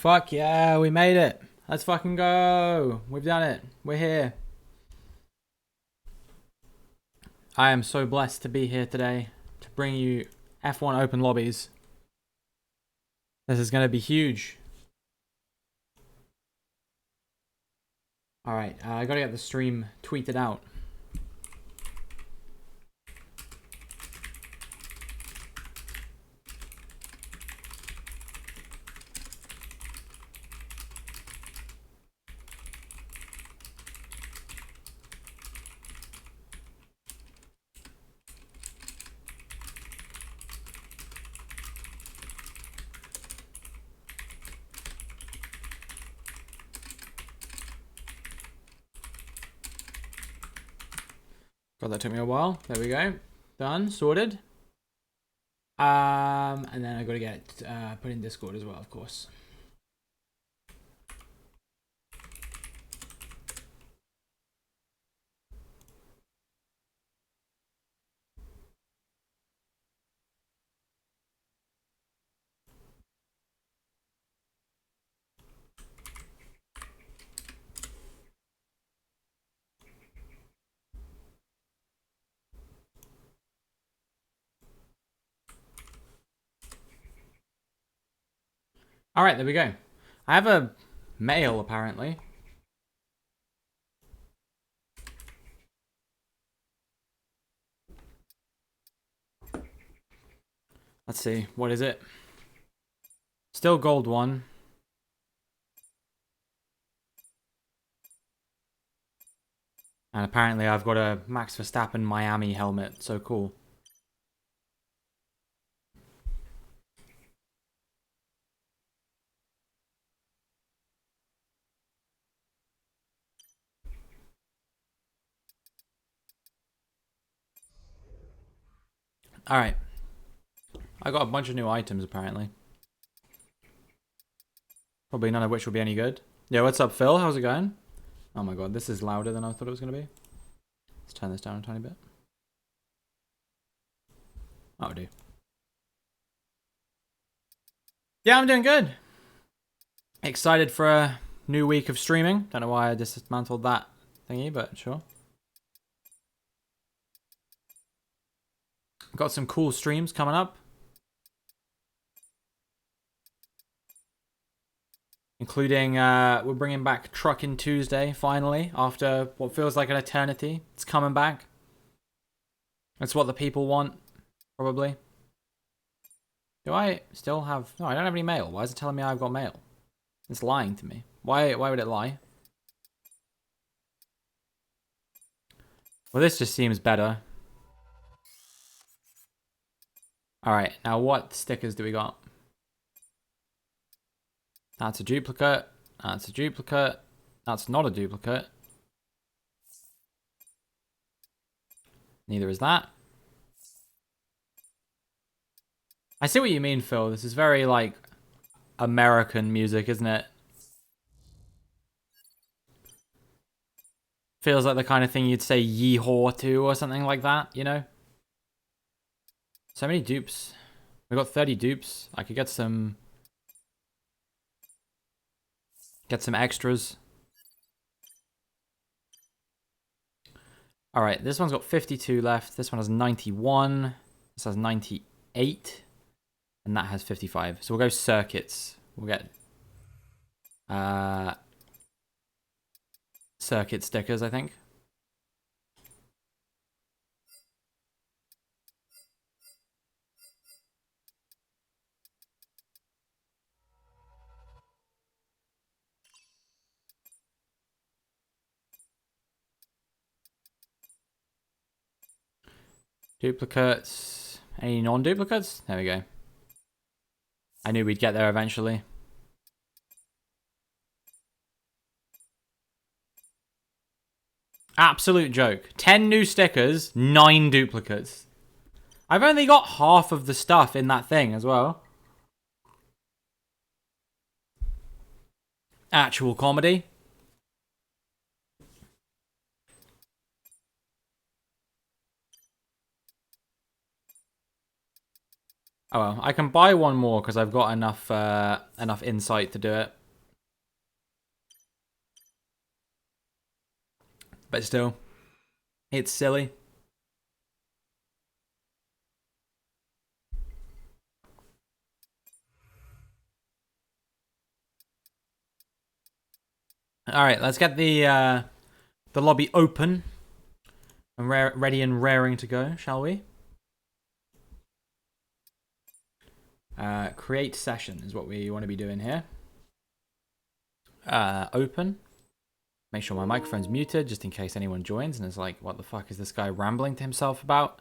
Fuck yeah, we made it. Let's fucking go. We've done it. We're here. I am so blessed to be here today to bring you F1 Open Lobbies. This is going to be huge. Alright, I gotta get the stream tweeted out. God, that took me a while. There we go. Done. Sorted. And then I gotta get put in Discord as well, of course. Alright, there we go. I have a mail, apparently. Let's see. What is it? Still gold one. And apparently I've got a Max Verstappen Miami helmet. So cool. Alright. I got a bunch of new items, apparently. Probably none of which will be any good. Yo, what's up, Phil? How's it going? Oh my god, this is louder than I thought it was going to be. Let's turn this down a tiny bit. That'll do. Yeah, I'm doing good. Excited for a new week of streaming. Don't know why I dismantled that thingy, but sure. Got some cool streams coming up. Including, we're bringing back Truckin' Tuesday, finally, after what feels like an eternity. It's coming back. That's what the people want, probably. Do I still have... No, I don't have any mail. Why is it telling me I've got mail? It's lying to me. Why would it lie? Well, this just seems better. Alright, now what stickers do we got? That's a duplicate. That's a duplicate. That's not a duplicate. Neither is that. I see what you mean, Phil. This is very, like, American music, isn't it? Feels like the kind of thing you'd say yeehaw to or something like that, you know? So many dupes. We got 30 dupes. I could get some... Get some extras. Alright, this one's got 52 left. This one has 91. This has 98. And that has 55. So we'll go circuits. We'll get... circuit stickers, I think. Duplicates. Any non-duplicates? There we go. I knew we'd get there eventually. Absolute joke. 10 new stickers, 9 duplicates. I've only got half of the stuff in that thing as well. Actual comedy. Oh well, I can buy one more because I've got enough enough insight to do it. But still, it's silly. All right, let's get the lobby open and ready and raring to go, shall we? Create session is what we want to be doing here. Open. Make sure my microphone's muted just in case anyone joins and is like, what the fuck is this guy rambling to himself about?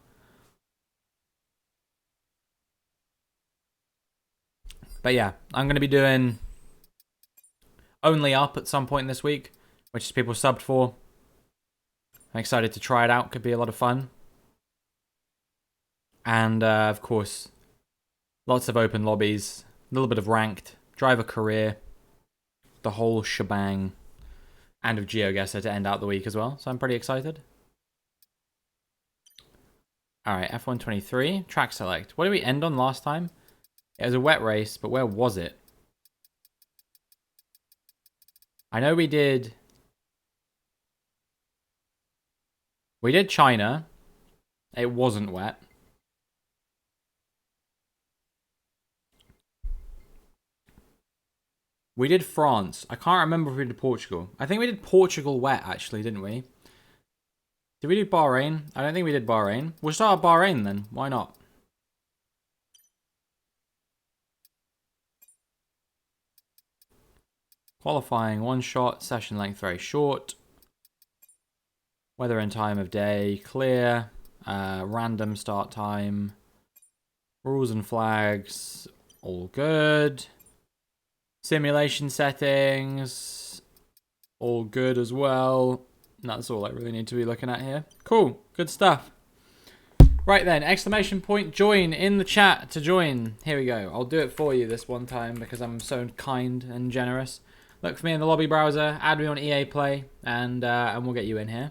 But yeah, I'm going to be doing Only Up at some point this week, which is people subbed for. I'm excited to try it out. Could be a lot of fun. And, of course, lots of open lobbies, a little bit of ranked, driver career, the whole shebang, and of GeoGuessr to end out the week as well. So I'm pretty excited. All right, F123, track select. What did we end on last time? It was a wet race, but where was it? I know we did China. It wasn't wet. We did France. I can't remember if we did Portugal. I think we did Portugal wet, actually, didn't we? Did we do Bahrain? I don't think we did Bahrain. We'll start at Bahrain then. Why not? Qualifying, one shot. Session length very short. Weather and time of day, clear. Random start time. Rules and flags, all good. Simulation settings, all good as well. And that's all I really need to be looking at here. Cool, good stuff. Right then, exclamation point join in the chat to join. Here we go. I'll do it for you this one time because I'm so kind and generous. Look for me in the lobby browser, add me on EA Play, and we'll get you in here.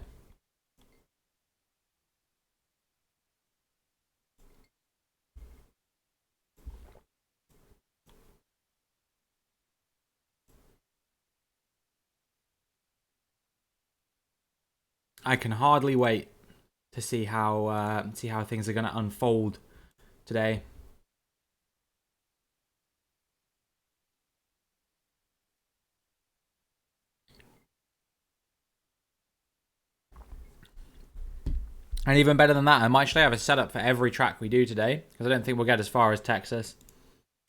I can hardly wait to see how things are going to unfold today. And even better than that, I might actually have a setup for every track we do today because I don't think we'll get as far as Texas,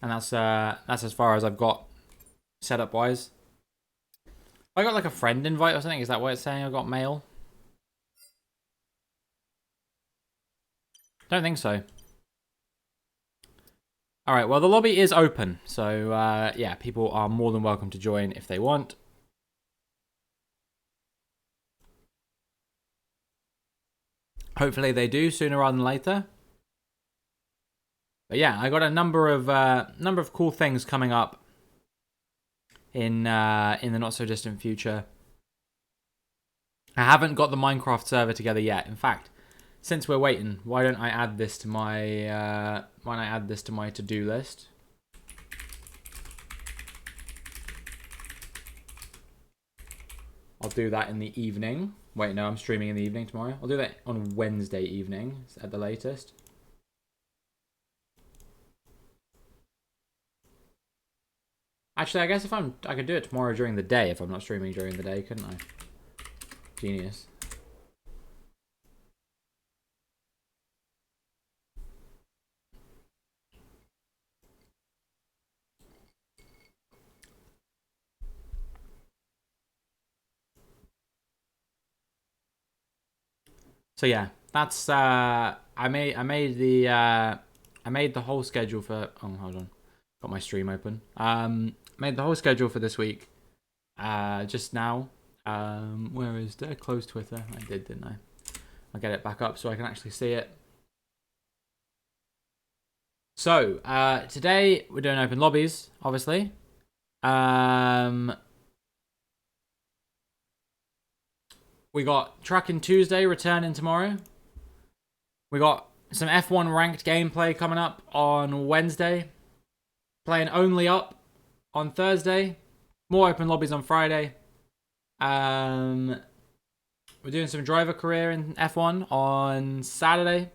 and that's as far as I've got setup wise. I got like a friend invite or something. Is that what it's saying? I got mail. Don't think so. All right. Well, the lobby is open, so yeah, people are more than welcome to join if they want. Hopefully they do sooner rather than later. But yeah, I got a number of cool things coming up in the not so distant future. I haven't got the Minecraft server together yet. In fact, since we're waiting, why don't I add this to my to-do list? I'll do that in the evening. Wait, no, I'm streaming in the evening tomorrow. I'll do that on Wednesday evening at the latest. Actually, I guess if I could do it tomorrow during the day if I'm not streaming during the day, couldn't I? Genius. So yeah, that's I made the whole schedule for hold on. Got my stream open. Made the whole schedule for this week. Just now. Where is the close Twitter? I did, didn't I? I'll get it back up so I can actually see it. So, today we're doing open lobbies, obviously. We got Trucking Tuesday returning tomorrow. We got some F1 ranked gameplay coming up on Wednesday. Playing only up on Thursday. More open lobbies on Friday. We're doing some driver career in F1 on Saturday.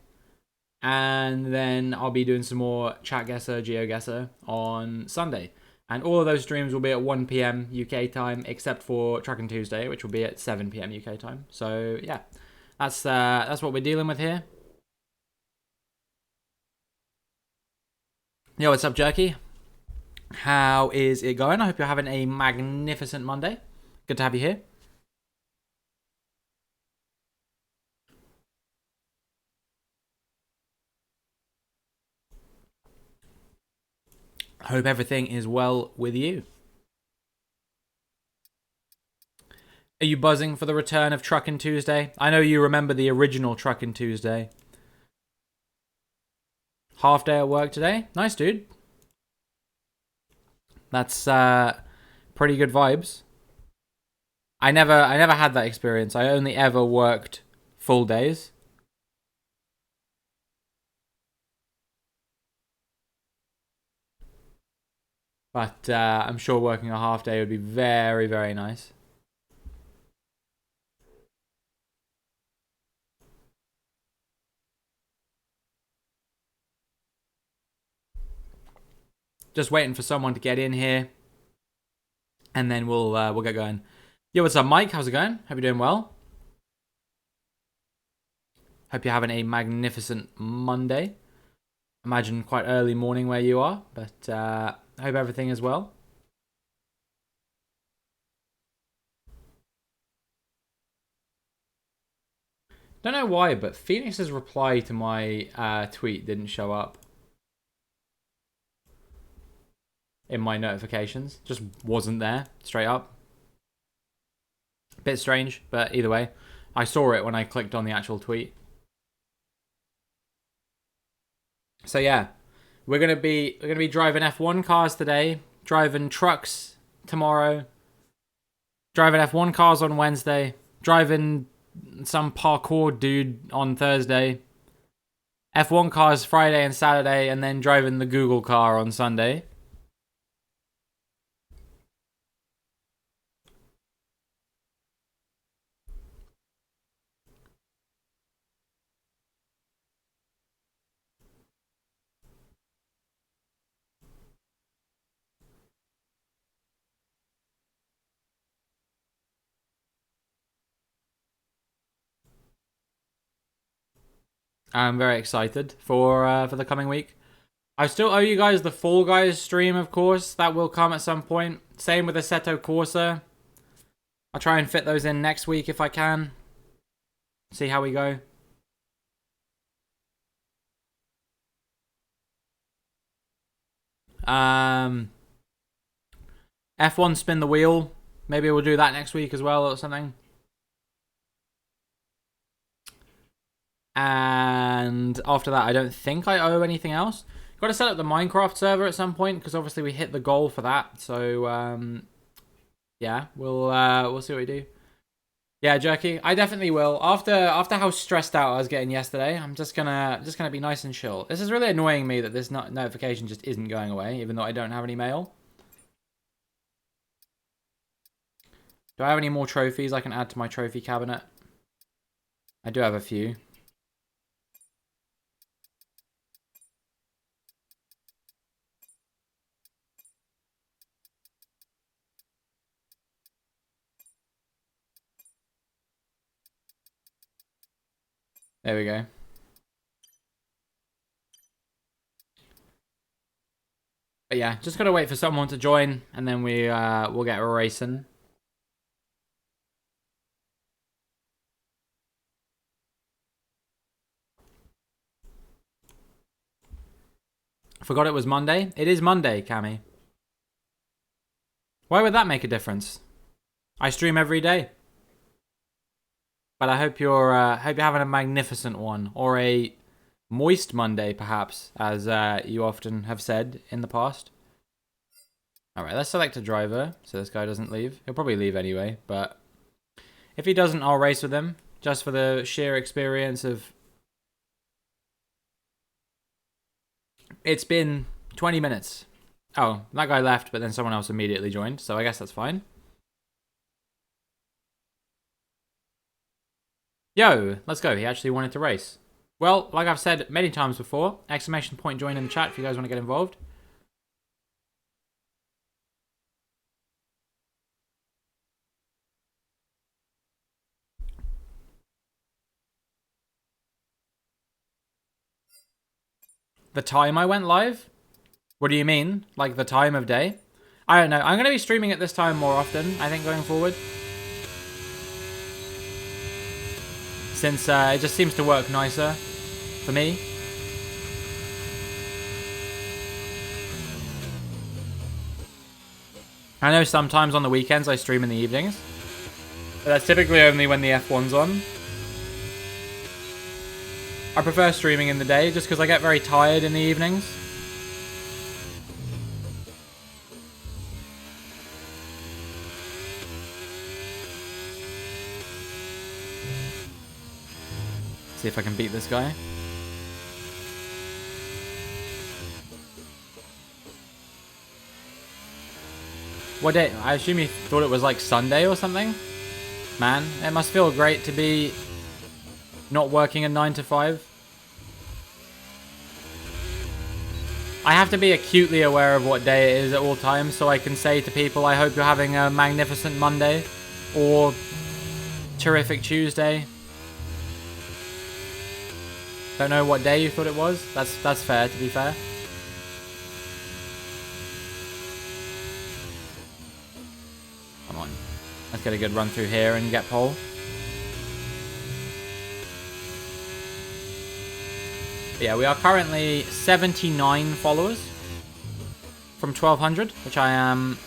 And then I'll be doing some more chat guesser, GeoGuessr on Sunday. And all of those streams will be at 1 p.m. UK time, except for Truckin' Tuesday, which will be at 7 p.m. UK time. So yeah, that's what we're dealing with here. Yo, what's up, Jerky? How is it going? I hope you're having a magnificent Monday. Good to have you here. Hope everything is well with you. Are you buzzing for the return of Truckin' Tuesday? I know you remember the original Truckin' Tuesday. Half day at work today. Nice, dude. That's pretty good vibes. I never had that experience. I only ever worked full days. But I'm sure working a half day would be very, very nice. Just waiting for someone to get in here. And then we'll get going. Yo, what's up, Mike? How's it going? Hope you're doing well. Hope you're having a magnificent Monday. Imagine quite early morning where you are, but hope everything is well. Don't know why, but Phoenix's reply to my tweet didn't show up in my notifications. Just wasn't there, straight up. Bit strange, but either way, I saw it when I clicked on the actual tweet. So yeah, we're gonna be driving F1 cars today, driving trucks tomorrow, driving F1 cars on Wednesday, driving some parkour dude on Thursday, F1 cars Friday and Saturday, and then driving the Google car on Sunday. I'm very excited for the coming week. I still owe you guys the Fall Guys stream, of course. That will come at some point. Same with Assetto Corsa. I'll try and fit those in next week if I can. See how we go. F1 Spin the Wheel. Maybe we'll do that next week as well or something. And after that, I don't think I owe anything else. Got to set up the Minecraft server at some point because obviously we hit the goal for that. So yeah, we'll see what we do. Yeah, Jerky, I definitely will. After how stressed out I was getting yesterday, I'm just gonna be nice and chill. This is really annoying me that this notification just isn't going away, even though I don't have any mail. Do I have any more trophies I can add to my trophy cabinet? I do have a few. There we go. But yeah, just gotta wait for someone to join, and then we'll get racing. Forgot it was Monday. It is Monday, Cammy. Why would that make a difference? I stream every day. But I hope you're having a magnificent one, or a moist Monday, perhaps, as you often have said in the past. All right, let's select a driver so this guy doesn't leave. He'll probably leave anyway, but if he doesn't, I'll race with him just for the sheer experience of It's been 20 minutes. Oh, that guy left, but then someone else immediately joined, so I guess that's fine. Yo, let's go. He actually wanted to race. Well, like I've said many times before, exclamation point join in the chat if you guys want to get involved. The time I went live? What do you mean? Like the time of day? I don't know. I'm going to be streaming at this time more often, I think, going forward. Since it just seems to work nicer for me. I know sometimes on the weekends I stream in the evenings. But that's typically only when the F1's on. I prefer streaming in the day just because I get very tired in the evenings. See if I can beat this guy. What day? I assume you thought it was like Sunday or something? Man, it must feel great to be not working a 9 to 5. I have to be acutely aware of what day it is at all times so I can say to people, I hope you're having a magnificent Monday or terrific Tuesday. Don't know what day you thought it was. That's fair, to be fair. Come on. Let's get a good run through here and get pole. But yeah, we are currently 79 followers from 1,200, which I am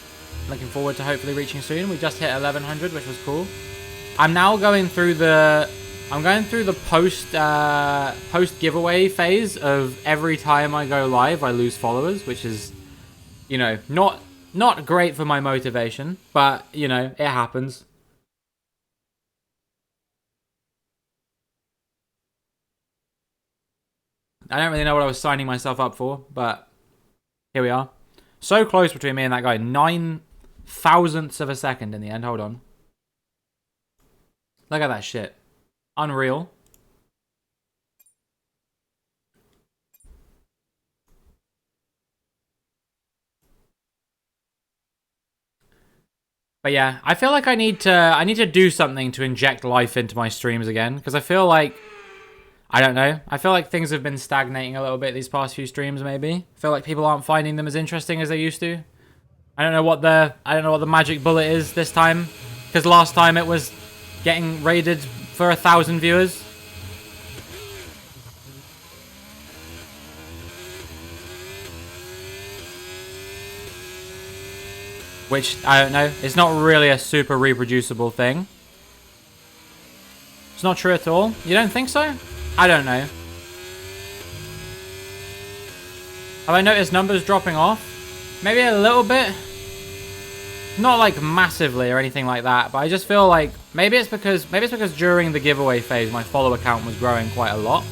looking forward to hopefully reaching soon. We just hit 1,100, which was cool. I'm now going through the post giveaway phase of every time I go live, I lose followers, which is, you know, not great for my motivation, but you know, it happens. I don't really know what I was signing myself up for, but here we are. So close between me and that guy. 9 thousandths of a second in the end. Hold on. Look at that shit. Unreal. But yeah, I feel like I need to do something to inject life into my streams again, because I feel like, I don't know, I feel like things have been stagnating a little bit these past few streams. Maybe I feel like people aren't finding them as interesting as they used to. I don't know what the magic bullet is this time, because last time it was getting raided for 1,000 viewers. Which, I don't know, it's not really a super reproducible thing. It's not true at all. You don't think so? I don't know. Have I noticed numbers dropping off? Maybe a little bit. Not like massively or anything like that, but I just feel like maybe it's because during the giveaway phase my follower count was growing quite a lot.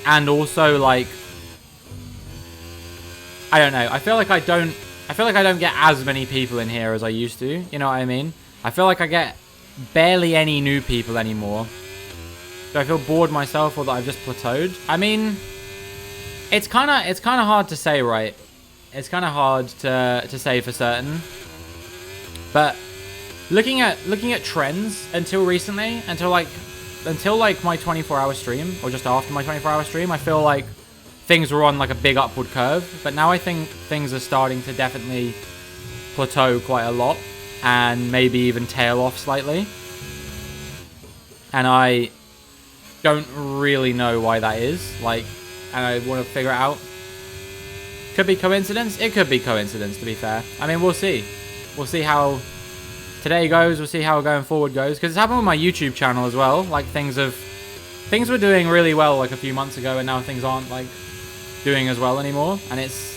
And also like, I don't know, I feel like I don't get as many people in here as I used to, you know what I mean? I feel like I get barely any new people anymore. Do I feel bored myself or that I've just plateaued? I mean, it's kind of hard to say, right? It's kind of hard to say for certain. But looking at trends until recently, until like my 24-hour stream or just after my 24-hour stream, I feel like things were on like a big upward curve, but now I think things are starting to definitely plateau quite a lot and maybe even tail off slightly. And I don't really know why that is, like, and I want to figure it out. Could be coincidence. It could be coincidence, to be fair. I mean, we'll see. We'll see how today goes. We'll see how going forward goes, because it's happened with my YouTube channel as well. Like things were doing really well like a few months ago, and now things aren't like doing as well anymore, and it's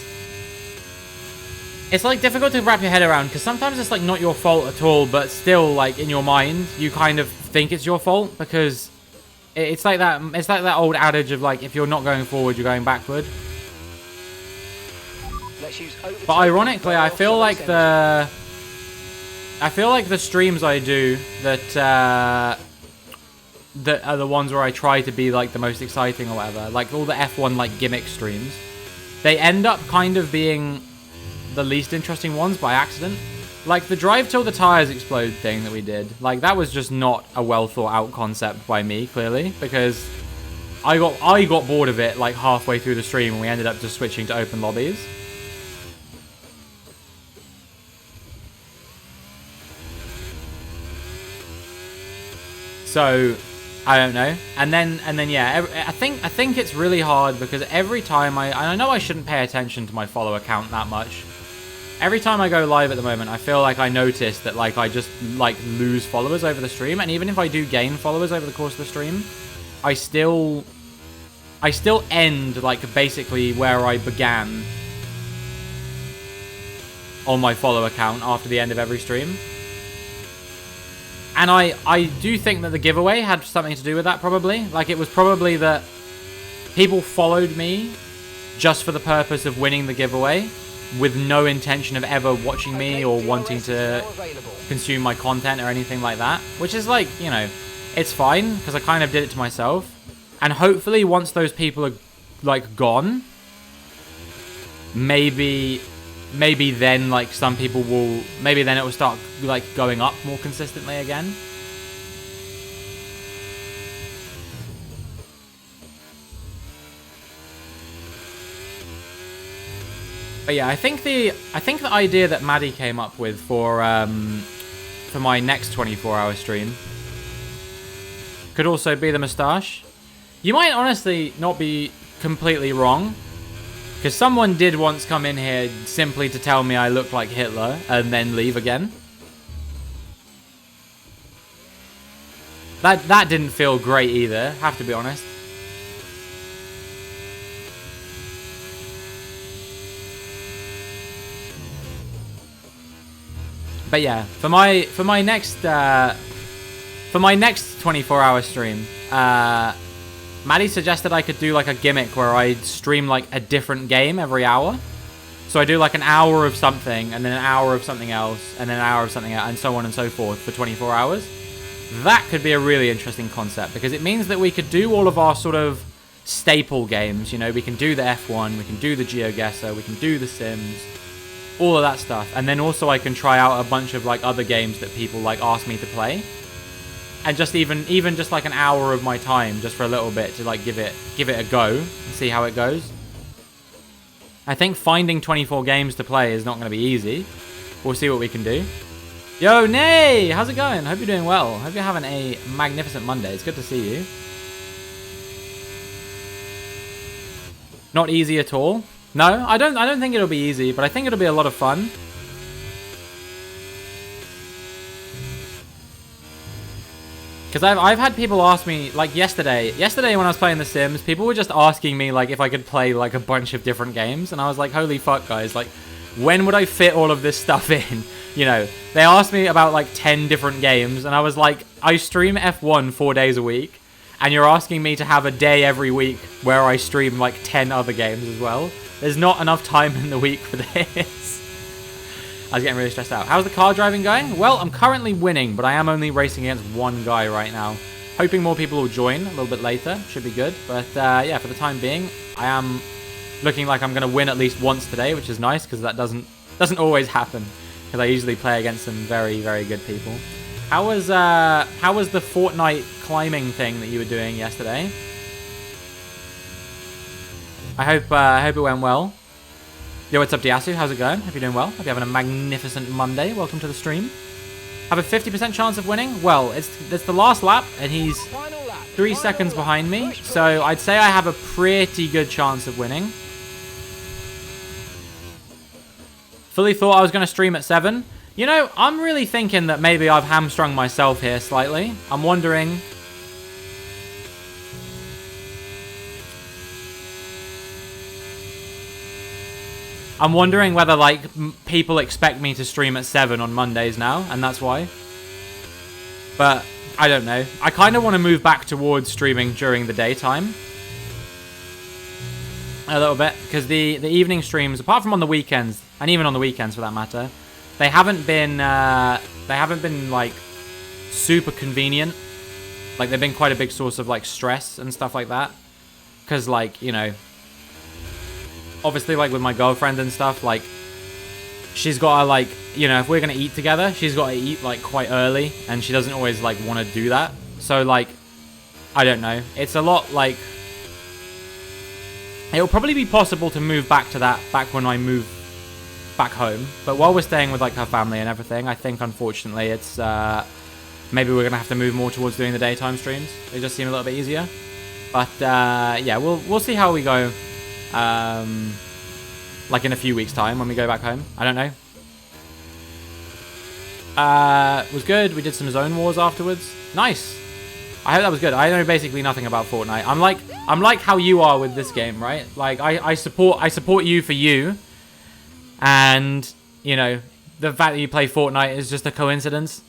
like difficult to wrap your head around, because sometimes it's like not your fault at all, but still like in your mind you kind of think it's your fault, because it's like that old adage of like, if you're not going forward, you're going backward. But ironically, I feel like the streams I do that that are the ones where I try to be like the most exciting or whatever, like all the F1 like gimmick streams, they end up kind of being the least interesting ones by accident. Like the drive till the tires explode thing that we did, like that was just not a well thought out concept by me, clearly, because I got bored of it like halfway through the stream and we ended up just switching to open lobbies. So I don't know. And then yeah, I think it's really hard because every time I know I shouldn't pay attention to my follower count that much. Every time I go live at the moment, I feel like I notice that like I just like lose followers over the stream, and even if I do gain followers over the course of the stream, I still end like basically where I began on my follower count after the end of every stream. And I do think that the giveaway had something to do with that, probably. Like, it was probably that people followed me just for the purpose of winning the giveaway, with no intention of ever watching me or wanting to consume my content or anything like that. Which is like, you know, it's fine, because I kind of did it to myself. And hopefully once those people are, like, gone, maybe then like some people will, maybe then it will start like going up more consistently again. But yeah, I think the idea that Maddie came up with for my next 24-hour stream could also be the moustache. You might honestly not be completely wrong, because someone did once come in here simply to tell me I look like Hitler and then leave again. That didn't feel great either, have to be honest. But yeah, for my next 24-hour stream, Maddie suggested I could do like a gimmick where I'd stream like a different game every hour. So I do like an hour of something, and then an hour of something else, and then an hour of something else, and so on and so forth for 24 hours. That could be a really interesting concept, because it means that we could do all of our sort of staple games. You know, we can do the F1, we can do the GeoGuessr, we can do the Sims, all of that stuff. And then also I can try out a bunch of like other games that people like ask me to play. And just even just like an hour of my time, just for a little bit, to like give it a go and see how it goes. I think finding 24 games to play is not going to be easy. We'll see what we can do. Yo, Nay! How's it going? Hope you're doing well. Hope you're having a magnificent Monday. It's good to see you. Not easy at all. No, I don't think it'll be easy, but I think it'll be a lot of fun. Because I've had people ask me, like yesterday when I was playing The Sims, people were just asking me like if I could play like a bunch of different games, and I was like, holy fuck guys, like when would I fit all of this stuff in? You know, they asked me about like 10 different games, and I was like, I stream F1 4 days a week, and you're asking me to have a day every week where I stream like 10 other games as well. There's not enough time in the week for this. I was getting really stressed out. How's the car driving going? Well, I'm currently winning, but I am only racing against one guy right now. Hoping more people will join a little bit later. Should be good. But yeah, for the time being, I am looking like I'm going to win at least once today, which is nice, because that doesn't always happen, because I usually play against some very, very good people. How was the Fortnite climbing thing that you were doing yesterday? I hope it went well. Yo, what's up, Diasu? How's it going? Hope you're doing well. Hope you're having a magnificent Monday. Welcome to the stream. Have a 50% chance of winning? Well, it's the last lap, and he's 3 seconds behind me. So I'd say I have a pretty good chance of winning. Fully thought I was going to stream at 7. You know, I'm really thinking that maybe I've hamstrung myself here slightly. I'm wondering... whether, like, people expect me to stream at 7 on Mondays now, and that's why. But, I don't know. I kind of want to move back towards streaming during the daytime. a little bit, because the evening streams, apart from on the weekends, and even on the weekends for that matter, they haven't been like super convenient. Like, they've been quite a big source of like stress and stuff like that, because like, you know, obviously like with my girlfriend and stuff, like she's got to like, you know, if we're gonna eat together, she's got to eat like quite early, and she doesn't always like want to do that. So like, I don't know, it's a lot like, it'll probably be possible to move back to that back when I move back home, but while we're staying with like her family and everything, I think unfortunately it's maybe we're gonna have to move more towards doing the daytime streams. They just seem a little bit easier, but yeah, we'll see how we go like in a few weeks time when we go back home. I don't know. It was good. We did some zone wars afterwards. Nice. I hope that was good. I know basically nothing about Fortnite. I'm like how you are with this game, right? Like I support you for you, and you know, the fact that you play Fortnite is just a coincidence.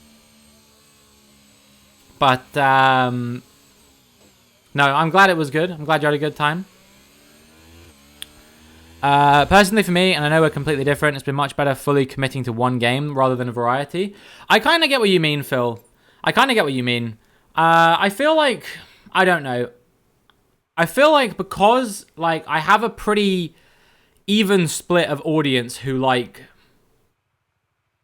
But no, I'm glad it was good. I'm glad you had a good time. Personally for me, and I know we're completely different, it's been much better fully committing to one game rather than a variety. I kind of get what you mean, Phil. I kind of get what you mean. I feel like, I don't know. I feel like because like I have a pretty even split of audience who like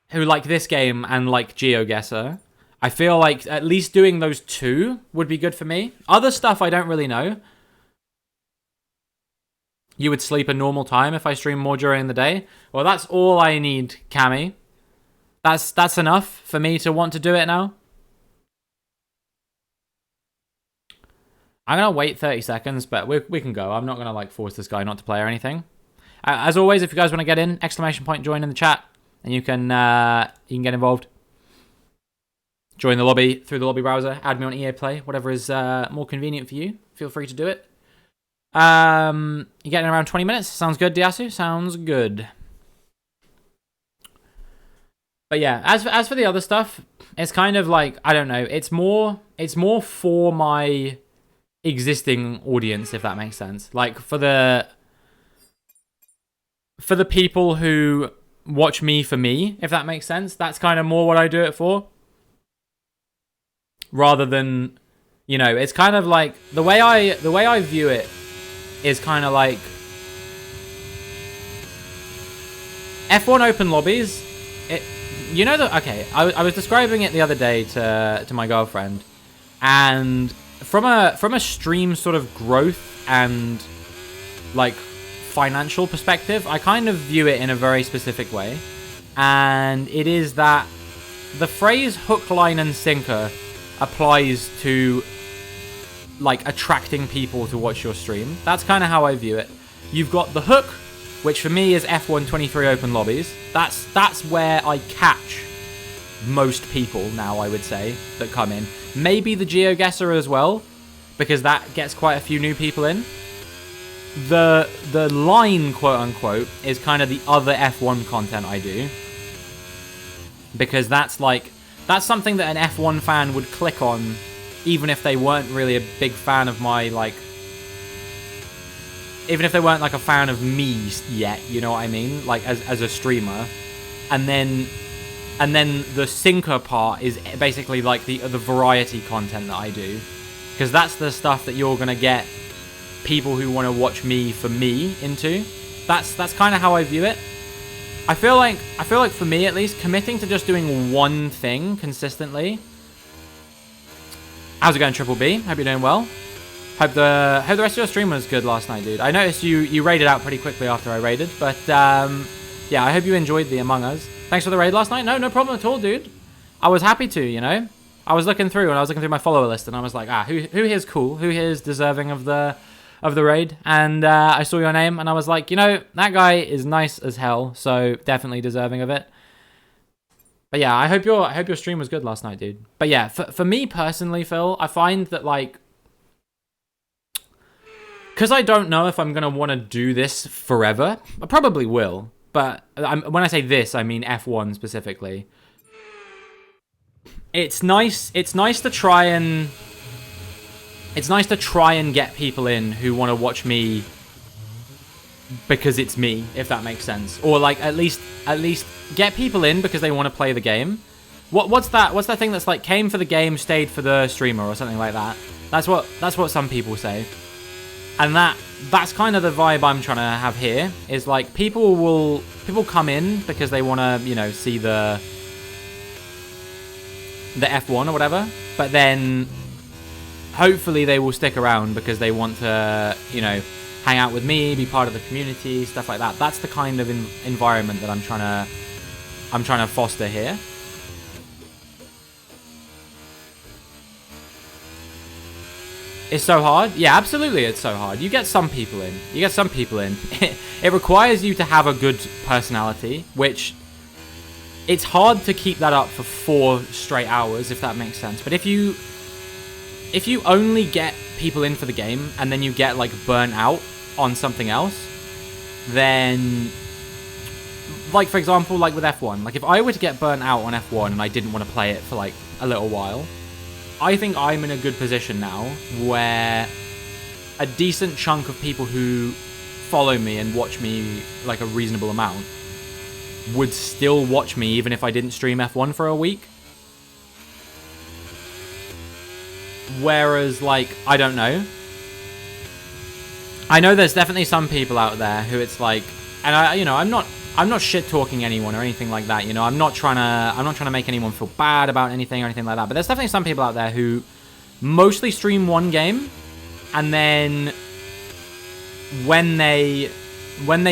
this game and like GeoGuessr, I feel like at least doing those two would be good for me. Other stuff I don't really know. You would sleep a normal time if I stream more during the day. Well, that's all I need, Cammy. That's enough for me to want to do it now. I'm going to wait 30 seconds, but we can go. I'm not going to like force this guy not to play or anything. As always, if you guys want to get in, ! Join in the chat, and you can get involved. Join the lobby through the lobby browser. Add me on EA Play, whatever is more convenient for you. Feel free to do it. You're getting around 20 minutes. Sounds good, Diasu. Sounds good. But yeah, as for the other stuff, it's kind of like, I don't know. It's more for my existing audience, if that makes sense. Like for the people who watch me for me, if that makes sense. That's kind of more what I do it for. Rather than, you know, it's kind of like the way I view it is kind of like F1 open lobbies. You know that, okay, I was describing it the other day to my girlfriend, and from a stream sort of growth and like financial perspective, I kind of view it in a very specific way, and it is that the phrase hook, line, and sinker applies to like attracting people to watch your stream. That's kind of how I view it. You've got the hook, which for me is F1 23 open lobbies. That's where I catch most people now, I would say, that come in. Maybe the GeoGuessr as well, because that gets quite a few new people in. The line, quote unquote, is kind of the other F1 content I do, because that's something that an F1 fan would click on, even if they weren't really a big fan of my, like, even if they weren't like a fan of me yet, you know what I mean? Like as a streamer. And then the sinker part is basically like the variety content that I do, because that's the stuff that you're gonna get people who want to watch me for me into. That's kind of how I view it. I feel like for me at least, committing to just doing one thing consistently. How's it going, Triple B? Hope you're doing well. Hope the rest of your stream was good last night, dude. I noticed you raided out pretty quickly after I raided, but yeah, I hope you enjoyed the Among Us. Thanks for the raid last night. No problem at all, dude. I was happy to, you know. I was looking through my follower list, and I was like, who here's cool? Who here's deserving of the raid? And I saw your name, and I was like, you know, that guy is nice as hell, so definitely deserving of it. But yeah, I hope your stream was good last night, dude. But yeah, for me personally, Phil, I find that like, because I don't know if I'm going to want to do this forever. I probably will. But when I say this, I mean F1 specifically. It's nice to try and get people in who want to watch me because it's me, if that makes sense. Or like at least get people in because they want to play the game. What's that thing that's like came for the game, stayed for the streamer or something like that? That's what some people say. And that's kind of the vibe I'm trying to have here, is like people come in because they want to, you know, see the F1 or whatever, but then hopefully they will stick around because they want to, you know, hang out with me, be part of the community, stuff like that. That's the kind of environment that I'm trying to foster here. It's so hard? Yeah, absolutely it's so hard. You get some people in. It requires you to have a good personality, which it's hard to keep that up for 4 straight hours, if that makes sense. But if you only get people in for the game and then you get like burnt out on something else, then like for example, like with F1, like if I were to get burnt out on F1 and I didn't want to play it for like a little while, I think I'm in a good position now where a decent chunk of people who follow me and watch me like a reasonable amount would still watch me even if I didn't stream F1 for a week. Whereas, like, I don't know. I know there's definitely some people out there who it's like, and I'm not shit talking anyone or anything like that. You know, I'm not trying to make anyone feel bad about anything or anything like that. But there's definitely some people out there who mostly stream one game, and then when they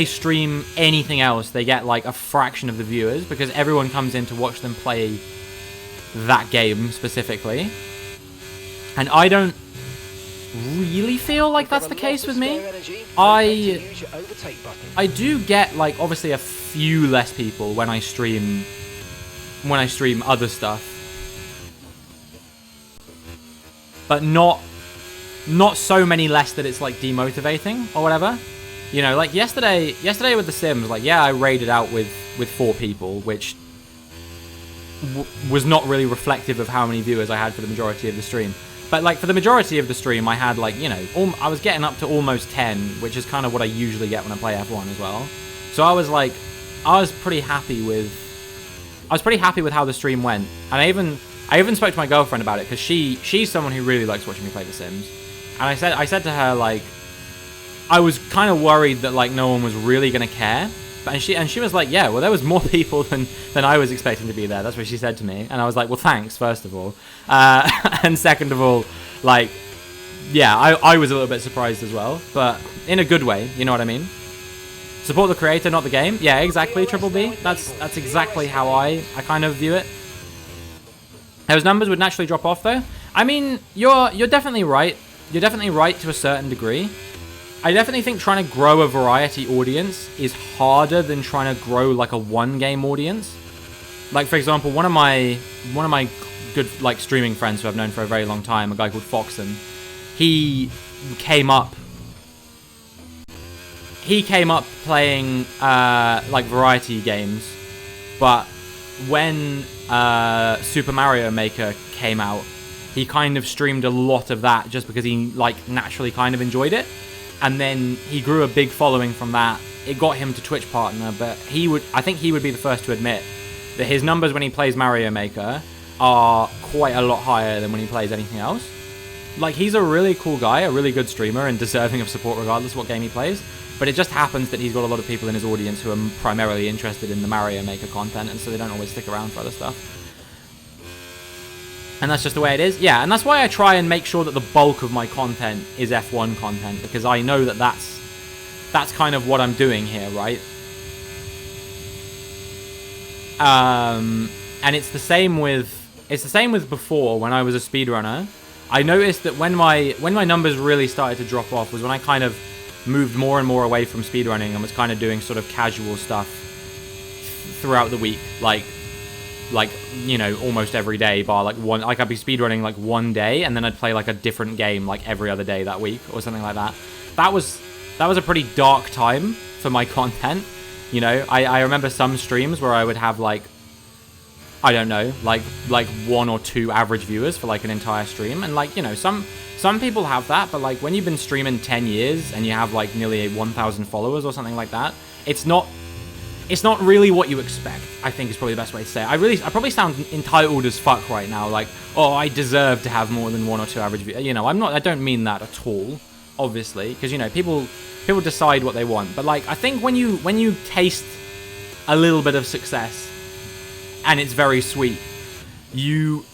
stream anything else, they get like a fraction of the viewers because everyone comes in to watch them play that game specifically. And I don't really feel like that's the case with me. I do get like obviously a few less people when I stream other stuff, but not so many less that it's like demotivating or whatever. You know, like yesterday with The Sims, like yeah, I raided out with 4 people, which was not really reflective of how many viewers I had for the majority of the stream. But like for the majority of the stream, I had like, you know, I was getting up to almost 10, which is kind of what I usually get when I play F1 as well. So I was pretty happy with how the stream went. And I even spoke to my girlfriend about it because she's someone who really likes watching me play The Sims. And I said to her, like, I was kind of worried that like no one was really gonna care. And she was like, yeah, well, there was more people than I was expecting to be there. That's what she said to me. And I was like, well, thanks, first of all. And second of all, like, yeah, I was a little bit surprised as well. But in a good way, you know what I mean? Support the creator, not the game. Yeah, exactly, Triple B. That's exactly how I kind of view it. Those numbers would naturally drop off, though. I mean, you're definitely right. You're definitely right to a certain degree. I definitely think trying to grow a variety audience is harder than trying to grow like a one-game audience. Like for example, one of my good like streaming friends who I've known for a very long time, a guy called Foxon, he came up playing like variety games, but when Super Mario Maker came out, he kind of streamed a lot of that just because he like naturally kind of enjoyed it. And then he grew a big following from that. It got him to Twitch partner, but I think he would be the first to admit that his numbers when he plays Mario Maker are quite a lot higher than when he plays anything else. Like, he's a really cool guy, a really good streamer, and deserving of support regardless of what game he plays. But it just happens that he's got a lot of people in his audience who are primarily interested in the Mario Maker content, and so they don't always stick around for other stuff. And that's just the way it is. Yeah, and that's why I try and make sure that the bulk of my content is F1 content, because I know that that's kind of what I'm doing here, right? And it's the same with before when I was a speedrunner. I noticed that when my numbers really started to drop off was when I kind of moved more and more away from speedrunning and was kind of doing sort of casual stuff throughout the week, like you know, almost every day, bar like one. Like I'd be speedrunning like one day, and then I'd play like a different game like every other day that week or something like that. That was a pretty dark time for my content. You know, I remember some streams where I would have like I don't know, like 1 or 2 average viewers for like an entire stream. And like, you know, some people have that, but like when you've been streaming 10 years and you have like nearly 1,000 followers or something like that, it's not really what you expect, I think is probably the best way to say it. I probably sound entitled as fuck right now, like, oh, I deserve to have more than 1 or 2 average viewers. You know, I don't mean that at all, obviously, because, you know, people decide what they want. But like, I think when you taste a little bit of success and it's very sweet, you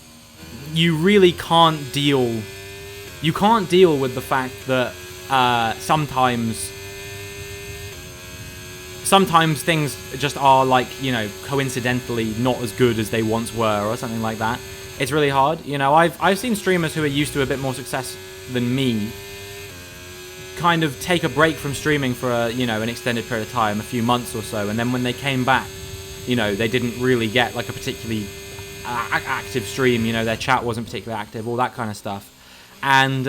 really can't deal with the fact that sometimes things just are like, you know, coincidentally not as good as they once were or something like that. It's really hard. You know, I've seen streamers who are used to a bit more success than me kind of take a break from streaming for a, you know, an extended period of time, a few months or so, and then when they came back, you know, they didn't really get like a particularly active stream, you know, their chat wasn't particularly active, all that kind of stuff. And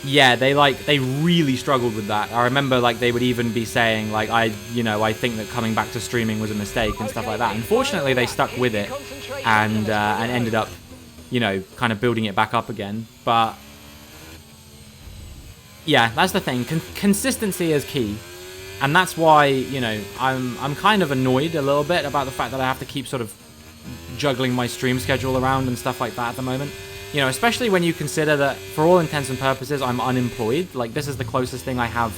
yeah, they really struggled with that. I remember like they would even be saying like, I think that coming back to streaming was a mistake and stuff like that. Unfortunately, they stuck with it and ended up, you know, kind of building it back up again. But yeah, that's the thing. Consistency is key. And that's why, you know, I'm kind of annoyed a little bit about the fact that I have to keep sort of juggling my stream schedule around and stuff like that at the moment. You know, especially when you consider that for all intents and purposes, I'm unemployed. Like, this is the closest thing I have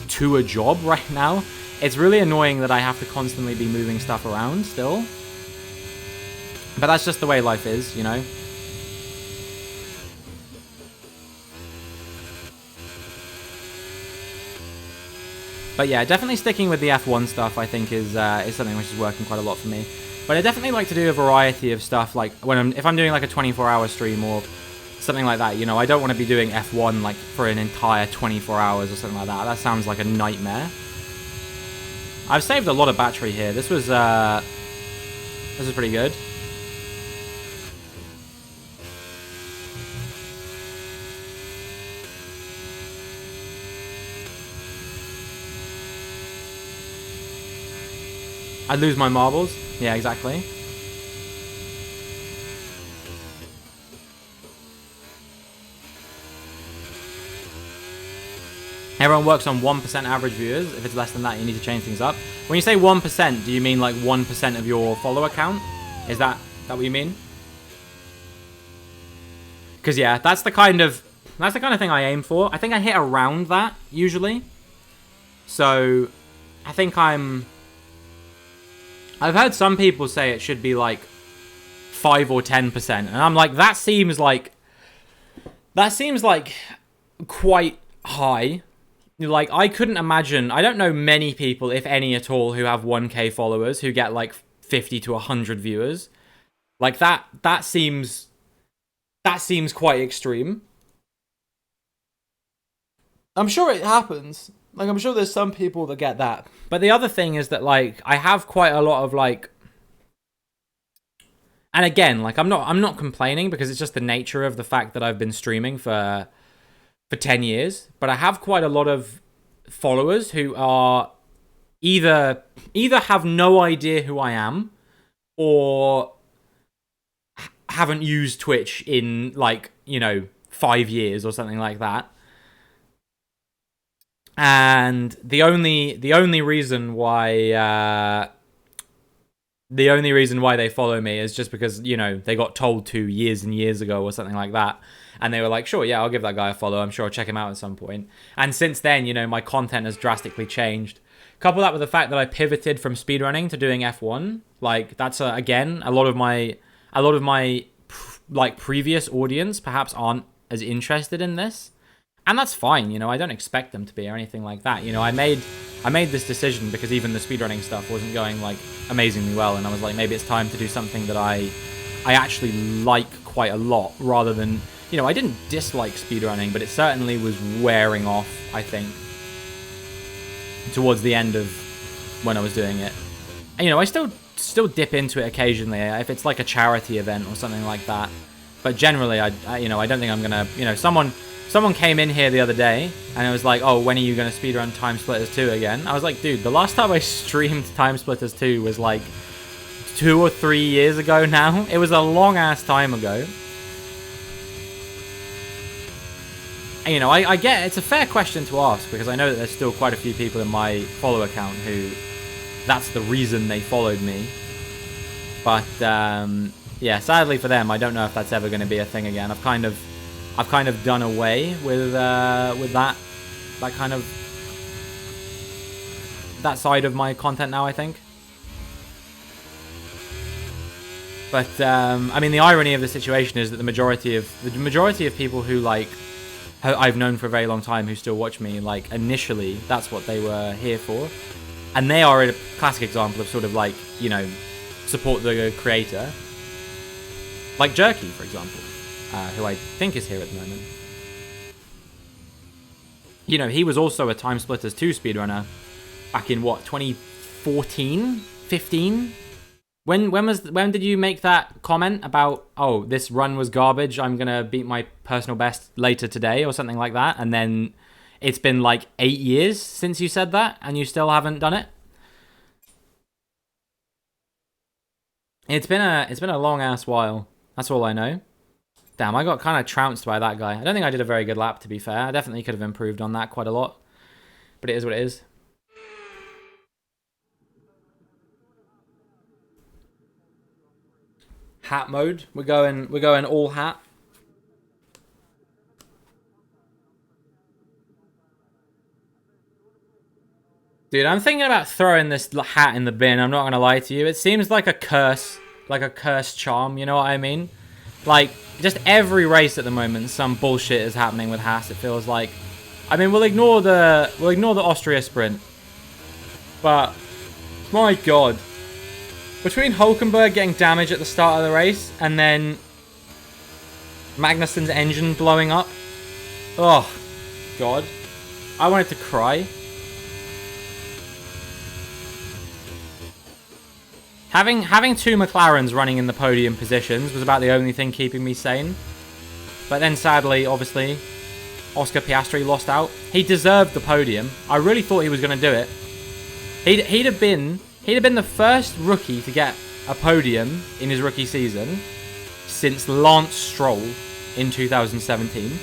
to a job right now. It's really annoying that I have to constantly be moving stuff around still. But that's just the way life is, you know. But yeah, definitely sticking with the F1 stuff, I think, is something which is working quite a lot for me. But I definitely like to do a variety of stuff, like if I'm doing like a 24-hour stream or something like that, you know, I don't want to be doing F1 like for an entire 24 hours or something like that. That sounds like a nightmare. I've saved a lot of battery here. This was pretty good. I'd lose my marbles. Yeah, exactly. Everyone works on 1% average viewers. If it's less than that, you need to change things up. When you say 1%, do you mean like 1% of your follower count? Is that what you mean? Because yeah, that's the kind of thing I aim for. I think I hit around that usually. So I think I've heard some people say it should be like 5 or 10%, and I'm like, that seems like quite high. Like, I couldn't imagine, I don't know many people, if any at all, who have 1K followers who get like 50 to 100 viewers. Like that seems quite extreme. I'm sure it happens. Like, I'm sure there's some people that get that. But the other thing is that, like, I have quite a lot of, like... And again, like, I'm not complaining because it's just the nature of the fact that I've been streaming for 10 years. But I have quite a lot of followers who are either have no idea who I am or haven't used Twitch in, like, you know, 5 years or something like that. And the only reason why they follow me is just because, you know, they got told to years and years ago or something like that, and they were like, sure, yeah, I'll give that guy a follow. I'm sure I'll check him out at some point. And since then, you know, my content has drastically changed. Couple that with the fact that I pivoted from speedrunning to doing F1, like that's again a lot of my like previous audience perhaps aren't as interested in this. And that's fine, you know, I don't expect them to be or anything like that. You know, I made this decision because even the speedrunning stuff wasn't going, like, amazingly well. And I was like, maybe it's time to do something that I actually like quite a lot rather than, you know, I didn't dislike speedrunning, but it certainly was wearing off, I think, towards the end of when I was doing it. And, you know, I still dip into it occasionally if it's like a charity event or something like that. But generally, I you know, I don't think I'm going to, you know, Someone came in here the other day, and it was like, oh, when are you going to speedrun Time Splitters 2 again? I was like, dude, the last time I streamed Time Splitters 2 was like 2 or 3 years ago now. It was a long ass time ago. And, you know, I get it's a fair question to ask because I know that there's still quite a few people in my follow account who that's the reason they followed me. But yeah, sadly for them, I don't know if that's ever going to be a thing again. I've kind of done away with that kind of that side of my content now, I think. But I mean, the irony of the situation is that the majority of people who like I've known for a very long time who still watch me, like initially that's what they were here for, and they are a classic example of sort of like, you know, support the creator, like Jerky, for example, who I think is here at the moment. You know, he was also a Time Splitters 2 speedrunner back in what, 2014, 15. When did you make that comment about, oh, this run was garbage, I'm gonna beat my personal best later today or something like that? And then it's been like 8 years since you said that and you still haven't done it. It's been a long ass while. That's all I know. Damn, I got kind of trounced by that guy. I don't think I did a very good lap, to be fair. I definitely could have improved on that quite a lot. But it is what it is. Hat mode. We're going all hat. Dude, I'm thinking about throwing this hat in the bin, I'm not gonna lie to you. It seems like a curse. Like a cursed charm, you know what I mean? Like, just every race at the moment, some bullshit is happening with Haas, it feels like. I mean, we'll ignore the Austria sprint. But, my god. Between Hulkenberg getting damage at the start of the race, and then Magnussen's engine blowing up. Oh, god. I wanted to cry. Having two McLarens running in the podium positions was about the only thing keeping me sane. But then sadly, obviously, Oscar Piastri lost out. He deserved the podium. I really thought he was going to do it. He'd have been the first rookie to get a podium in his rookie season since Lance Stroll in 2017.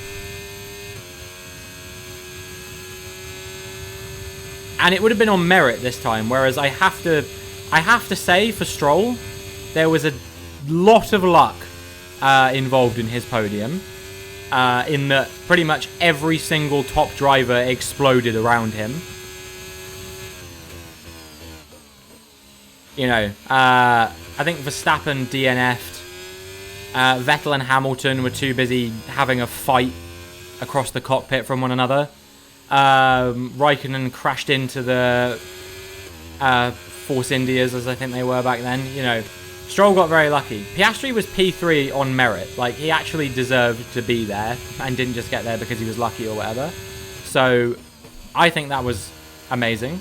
And it would have been on merit this time, whereas I have to say, for Stroll, there was a lot of luck involved in his podium. In that pretty much every single top driver exploded around him. You know, I think Verstappen DNF'd. Vettel and Hamilton were too busy having a fight across the cockpit from one another. Raikkonen crashed into the Force Indias, as I think they were back then. You know, Stroll got very lucky. Piastri was P3 on merit. Like, he actually deserved to be there and didn't just get there because he was lucky or whatever. So, I think that was amazing.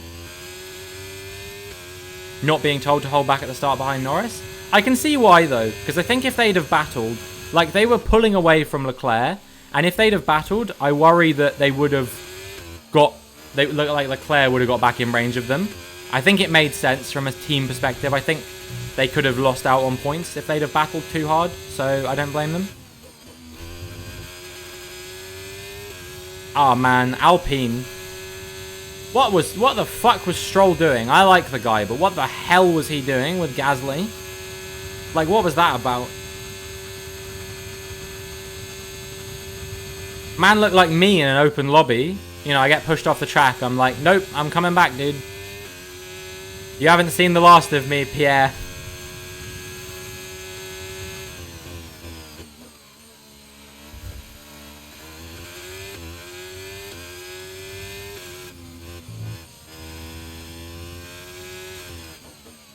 Not being told to hold back at the start behind Norris. I can see why, though, because I think if they'd have battled, like, they were pulling away from Leclerc, and if they'd have battled, I worry that they would have they look like Leclerc would have got back in range of them. I think it made sense from a team perspective. I think they could have lost out on points if they'd have battled too hard, so I don't blame them. Oh man, Alpine. What the fuck was Stroll doing? I like the guy, but what the hell was he doing with Gasly? Like, what was that about? Man looked like me in an open lobby. You know, I get pushed off the track. I'm like, nope, I'm coming back, dude. You haven't seen the last of me, Pierre.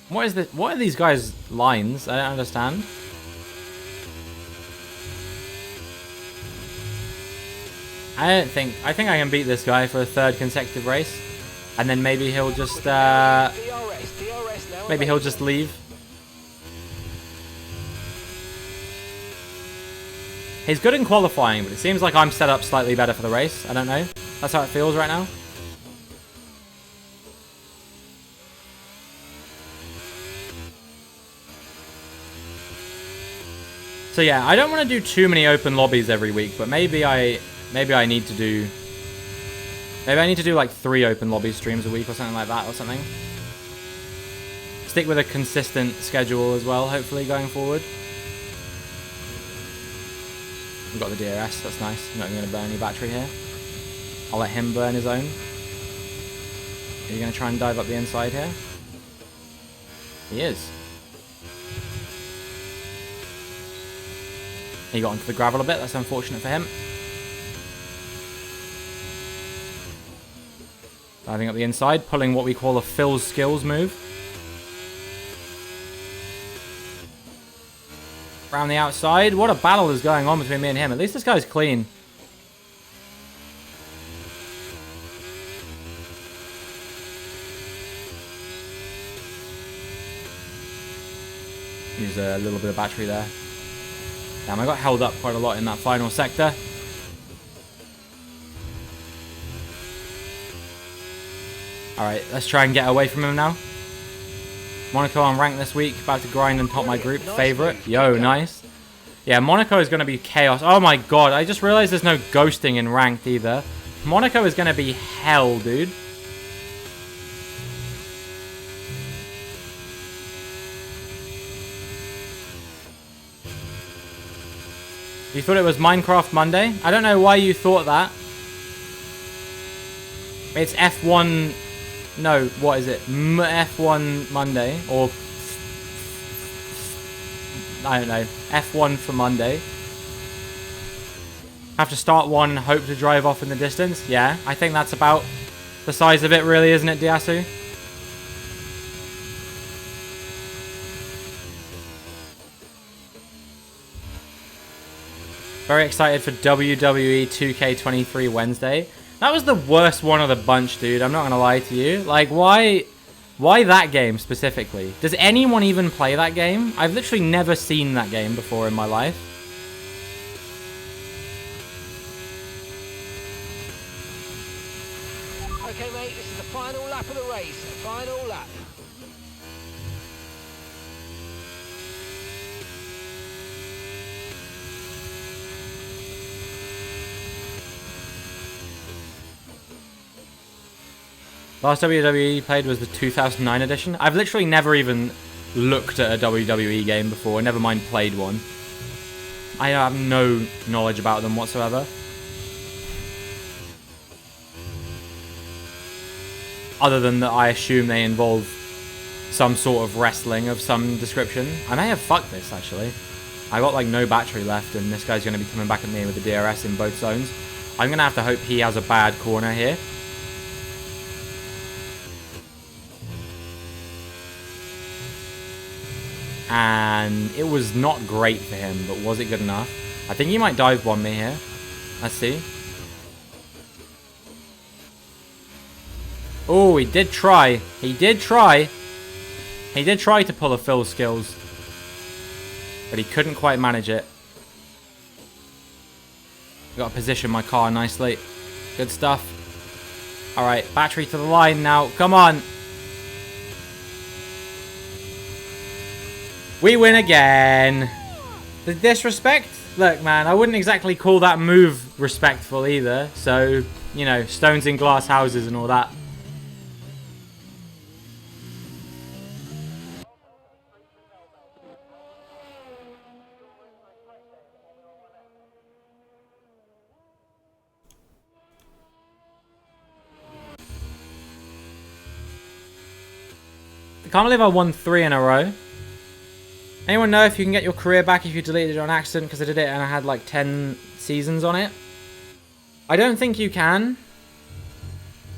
What are these guys' lines? I don't understand. I think I can beat this guy for a third consecutive race. And then maybe he'll just leave. He's good in qualifying, but it seems like I'm set up slightly better for the race. I don't know. That's how it feels right now. So yeah, I don't want to do too many open lobbies every week, but maybe I need to do... Maybe I need to do like 3 open lobby streams a week or something like that or something. Stick with a consistent schedule as well, hopefully, going forward. We've got the DRS, that's nice. I'm not going to burn any battery here. I'll let him burn his own. Are you going to try and dive up the inside here? He is. He got onto the gravel a bit, that's unfortunate for him. Diving up the inside, pulling what we call a Phil's skills move. Around the outside. What a battle is going on between me and him. At least this guy's clean. Use a little bit of battery there. Damn, I got held up quite a lot in that final sector. Alright, let's try and get away from him now. Monaco on rank this week. About to grind and top my group. Favorite. Yo, nice. Yeah, Monaco is going to be chaos. Oh my god, I just realized there's no ghosting in ranked either. Monaco is going to be hell, dude. You thought it was Minecraft Monday? I don't know why you thought that. It's F1... No, what is it? F1 Monday, or I don't know, F1 for Monday. Have to start one, hope to drive off in the distance. Yeah, I think that's about the size of it, really, isn't it, Diasu? Very excited for WWE 2K23 Wednesday. That was the worst one of the bunch, dude. I'm not going to lie to you. Like, why that game specifically? Does anyone even play that game? I've literally never seen that game before in my life. Okay, mate, this is the final lap of the race. Final lap. Last WWE played was the 2009 edition. I've literally never even looked at a WWE game before, never mind played one. I have no knowledge about them whatsoever. Other than that I assume they involve some sort of wrestling of some description. I may have fucked this, actually. I got like no battery left and this guy's going to be coming back at me with the DRS in both zones. I'm going to have to hope he has a bad corner here. And it was not great for him, but was it good enough? I think he might dive bomb me here. Let's see. Oh, he did try. He did try. He did try to pull a Phil skills. But he couldn't quite manage it. Got to position my car nicely. Good stuff. Alright, battery to the line now. Come on. We win again. The disrespect? Look, man, I wouldn't exactly call that move respectful either. So, you know, stones in glass houses and all that. I can't believe I won 3 in a row. Anyone know if you can get your career back if you deleted it on accident? Because I did it and I had like 10 seasons on it. I don't think you can.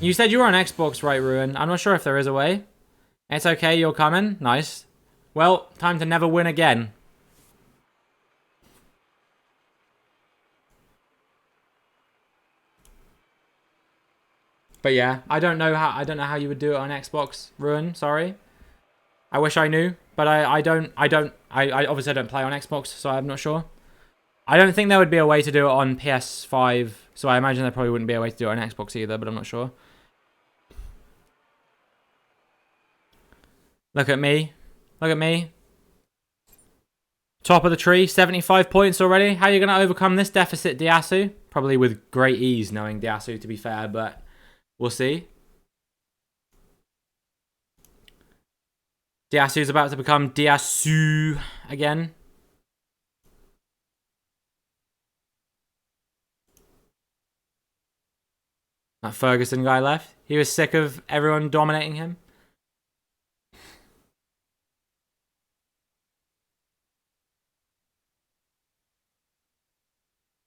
You said you were on Xbox, right, Ruin? I'm not sure if there is a way. It's okay, you're coming. Nice. Well, time to never win again. But yeah, I don't know how you would do it on Xbox, Ruin. Sorry. I wish I knew, but I obviously don't play on Xbox, so I'm not sure. I don't think there would be a way to do it on PS5, so I imagine there probably wouldn't be a way to do it on Xbox either, but I'm not sure. Look at me. Look at me. Top of the tree, 75 points already. How are you going to overcome this deficit, Diasu? Probably with great ease, knowing Diasu, to be fair, but we'll see. Diasu's about to become Diasu again. That Ferguson guy left. He was sick of everyone dominating him.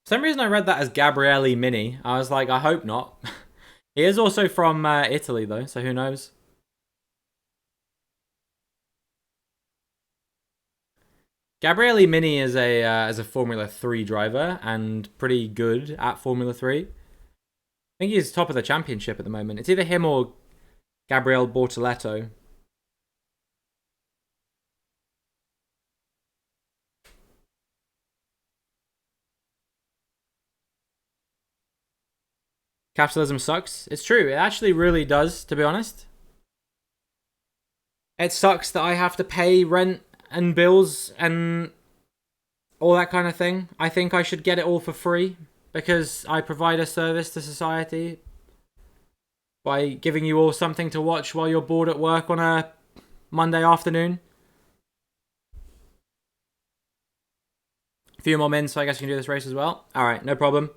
For some reason I read that as Gabriele Mini. I was like, I hope not. He is also from Italy though, so who knows? Gabriele Mini is a Formula 3 driver and pretty good at Formula 3. I think he's top of the championship at the moment. It's either him or Gabriele Bortoletto. Capitalism sucks. It's true. It actually really does, to be honest. It sucks that I have to pay rent and bills and all that kind of thing. I think I should get it all for free because I provide a service to society by giving you all something to watch while you're bored at work on a Monday afternoon. A few more minutes, so I guess you can do this race as well. Alright, no problem.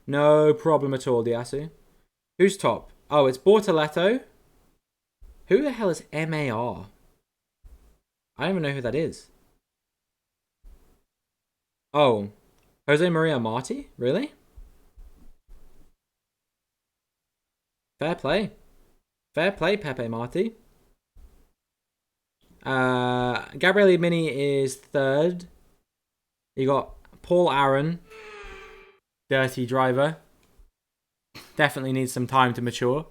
No problem at all, Diasu. Who's top? Oh, it's Bortoletto. Who the hell is MAR? I don't even know who that is. Oh, Jose Maria Marti? Really? Fair play. Fair play, Pepe Marti. Gabriele Mini is third. You got Paul Aaron. Dirty driver. Definitely needs some time to mature.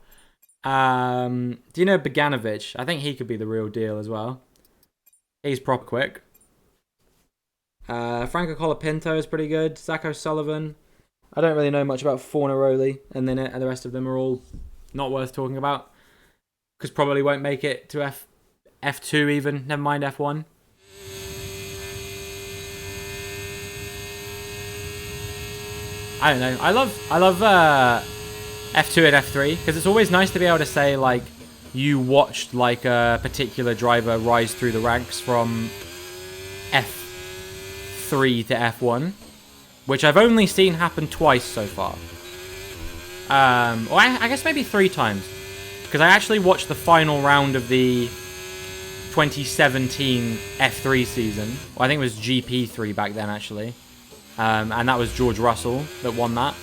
Do you know Boganovic? I think he could be the real deal as well. He's proper quick. Franco Colapinto is pretty good. Zach O'Sullivan. I don't really know much about Fornaroli, and then the rest of them are all not worth talking about. Because probably won't make it to F2 even. Never mind F1. I don't know. I love F2 and F3 because it's always nice to be able to say like you watched like a particular driver rise through the ranks from F3 to F1, which I've only seen happen twice so far. Or I guess maybe 3 times because I actually watched the final round of the 2017 F3 season. Well, I think it was GP3 back then actually. And that was George Russell that won that.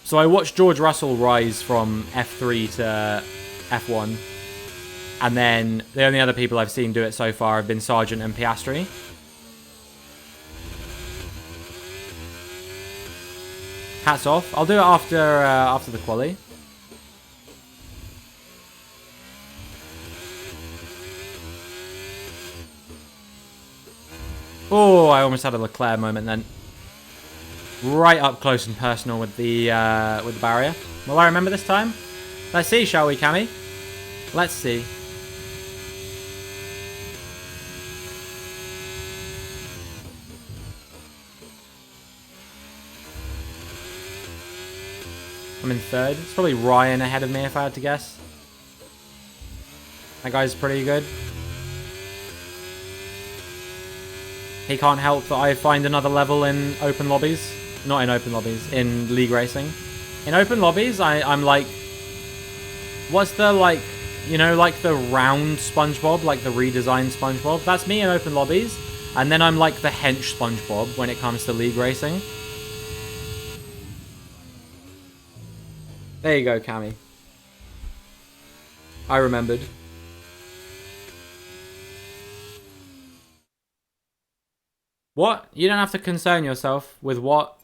So I watched George Russell rise from F3 to F1. And then the only other people I've seen do it so far have been Sargent and Piastri. Hats off. I'll do it after the quali. Oh, I almost had a Leclerc moment then. Right up close and personal with the barrier. Will I remember this time? Let's see, shall we, Cammy? Let's see. I'm in third. It's probably Ryan ahead of me if I had to guess. That guy's pretty good. He can't help that I find another level in open lobbies. Not in open lobbies, in league racing. In open lobbies, I'm like... What's the, like... You know, like the round SpongeBob, like the redesigned SpongeBob? That's me in open lobbies. And then I'm like the hench SpongeBob when it comes to league racing. There you go, Cammy. I remembered. What? You don't have to concern yourself with what?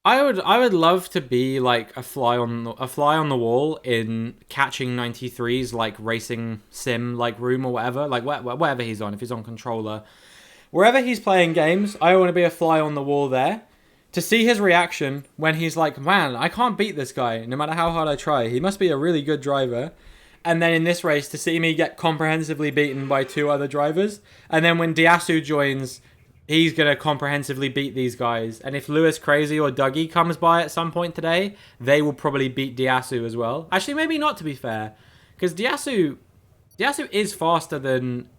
I would love to be like a fly on the wall in catching 93's like racing sim like room or whatever, like whatever he's on, if he's on controller. Wherever he's playing games, I want to be a fly on the wall there to see his reaction when he's like, man, I can't beat this guy no matter how hard I try. He must be a really good driver. And then in this race, to see me get comprehensively beaten by 2 other drivers. And then when Diasu joins, he's going to comprehensively beat these guys. And if Lewis Crazy or Dougie comes by at some point today, they will probably beat Diasu as well. Actually, maybe not, to be fair. Because Diasu is faster than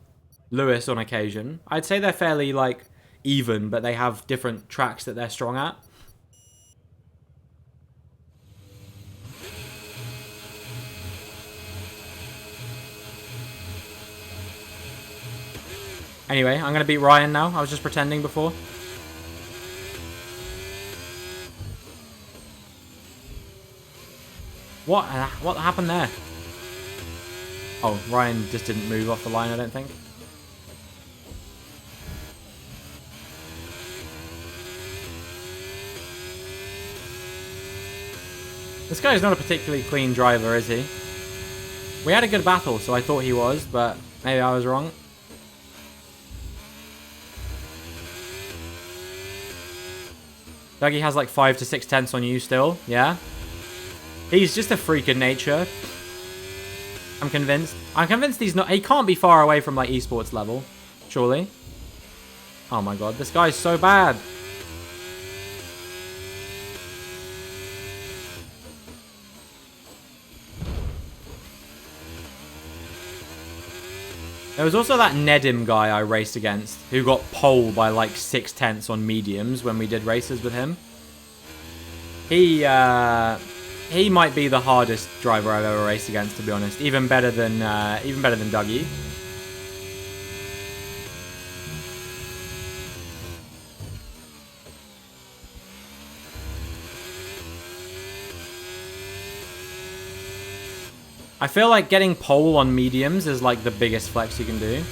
Lewis on occasion. I'd say they're fairly, like, even, but they have different tracks that they're strong at. Anyway, I'm going to beat Ryan now. I was just pretending before. What happened there? Oh, Ryan just didn't move off the line, I don't think. This guy's not a particularly clean driver, is he? We had a good battle, so I thought he was, but maybe I was wrong. Dougie has like 5 to 6 tenths on you still, yeah? He's just a freak of nature. I'm convinced. I'm convinced he can't be far away from like esports level, surely. Oh my god, this guy's so bad. There was also that Nedim guy I raced against who got pole by like 6 tenths on mediums when we did races with him. He might be the hardest driver I've ever raced against, to be honest. Even better than Dougie. I feel like getting pole on mediums is like the biggest flex you can do.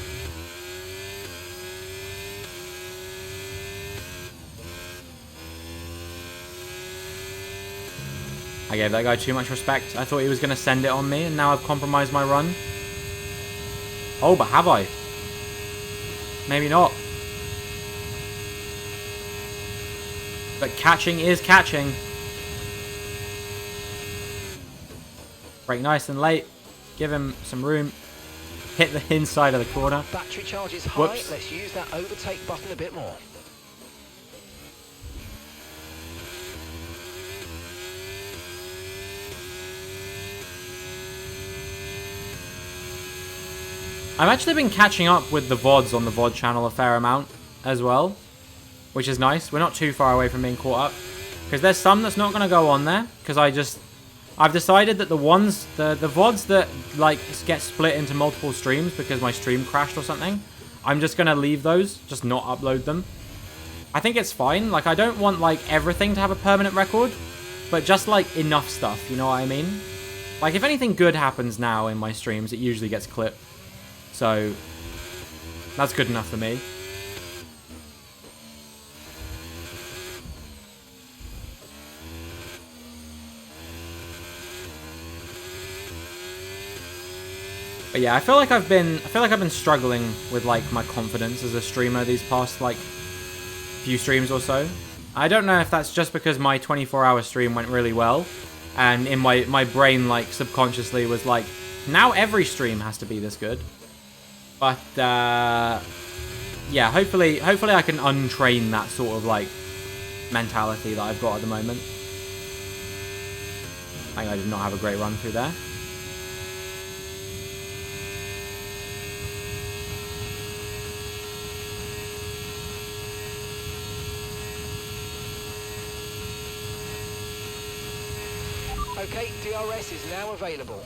I gave that guy too much respect. I thought he was going to send it on me, and now I've compromised my run. Oh, but have I? Maybe not. But catching is catching. Break nice and late. Give him some room. Hit the inside of the corner. Battery charge is high. Whoops. Let's use that overtake button a bit more. I've actually been catching up with the VODs on the VOD channel a fair amount as well, which is nice. We're not too far away from being caught up, because there's some that's not going to go on there, because I've decided that the VODs that like get split into multiple streams because my stream crashed or something, I'm just going to leave those, just not upload them. I think it's fine. Like, I don't want like everything to have a permanent record, but just like enough stuff, you know what I mean? Like, if anything good happens now in my streams, it usually gets clipped. So that's good enough for me. But yeah, I feel like I've been struggling with like my confidence as a streamer these past like few streams or so. I don't know if that's just because my 24-hour stream went really well, and in my brain like subconsciously was like, now every stream has to be this good. But yeah, hopefully I can untrain that sort of like mentality that I've got at the moment. I think I did not have a great run through there. Okay, DRS is now available.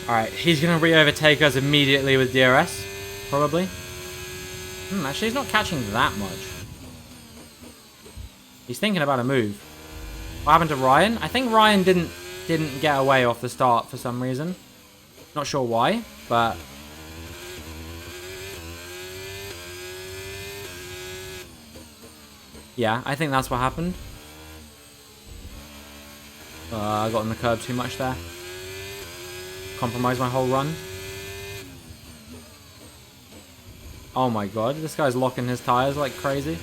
Alright, he's going to re-overtake us immediately with DRS, probably. Actually, he's not catching that much. He's thinking about a move. What happened to Ryan? I think Ryan didn't get away off the start for some reason. Not sure why, but... yeah, I think that's what happened. I got on the curb too much there. Compromised my whole run. Oh my god, this guy's locking his tires like crazy.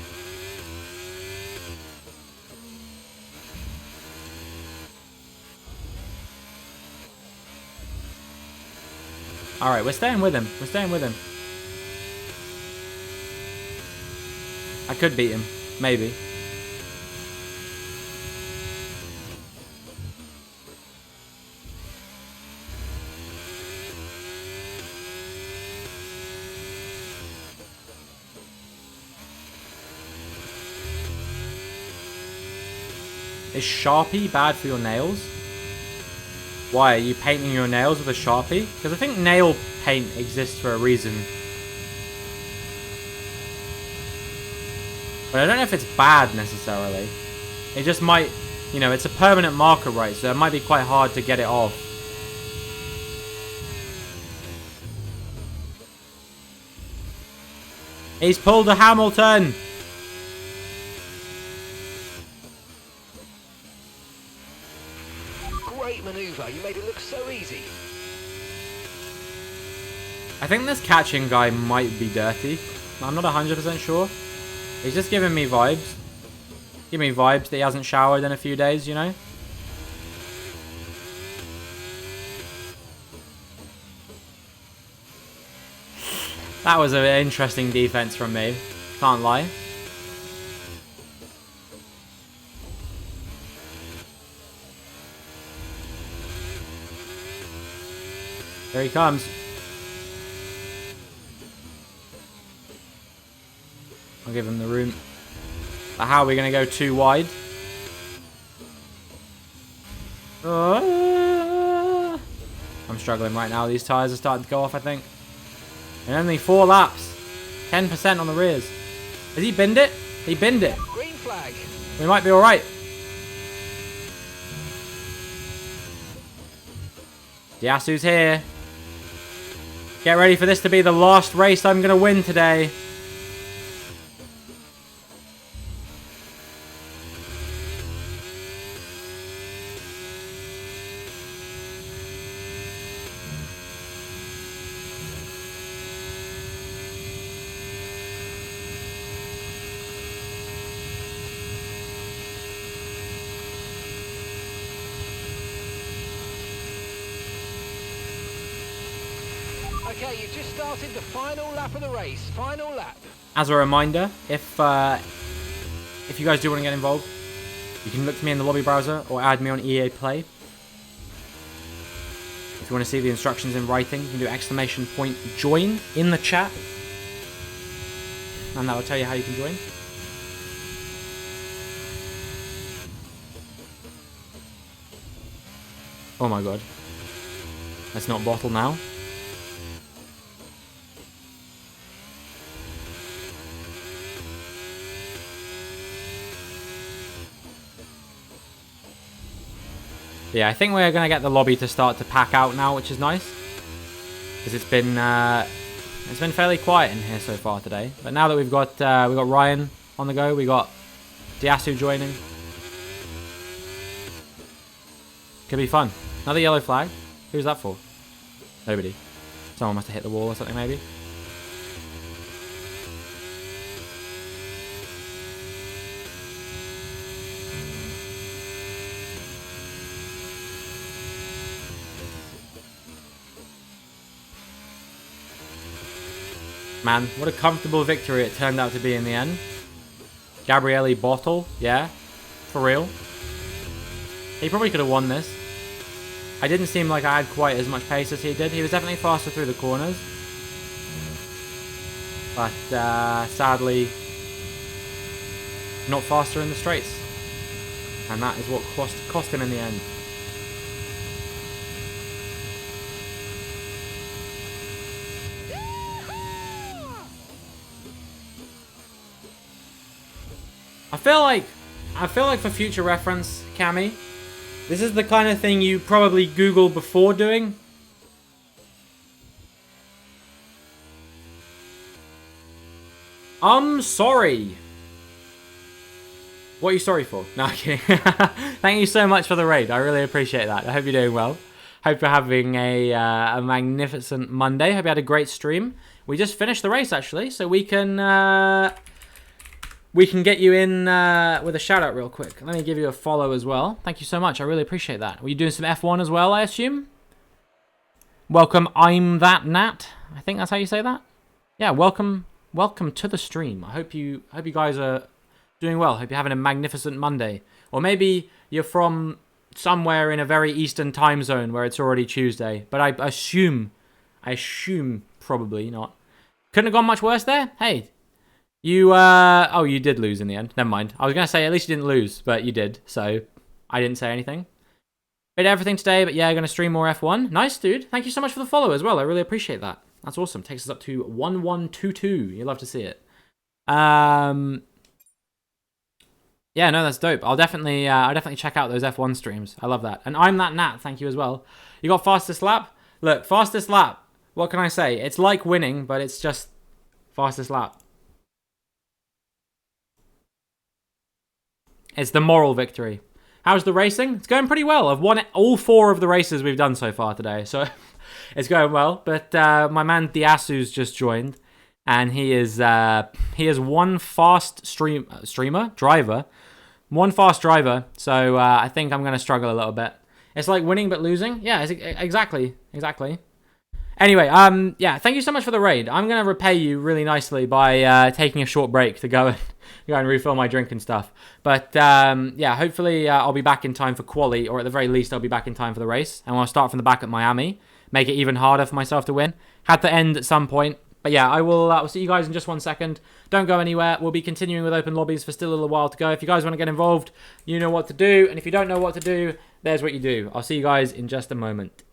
Alright, we're staying with him. We're staying with him. I could beat him. Maybe. Is Sharpie bad for your nails? Why, are you painting your nails with a Sharpie? Because I think nail paint exists for a reason. But I don't know if it's bad necessarily. It just might, you know, it's a permanent marker, right? So it might be quite hard to get it off. He's pulled a Hamilton! Great manoeuvre. You made it look so easy. I think this catching guy might be dirty. I'm not 100% sure. He's just giving me vibes. Give me vibes that he hasn't showered in a few days, you know? That was an interesting defense from me. Can't lie. Here he comes. I'll give him the room. But how are we going to go too wide? I'm struggling right now. These tyres are starting to go off, I think. And only 4 laps. 10% on the rears. Has he binned it? He binned it. Green flag. We might be alright. Yasu's here. Get ready for this to be the last race I'm going to win today. Okay, you just started the final lap of the race. Final lap. As a reminder, if you guys do want to get involved, you can look to me in the lobby browser or add me on EA Play. If you want to see the instructions in writing, you can do !join in the chat. And that will tell you how you can join. Oh my god. Let's not bottle now. Yeah, I think we're going to get the lobby to start to pack out now, which is nice. Because it's been fairly quiet in here so far today. But now that we've got Ryan on the go, we got Diasu joining. Could be fun. Another yellow flag. Who's that for? Nobody. Someone must have hit the wall or something maybe. Man, what a comfortable victory it turned out to be in the end. Gabriele Bottle, yeah, for real. He probably could have won this. I didn't seem like I had quite as much pace as he did. He was definitely faster through the corners. But sadly, not faster in the straights. And that is what cost him in the end. I feel like for future reference, Cammy, this is the kind of thing you probably Google before doing. I'm sorry. What are you sorry for? No, I'm kidding. Thank you so much for the raid. I really appreciate that. I hope you're doing well. Hope you're having a magnificent Monday. Hope you had a great stream. We just finished the race actually, so we can get you in with a shout out real quick. Let me give you a follow as well. Thank you so much. I really appreciate that. Were you doing some F1 as well, I assume? Welcome, I'm that Nat. I think that's how you say that. Yeah, welcome to the stream. I hope you guys are doing well. Hope you're having a magnificent Monday. Or maybe you're from somewhere in a very eastern time zone where it's already Tuesday. But I assume probably not. Couldn't have gone much worse there. Hey, you oh, you did lose in the end. Never mind. I was gonna say at least you didn't lose, but you did. So I didn't say anything. Did everything today, but yeah, gonna stream more F1. Nice, dude. Thank you so much for the follow as well. I really appreciate that. That's awesome. Takes us up to 1122. You love to see it. Yeah, no, that's dope. I'll definitely check out those F1 streams. I love that. And I'm that Nat. Thank you as well. You got fastest lap. Look, fastest lap. What can I say? It's like winning, but it's just fastest lap. It's the moral victory. How's the racing? It's going pretty well. I've won all 4 of the races we've done so far today, so it's going well. But my man Diasu's just joined, and he is one fast driver. One fast driver, so I think I'm going to struggle a little bit. It's like winning but losing. Yeah, exactly. Anyway, yeah, thank you so much for the raid. I'm going to repay you really nicely by taking a short break to go and refill my drink and stuff. But yeah, hopefully I'll be back in time for quali, or at the very least I'll be back in time for the race. And I'll start from the back at Miami, make it even harder for myself to win. Had to end at some point. But yeah, I'll see you guys in just 1 second. Don't go anywhere. We'll be continuing with open lobbies for still a little while to go. If you guys want to get involved, you know what to do. And if you don't know what to do, there's what you do. I'll see you guys in just a moment.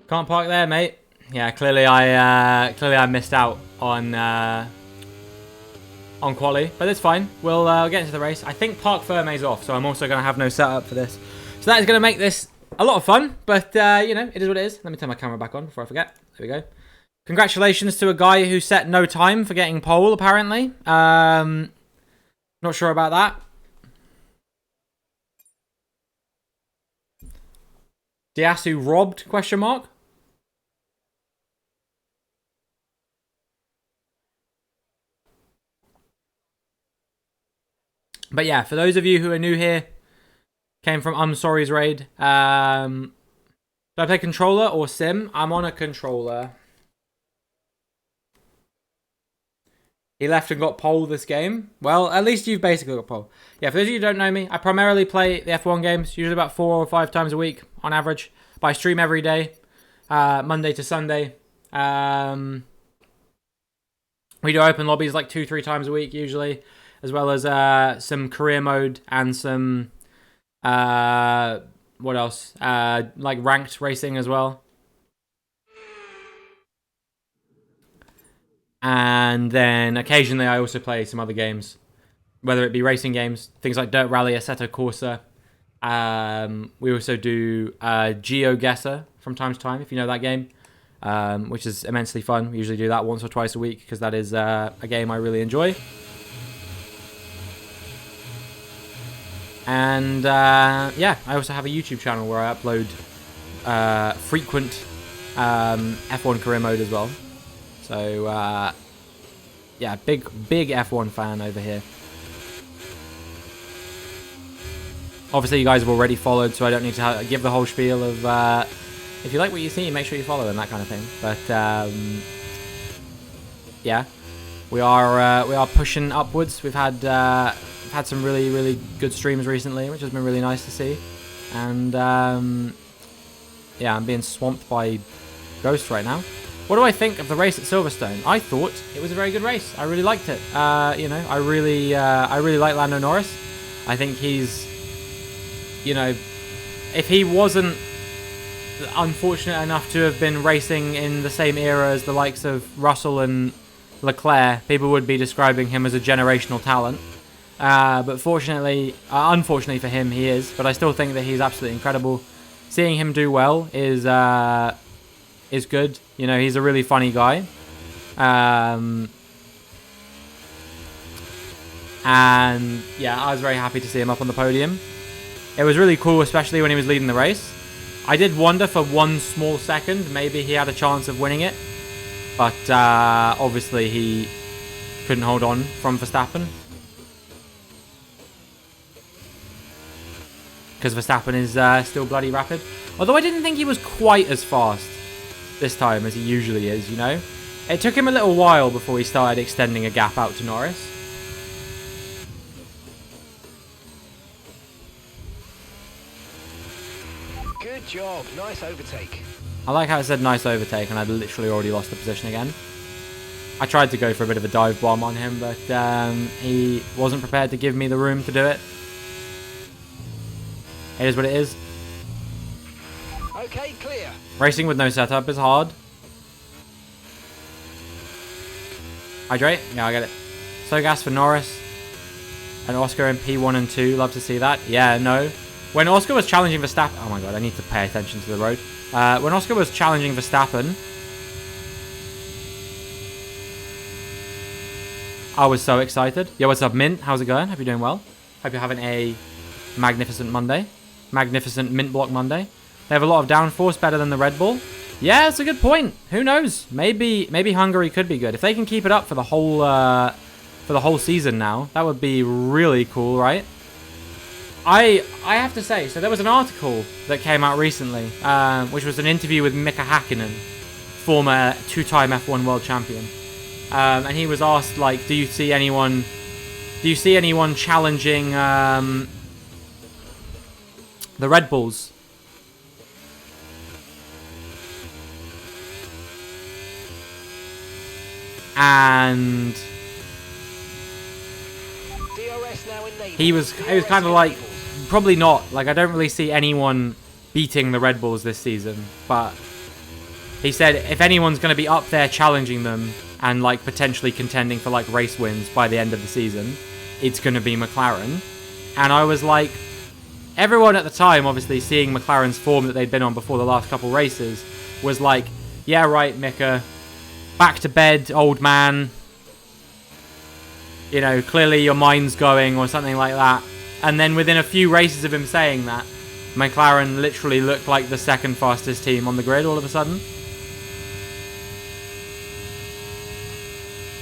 Can't park there, mate. Yeah, clearly I missed out on quali, but it's fine. We'll get into the race. I think Parc Fermé's off, so I'm also going to have no setup for this. So that is going to make this a lot of fun, but you know, it is what it is. Let me turn my camera back on before I forget. There we go. Congratulations to a guy who set no time for getting pole, apparently. Not sure about that. Diasu robbed, question mark? But yeah, for those of you who are new here, came from I'm Sorry's raid. Do I play controller or sim? I'm on a controller. He left and got pole this game. Well, at least you've basically got pole. Yeah, for those of you who don't know me, I primarily play the F1 games, usually about 4 or 5 times a week on average. But I stream every day, Monday to Sunday. We do open lobbies like 2-3 times a week usually, as well as some career mode and some, what else? Like ranked racing as well. And then occasionally I also play some other games, whether it be racing games, things like Dirt Rally, Assetto Corsa. We also do GeoGuessr from time to time, if you know that game, which is immensely fun. We usually do that once or twice a week because that is a game I really enjoy. And yeah, I also have a YouTube channel where I upload frequent F1 career mode as well. So yeah, big F1 fan over here. Obviously, you guys have already followed, so I don't need to give the whole spiel of if you like what you see, make sure you follow and that kind of thing. But yeah, we are pushing upwards. We've had some really good streams recently, which has been really nice to see. And yeah, I'm being swamped by ghosts right now. What do I think of the race at Silverstone? I thought it was a very good race. I really liked it. You know, I really like Lando Norris. I think he's, you know, if he wasn't unfortunate enough to have been racing in the same era as the likes of Russell and Leclerc, people would be describing him as a generational talent. But fortunately, unfortunately for him, he is. But I still think that he's absolutely incredible. Seeing him do well is good. You know, he's a really funny guy. And yeah, I was very happy to see him up on the podium. It was really cool, especially when he was leading the race. I did wonder for one small second, maybe he had a chance of winning it. But obviously he couldn't hold on from Verstappen. Because Verstappen is still bloody rapid. Although I didn't think he was quite as fast this time as he usually is, you know. It took him a little while before he started extending a gap out to Norris. Good job. Nice overtake. I like how it said nice overtake and I'd literally already lost the position again. I tried to go for a bit of a dive bomb on him, but he wasn't prepared to give me the room to do it. It is what it is. Okay, clear. Racing with no setup is hard. Hydrate? Yeah, I get it. So gas for Norris. And Oscar in P1 and 2. Love to see that. Yeah, no. When Oscar was challenging Verstappen... Oh my god, I need to pay attention to the road. When Oscar was challenging Verstappen, I was so excited. Yo, what's up, Mint? How's it going? Hope you're doing well. Hope you're having a magnificent Monday. Magnificent Mint Block Monday. They have a lot of downforce, better than the Red Bull. Yeah, that's a good point. Who knows? Maybe Hungary could be good. If they can keep it up for the whole season now, that would be really cool, right? I have to say, so there was an article that came out recently, which was an interview with Mika Hakkinen, former 2-time F1 world champion. And he was asked, like, do you see anyone challenging the Red Bulls? And he was kind of like, probably not. Like, I don't really see anyone beating the Red Bulls this season. But He said if anyone's going to be up there challenging them and like potentially contending for like race wins by the end of the season, it's going to be McLaren. And I was like, everyone at the time, obviously seeing McLaren's form that they'd been on before the last couple races, was like, yeah, right, Mika, back to bed, old man. You know, clearly your mind's going or something like that. And then within a few races of him saying that, McLaren literally looked like the second fastest team on the grid all of a sudden.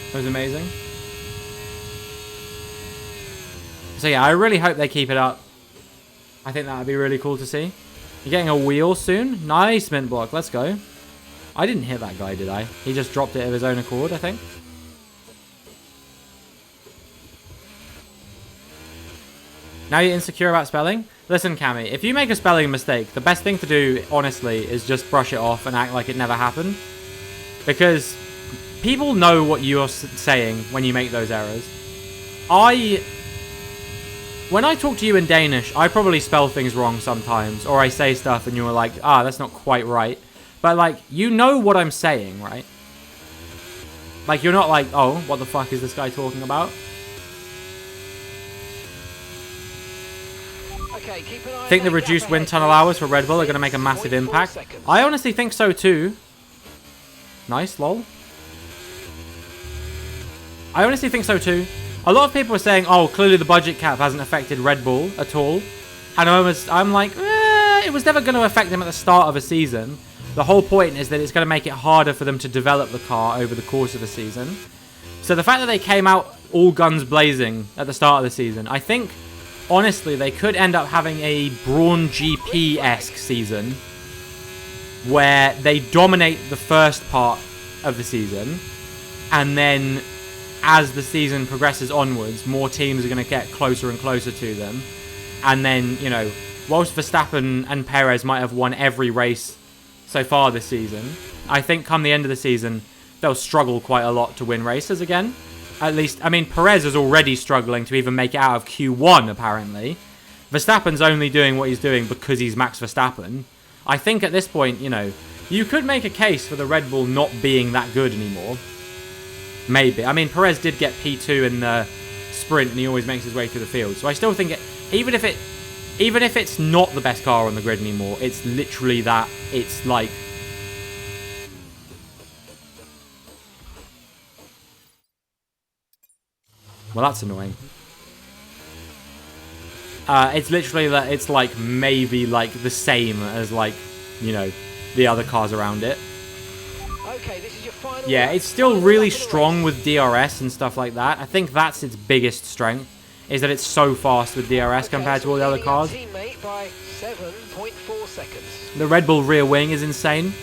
It was amazing. So yeah, I really hope they keep it up. I think that would be really cool to see. You're getting a wheel soon? Nice, Mint Block. Let's go. I didn't hit that guy, did I? He just dropped it of his own accord, I think. Now you're insecure about spelling? Listen, Cammy, if you make a spelling mistake, the best thing to do, honestly, is just brush it off and act like it never happened. Because people know what you're saying when you make those errors. When I talk to you in Danish, I probably spell things wrong sometimes. Or I say stuff and you're like, ah, that's not quite right. But, like, you know what I'm saying, right? Like, you're not like, oh, what the fuck is this guy talking about? Okay, keep an eye I think on the that reduced gap wind ahead, tunnel please. hours for Red Bull are going to make a massive 6.4 impact. seconds. I honestly think so too. Nice, lol. I honestly think so too. A lot of people are saying, oh, clearly the budget cap hasn't affected Red Bull at all. And I'm like, it was never going to affect them at the start of a season. The whole point is that it's going to make it harder for them to develop the car over the course of the season. So the fact that they came out all guns blazing at the start of the season, I think, honestly, they could end up having a Brawn GP-esque season where they dominate the first part of the season, and then as the season progresses onwards, more teams are going to get closer and closer to them. And then, you know, whilst Verstappen and Perez might have won every race so far this season, I think come the end of the season, they'll struggle quite a lot to win races again. At least, I mean, Perez is already struggling to even make it out of Q1, apparently. Verstappen's only doing what he's doing because he's Max Verstappen. I think at this point, you know, you could make a case for the Red Bull not being that good anymore. Maybe. I mean, Perez did get P2 in the sprint, and he always makes his way through the field. So I still think, even if it's not the best car on the grid anymore, it's literally that. It's like... Well, that's annoying. It's literally that it's like maybe like the same as like, you know, the other cars around it. Okay, this is your final Yeah, lap. it's still Final really lap of the strong race. with DRS and stuff like that. I think that's its biggest strength, is that it's so fast with DRS Okay, compared to so all the other leading our cars. teammate by 7.4 seconds. The Red Bull rear wing is insane.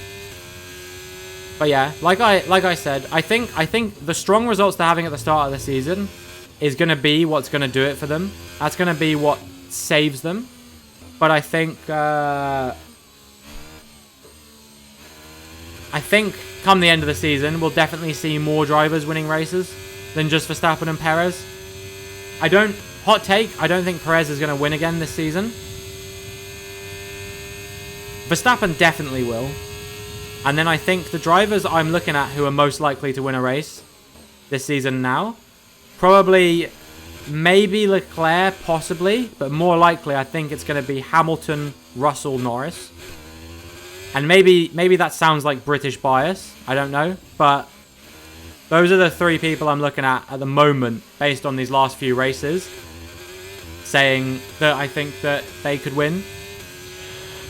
But yeah, like I said, I think the strong results they're having at the start of the season is going to be what's going to do it for them. That's going to be what saves them. But I think come the end of the season, we'll definitely see more drivers winning races than just Verstappen and Perez. Hot take, I don't think Perez is going to win again this season. Verstappen definitely will. And then I think the drivers I'm looking at who are most likely to win a race this season now, probably maybe Leclerc, possibly, but more likely I think it's going to be Hamilton, Russell, Norris. And maybe that sounds like British bias, I don't know, but those are the three people I'm looking at the moment based on these last few races, saying that I think that they could win.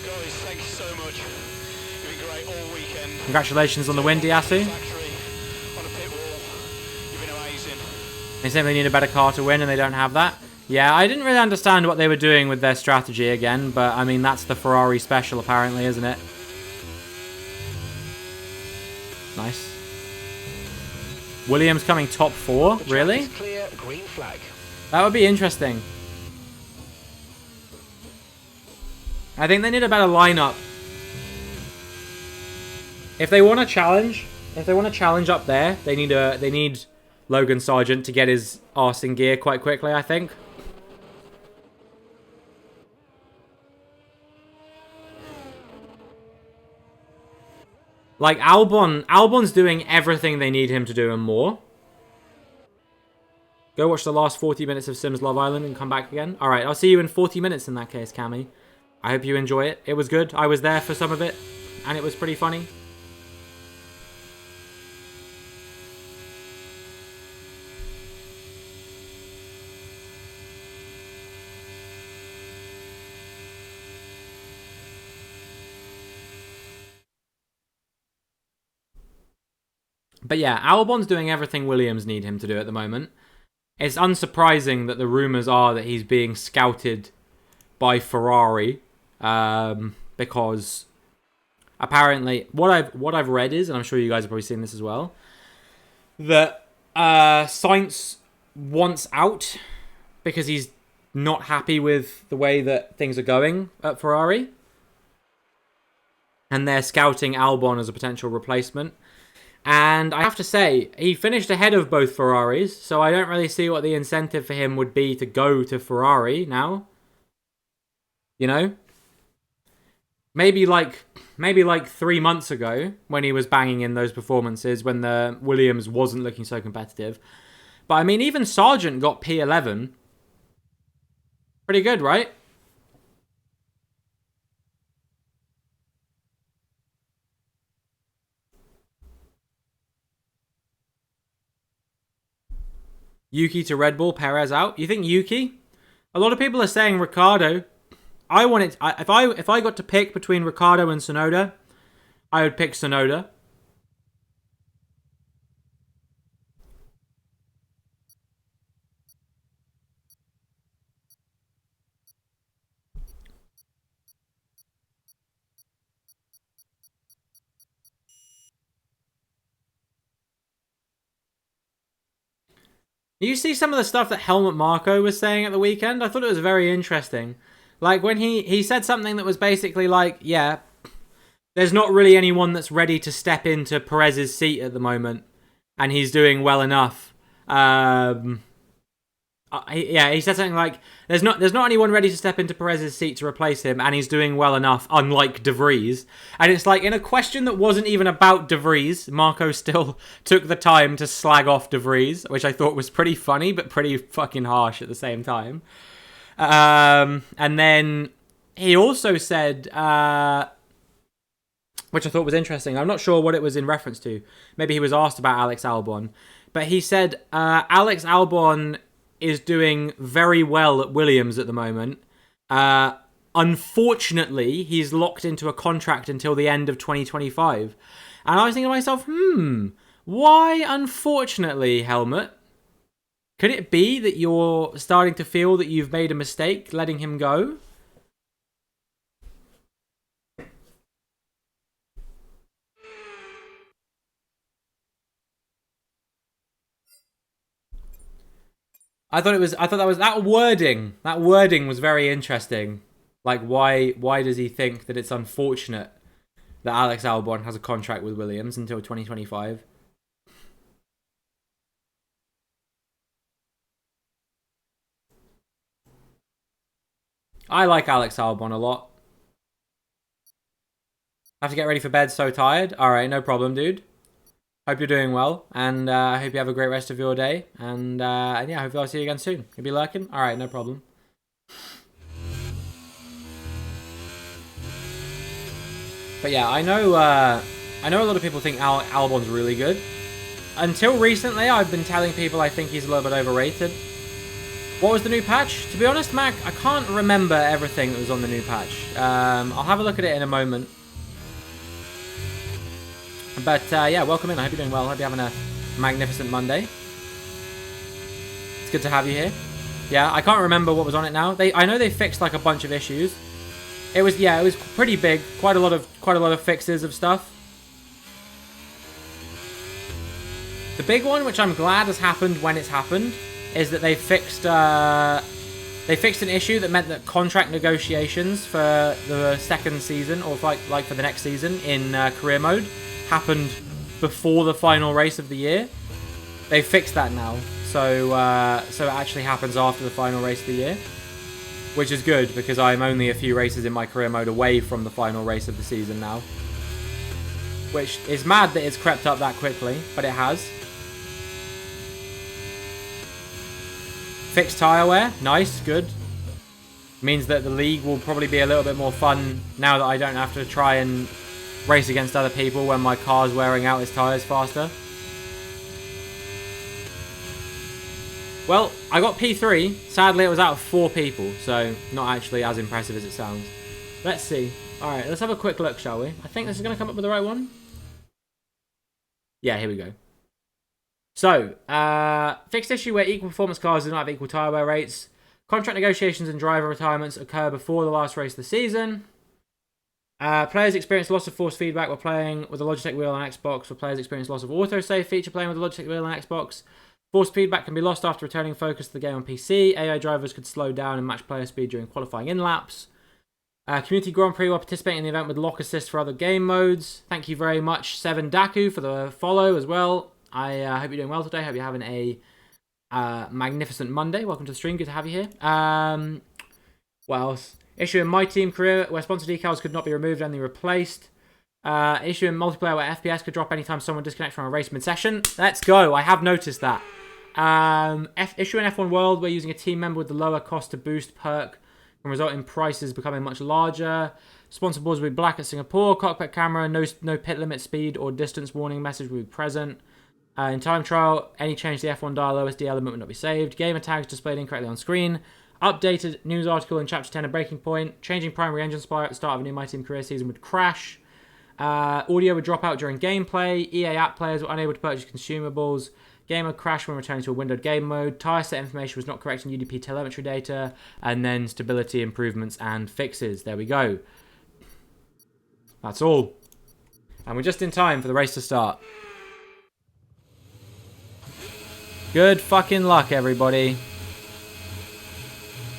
Guys, thank you so much. You've been great all weekend. Congratulations on the win, Diasu. Factory, on a pit wall. You've been amazing. They say they need a better car to win and they don't have that. Yeah, I didn't really understand what they were doing with their strategy again, but I mean, that's the Ferrari special apparently, isn't it? Nice. Williams coming top 4? The track Really? is clear, green flag. That would be interesting. I think they need a better lineup. If they want to challenge up there, they need Logan Sargent to get his arse in gear quite quickly, I think. Like, Albon's doing everything they need him to do and more. Go watch the last 40 minutes of Sims Love Island and come back again. Alright, I'll see you in 40 minutes in that case, Cammy. I hope you enjoy it. It was good. I was there for some of it, and it was pretty funny. But yeah, Albon's doing everything Williams need him to do at the moment. It's unsurprising that the rumours are that he's being scouted by Ferrari, because apparently what I've read is, and I'm sure you guys have probably seen this as well, that Sainz wants out because he's not happy with the way that things are going at Ferrari, and they're scouting Albon as a potential replacement. And I have to say, he finished ahead of both Ferraris, so I don't really see what the incentive for him would be to go to Ferrari now. You know? Maybe like 3 months ago, when he was banging in those performances, when the Williams wasn't looking so competitive. But I mean, even Sargent got P11. Pretty good, right? Yuki to Red Bull, Perez out. You think Yuki? A lot of people are saying Ricciardo. I want it. If I got to pick between Ricciardo and Tsunoda, I would pick Tsunoda. You see some of the stuff that Helmut Marko was saying at the weekend? I thought it was very interesting. Like, when he said something that was basically like, yeah, there's not really anyone that's ready to step into Perez's seat at the moment, and he's doing well enough. He said something like, there's not anyone ready to step into Perez's seat to replace him, and he's doing well enough, unlike De Vries. And it's like, in a question that wasn't even about De Vries, Marco still took the time to slag off De Vries, which I thought was pretty funny, but pretty fucking harsh at the same time. And then he also said, which I thought was interesting, I'm not sure what it was in reference to. Maybe he was asked about Alex Albon. But he said, Alex Albon is doing very well at Williams at the moment. Unfortunately, he's locked into a contract until the end of 2025. And I was thinking to myself, why unfortunately, Helmut? Could it be that you're starting to feel that you've made a mistake letting him go? I thought that wording was very interesting. Like, why does he think that it's unfortunate that Alex Albon has a contract with Williams until 2025? I like Alex Albon a lot. Have to get ready for bed, so tired. Alright, no problem, dude. Hope you're doing well, and I hope you have a great rest of your day. And yeah, hopefully I'll see you again soon. You'll be lurking? Alright, no problem. But yeah, I know a lot of people think Albon's really good. Until recently, I've been telling people I think he's a little bit overrated. What was the new patch? To be honest, Mac, I can't remember everything that was on the new patch. I'll have a look at it in a moment. But yeah, welcome in. I hope you're doing well. I hope you're having a magnificent Monday. It's good to have you here. Yeah, I can't remember what was on it now. I know they fixed like a bunch of issues. It was pretty big. Quite a lot of fixes of stuff. The big one, which I'm glad has happened when it's happened, is that they fixed an issue that meant that contract negotiations for the second season, or like for the next season in career mode, happened before the final race of the year. They fixed that now, so it actually happens after the final race of the year, which is good because I'm only a few races in my career mode away from the final race of the season now. which is mad that it's crept up that quickly, but it has. Fixed tyre wear, nice, good. Means that the league will probably be a little bit more fun now that I don't have to try and race against other people when my car's wearing out its tyres faster. Well, I got P3. Sadly, it was out of 4 people, so not actually as impressive as it sounds. Let's see. Alright, let's have a quick look, shall we? I think this is going to come up with the right one. Yeah, here we go. So, fixed issue where equal performance cars do not have equal tyre wear rates. Contract negotiations and driver retirements occur before the last race of the season. Players experience loss of force feedback while playing with the Logitech wheel on Xbox, or players experience loss of autosave feature playing with the Logitech wheel on Xbox. Force feedback can be lost after returning focus to the game on PC. AI drivers could slow down and match player speed during qualifying in-laps. Community Grand Prix while participating in the event with lock assist for other game modes. Thank you very much, Seven Daku, for the follow as well. I hope you're doing well today. Hope you're having a magnificent Monday. Welcome to the stream. Good to have you here. What else? Issue in My Team career where sponsor decals could not be removed and replaced. Issue in multiplayer where FPS could drop anytime someone disconnects from a race mid-session. Let's go. I have noticed that. Issue in F1 World where using a team member with the lower cost to boost perk can result in prices becoming much larger. Sponsor boards will be black at Singapore. Cockpit camera, no pit limit speed or distance warning message will be present. In time trial, any change to the F1 dial OSD element would not be saved. Gamer tags displayed incorrectly on screen. Updated news article in Chapter 10 of Breaking Point. Changing primary engine spire at the start of a new My Team career season would crash. Audio would drop out during gameplay. EA app players were unable to purchase consumables. Game would crash when returning to a windowed game mode. Tyre set information was not correct in UDP telemetry data. And then stability improvements and fixes. There we go. That's all. And we're just in time for the race to start. Good fucking luck, everybody.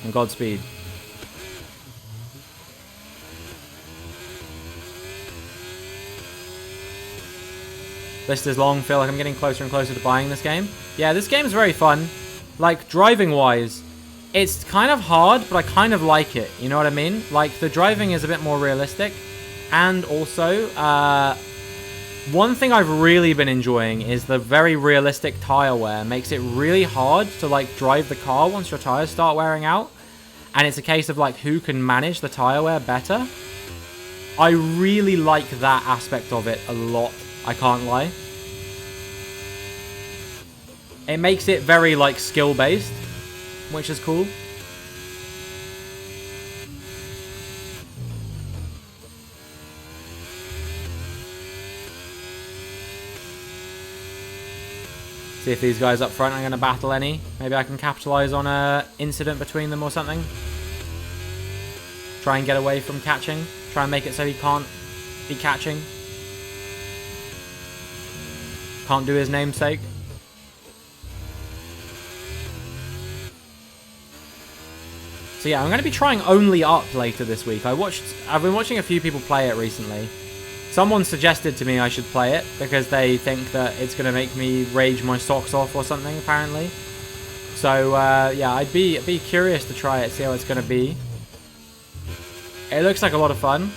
And Godspeed. List is long. Feel like I'm getting closer and closer to buying this game. Yeah, this game is very fun. Like, driving-wise, it's kind of hard, but I kind of like it. You know what I mean? Like, the driving is a bit more realistic. And also, one thing I've really been enjoying is the very realistic tyre wear. Makes it really hard to, like, drive the car once your tyres start wearing out. And it's a case of, like, who can manage the tyre wear better. I really like that aspect of it a lot. I can't lie. It makes it very, like, skill-based, which is cool. See if these guys up front are going to battle any. Maybe I can capitalize on a incident between them or something. Try and get away from catching. Try and make it so he can't be catching. Can't do his namesake. So yeah, I'm going to be trying only up later this week. I've been watching a few people play it recently. Someone suggested to me I should play it because they think that it's going to make me rage my socks off or something, apparently. So, yeah, I'd be curious to try it, see how it's going to be. It looks like a lot of fun.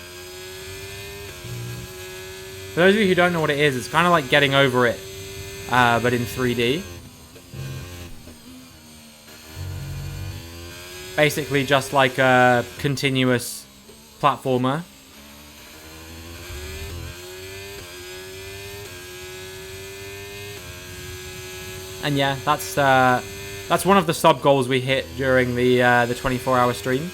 For those of you who don't know what it is, it's kind of like Getting Over It, but in 3D. Basically just like a continuous platformer. And yeah, that's one of the sub goals we hit during the 24-hour stream.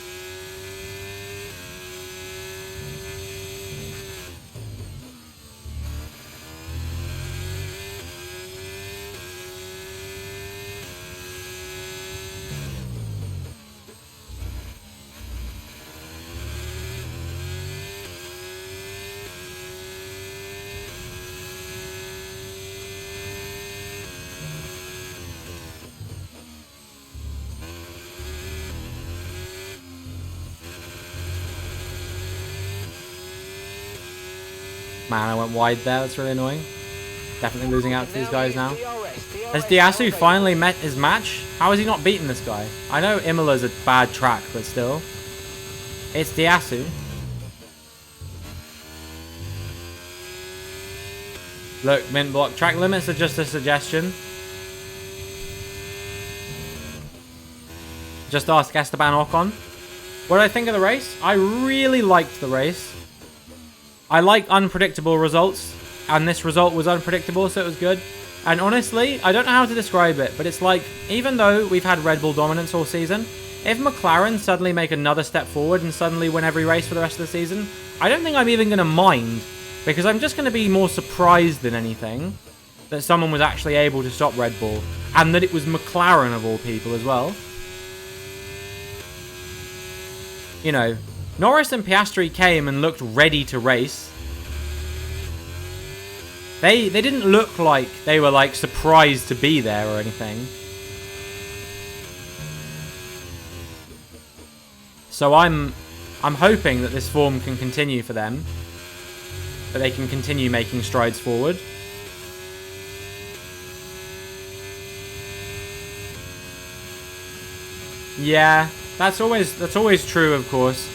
Man, I went wide there. That's really annoying. Definitely losing out to these guys now. Has Diasu finally met his match? How has he not beaten this guy? I know Imola's a bad track, but still. It's Diasu. Look, mint block track limits are just a suggestion. Just ask Esteban Ocon. What did I think of the race? I really liked the race. I like unpredictable results, and this result was unpredictable, so it was good. And honestly, I don't know how to describe it, but it's like, even though we've had Red Bull dominance all season, if McLaren suddenly make another step forward and suddenly win every race for the rest of the season, I don't think I'm even going to mind, because I'm just going to be more surprised than anything that someone was actually able to stop Red Bull, and that it was McLaren of all people as well. You know, Norris and Piastri came and looked ready to race. They didn't look like they were like surprised to be there or anything. So I'm hoping that this form can continue for them. That they can continue making strides forward. Yeah, that's always true, of course.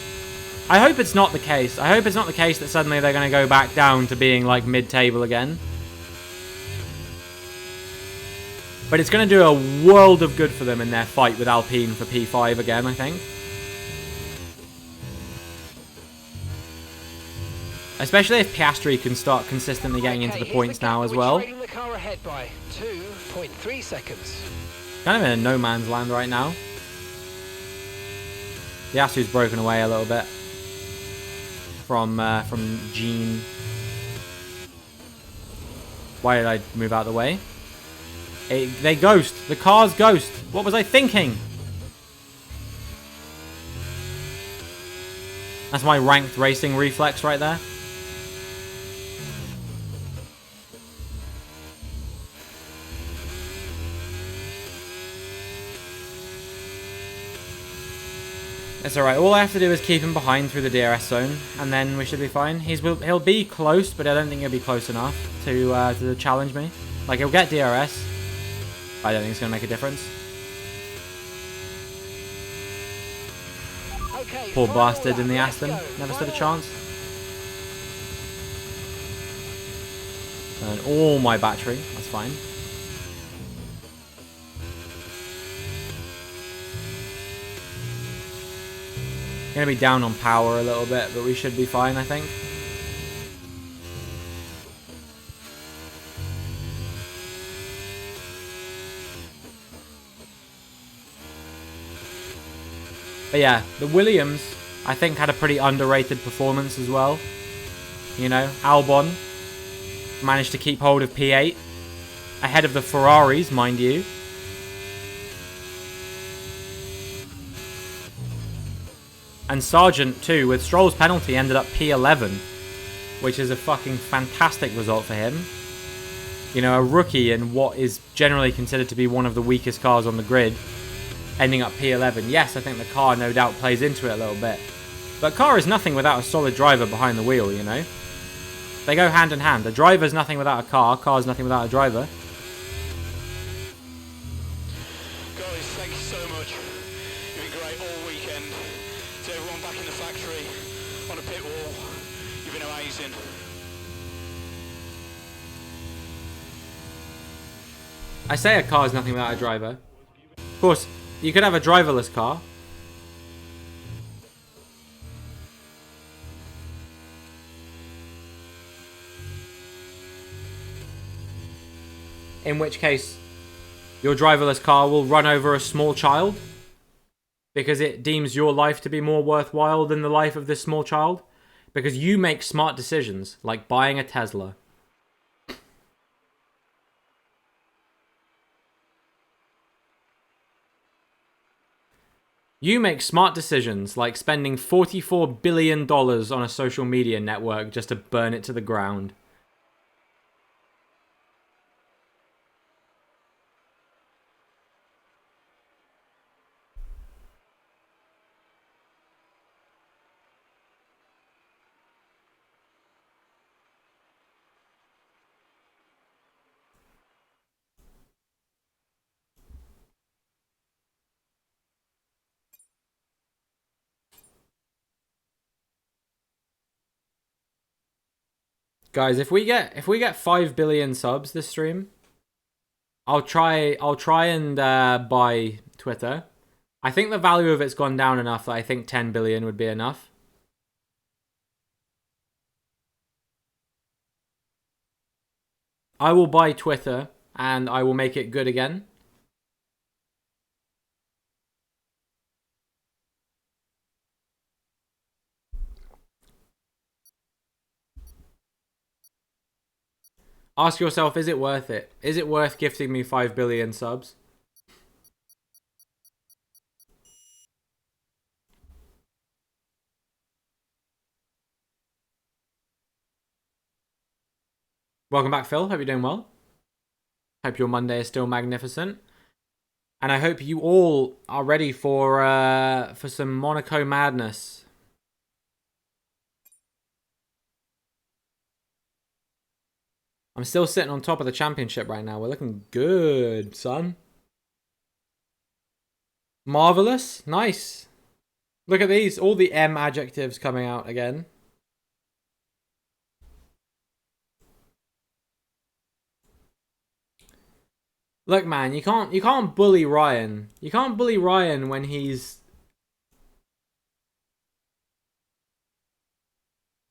I hope it's not the case. I hope it's not the case that suddenly they're going to go back down to being like mid-table again. But it's going to do a world of good for them in their fight with Alpine for P5 again, I think. Especially if Piastri can start consistently getting into the points now as well. The car ahead by 2.3 seconds. Kind of in a no man's land right now. Yasu's broken away a little bit from Gene. Why did I move out of the way? They ghost. The car's ghost. What was I thinking? That's my ranked racing reflex right there. It's alright, all I have to do is keep him behind through the DRS zone, and then we should be fine. He'll be close, but I don't think he'll be close enough to challenge me. Like, he'll get DRS. I don't think it's going to make a difference. Okay, Poor bastard in the Aston. Never stood a chance. And all my battery. That's fine. Gonna be down on power a little bit, but we should be fine, I think. But yeah, the Williams, I think, had a pretty underrated performance as well. You know, Albon managed to keep hold of P8. Ahead of the Ferraris, mind you. And Sargent, too, with Stroll's penalty, ended up P11. Which is a fucking fantastic result for him. You know, a rookie in what is generally considered to be one of the weakest cars on the grid. Ending up P11. Yes, I think the car no doubt plays into it a little bit. But car is nothing without a solid driver behind the wheel, you know. They go hand in hand. A driver's nothing without a car's nothing without a driver. Guys, thank you so much. You've been great all weekend. To everyone back in the factory, on a pit wall, you've been amazing. I say a car is nothing without a driver. Of course, you could have a driverless car. In which case, your driverless car will run over a small child. Because it deems your life to be more worthwhile than the life of this small child. Because you make smart decisions, like buying a Tesla. You make smart decisions, like spending $44 billion on a social media network just to burn it to the ground. Guys, if we get 5 billion subs this stream, I'll try and buy Twitter. I think the value of it's gone down enough that I think 10 billion would be enough. I will buy Twitter and I will make it good again. Ask yourself, is it worth it? Is it worth gifting me 5 billion subs? Welcome back, Phil. Hope you're doing well. Hope your Monday is still magnificent. And I hope you all are ready for some Monaco madness. I'm still sitting on top of the championship right now. We're looking good, son. Marvelous. Nice. Look at these. All the M adjectives coming out again. Look, man, you can't bully Ryan. You can't bully Ryan when he's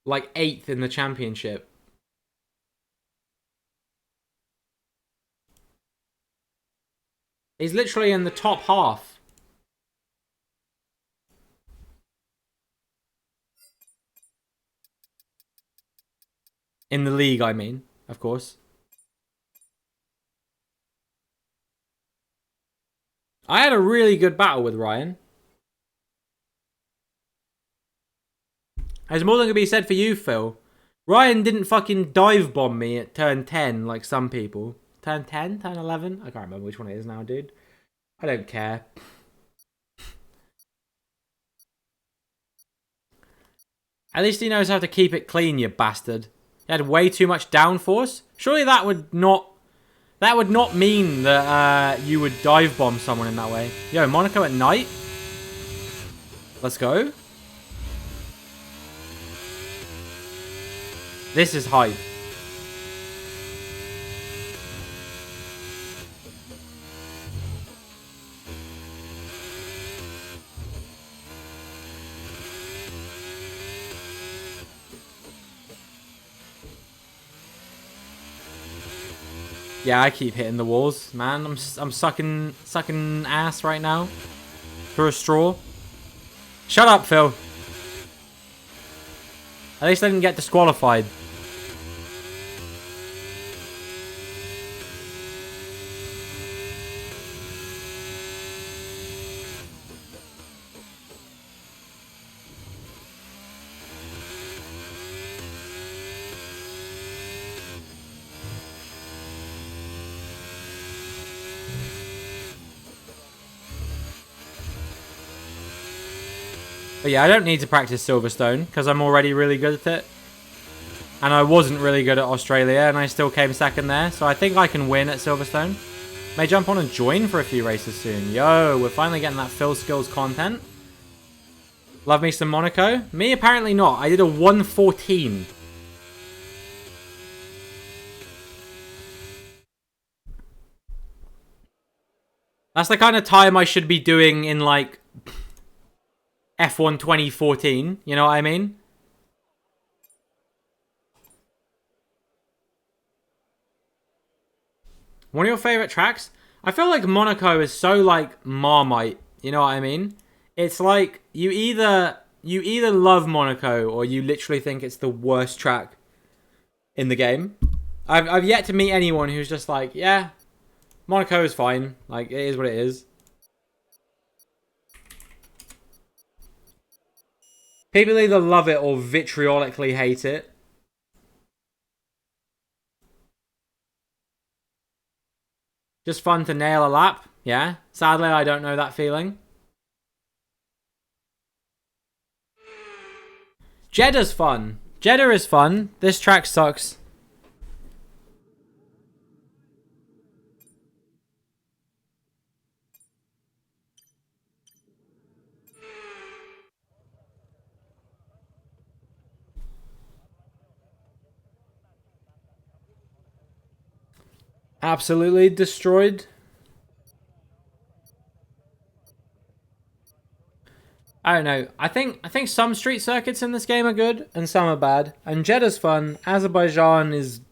like 8th in the championship. He's literally in the top half. In the league, I mean, of course. I had a really good battle with Ryan. There's more than can be said for you, Phil. Ryan didn't fucking dive bomb me at turn 10 like some people. Turn 10? Turn 11? I can't remember which one it is now, dude. I don't care. At least he knows how to keep it clean, you bastard. He had way too much downforce. Surely that would not mean that you would dive bomb someone in that way. Yo, Monaco at night? Let's go. This is hype. Yeah, I keep hitting the walls, man. I'm sucking ass right now through a straw. Shut up, Phil. At least I didn't get disqualified. But yeah, I don't need to practice Silverstone because I'm already really good at it. And I wasn't really good at Australia and I still came second there. So I think I can win at Silverstone. May jump on and join for a few races soon. Yo, we're finally getting that Phil Skills content. Love me some Monaco. Me, apparently not. I did a 1:14. That's the kind of time I should be doing in like F1 2014, you know what I mean? One of your favorite tracks? I feel like Monaco is so like Marmite, you know what I mean? It's like you either love Monaco or you literally think it's the worst track in the game. I've yet to meet anyone who's just like, yeah, Monaco is fine. Like, it is what it is. People either love it or vitriolically hate it. Just fun to nail a lap, yeah? Sadly, I don't know that feeling. Jeddah's fun. Jeddah is fun. This track sucks. absolutely destroyed. I don't know. I think some street circuits in this game are good and some are bad. And Jeddah's fun. Azerbaijan is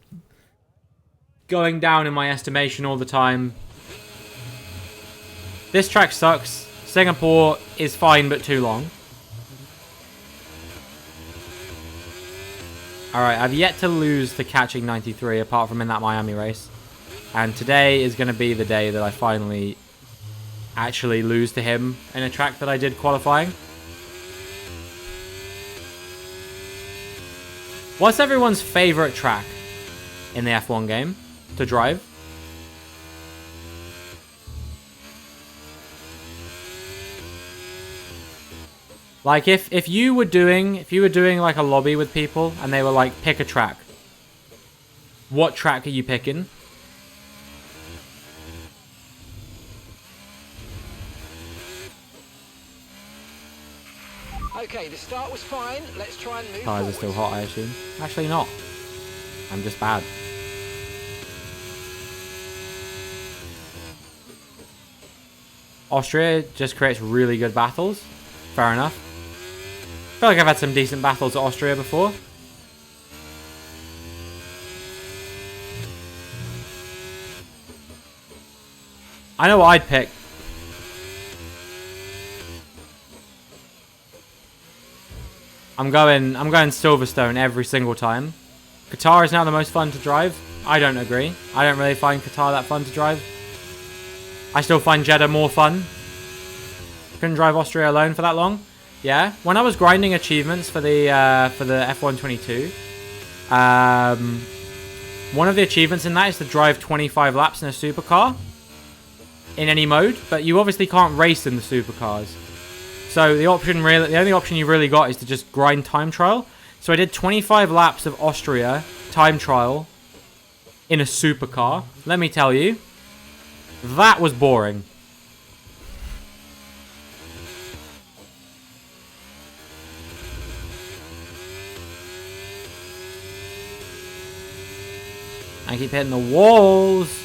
going down in my estimation all the time. This track sucks. Singapore is fine but too long. Alright, I've yet to lose to catching 93 apart from in that Miami race. And today is going to be the day that I finally actually lose to him in a track that I did qualifying. What's everyone's favourite track in the F1 game to drive? Like if you were doing like a lobby with people and they were like, pick a track. What track are you picking? Okay, the start was fine. Let's try and move Tires are still hot, I assume. Actually not. I'm just bad. Austria just creates really good battles. Fair enough. I feel like I've had some decent battles at Austria before. I know what I'd pick. I'm going Silverstone every single time. Qatar is now the most fun to drive. I don't agree. I don't really find Qatar that fun to drive. I still find Jeddah more fun. Couldn't drive Austria alone for that long. Yeah, when I was grinding achievements for the F122, one of the achievements in that is to drive 25 laps in a supercar in any mode, but you obviously can't race in the supercars. So the only option you really got is to just grind time trial. So I did 25 laps of Austria time trial in a supercar. Let me tell you, that was boring. I keep hitting the walls.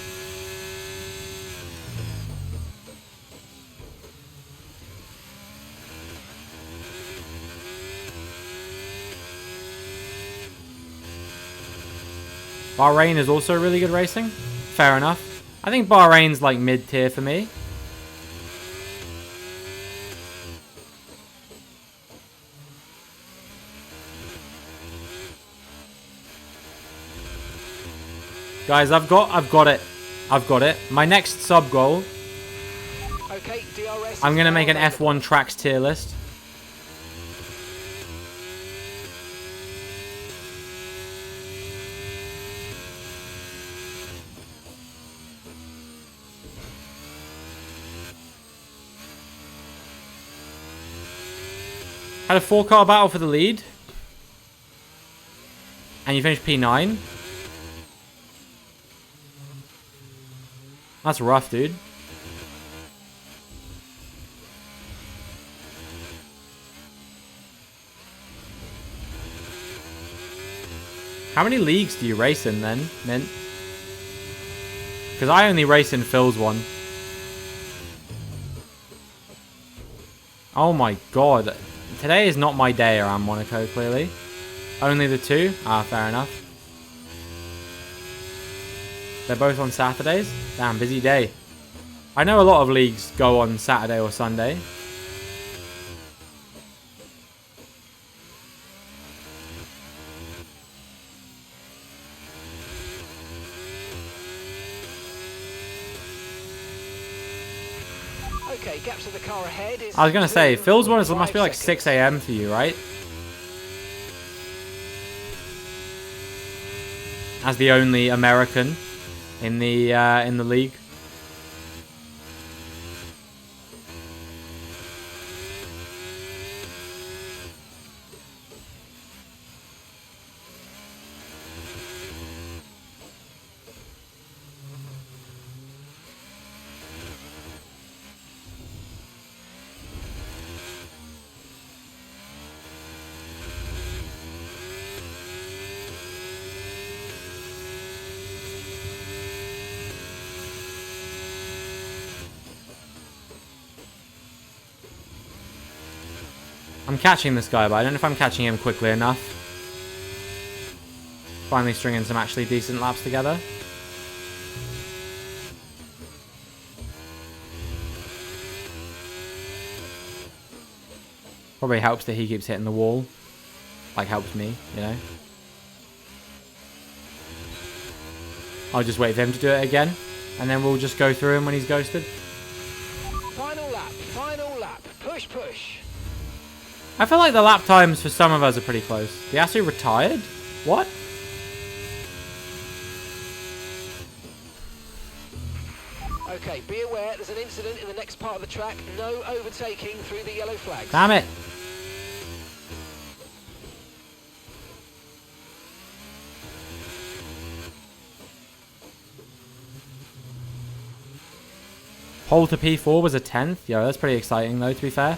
Bahrain is also really good racing. Fair enough. I think Bahrain's like mid-tier for me. Guys, I've got it. My next sub goal. Okay, DRS. I'm gonna make an F1 tracks tier list. Had a 4-car battle for the lead. And you finished P9. That's rough, dude. How many leagues do you race in then, Mint? Because I only race in Phil's one. Oh my god. Today is not my day around Monaco, clearly. Only the two? Ah, fair enough. They're both on Saturdays? Damn, busy day. I know a lot of leagues go on Saturday or Sunday. Okay, gaps of the car ahead is I was going to say, Phil's one must be like 2.5 6 a.m. for you, right? As the only American in the league. I'm catching this guy, but I don't know if I'm catching him quickly enough. Finally stringing some actually decent laps together. Probably helps that he keeps hitting the wall. Like, helps me, you know. I'll just wait for him to do it again. And then we'll just go through him when he's ghosted. Final lap, final lap. Push, push. I feel like the lap times for some of us are pretty close. The Yasu retired? What? Okay, be aware there's an incident in the next part of the track. No overtaking through the yellow flags. Damn it. Pole to P4 was a 10th. Yo, that's pretty exciting though, to be fair.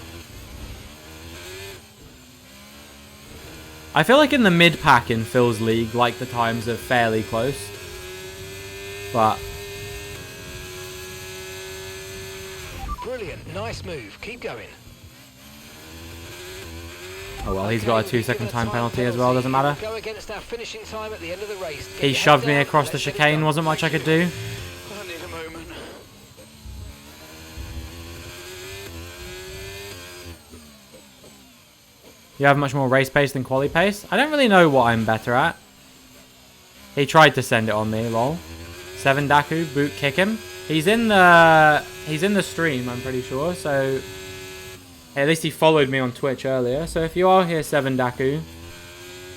I feel like in the mid-pack in Phil's league, like, the times are fairly close. But Brilliant, nice move. Keep going. oh well, he's got a 2-second time penalty as well, doesn't matter. Go against our finishing time at the end of the race. Get He your shoved head me down across and the let's get it chicane, done. wasn't much I could do. I need a moment. You have much more race pace than quali pace? I don't really know what I'm better at. He tried to send it on me, lol. 7 Daku, boot kick him. He's in the stream, I'm pretty sure, so at least he followed me on Twitch earlier. So if you are here, 7 Daku,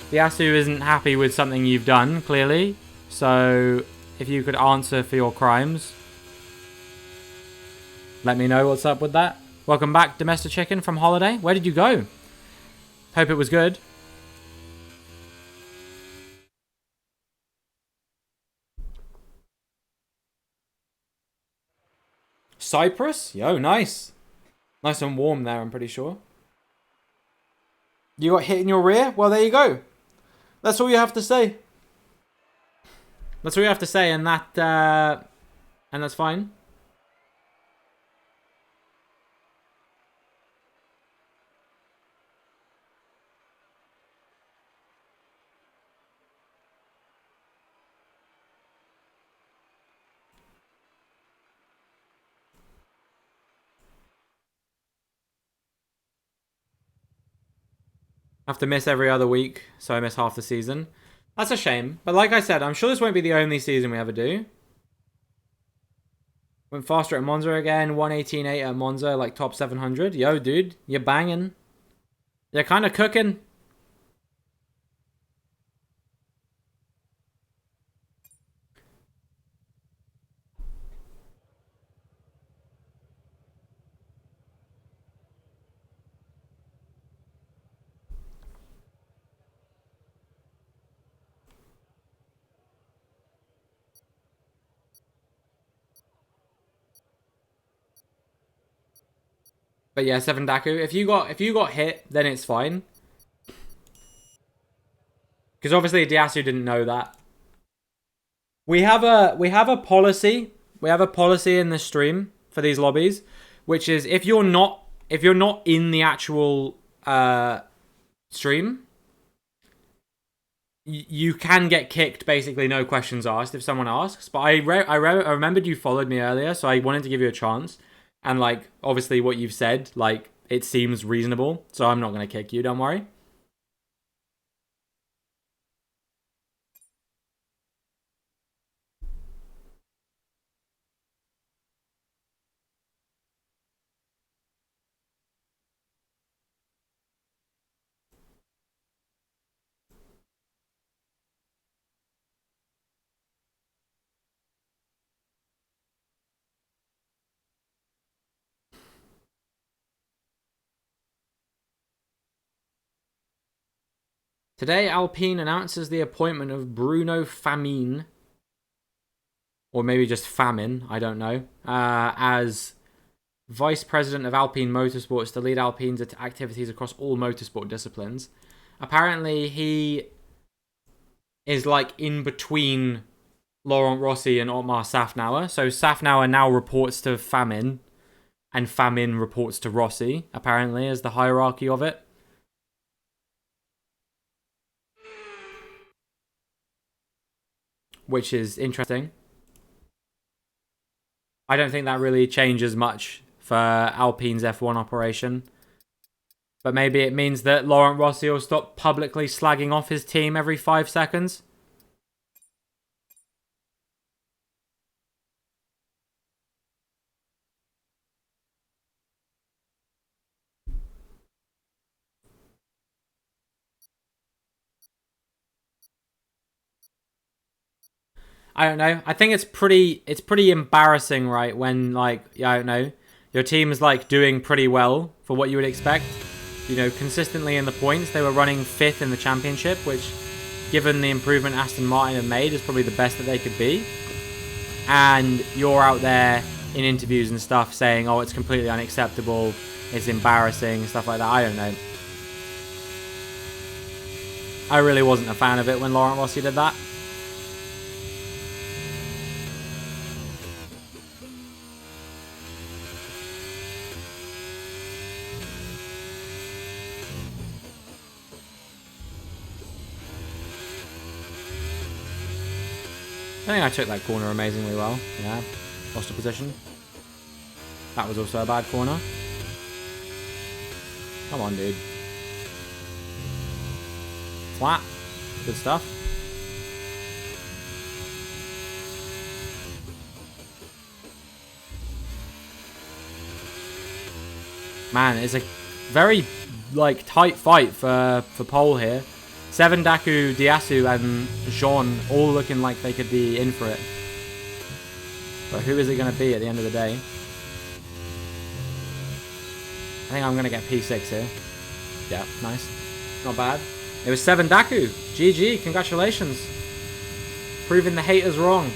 the Asu isn't happy with something you've done, clearly. So if you could answer for your crimes, let me know what's up with that. Welcome back, Domestic Chicken from holiday. Where did you go? Hope it was good. Cyprus? Yo, nice. Nice and warm there, I'm pretty sure. You got hit in your rear? Well, there you go. That's all you have to say. That's all you have to say, and that's fine. I have to miss every other week, so I miss half the season. That's a shame. But like I said, I'm sure this won't be the only season we ever do. Went faster at Monza again. 118.8 at Monza, like top 700. Yo, dude, you're banging. You're kind of cooking. But yeah, 7 Daku. If you got hit, then it's fine. Because obviously Diasu didn't know that. We have a policy. We have a policy in the stream for these lobbies, which is if you're not in the actual stream, you can get kicked. Basically, no questions asked if someone asks. But I remembered you followed me earlier, so I wanted to give you a chance. And, like, obviously what you've said, like, it seems reasonable. So I'm not going to kick you, don't worry. Today, Alpine announces the appointment of Bruno Famine, or maybe just Famine, I don't know, as Vice President of Alpine Motorsports to lead Alpine's activities across all motorsport disciplines. Apparently, he is like in between Laurent Rossi and Otmar Safnauer. So Safnauer now reports to Famine, and Famine reports to Rossi, apparently, as the hierarchy of it. which is interesting. I don't think that really changes much for Alpine's F1 operation. But maybe it means that Laurent Rossi will stop publicly slagging off his team every 5 seconds. I don't know. I think it's pretty embarrassing, right? When, like, I don't know, your team is like doing pretty well for what you would expect. You know, consistently in the points. They were running 5th in the championship, which, given the improvement Aston Martin have made, is probably the best that they could be. And you're out there in interviews and stuff saying, oh, it's completely unacceptable, it's embarrassing, stuff like that. I don't know. I really wasn't a fan of it when Laurent Rossi did that. I think I took that corner amazingly well. Yeah, lost a position. That was also a bad corner. Come on, dude. Flat. Good stuff. Man, it's a very, like, tight fight for pole here. Seven, Daku, Diasu, and Jean all looking like they could be in for it. But who is it going to be at the end of the day? I think I'm going to get P6 here. Yeah, nice. Not bad. It was 7 Daku. GG, congratulations. Proving the haters wrong.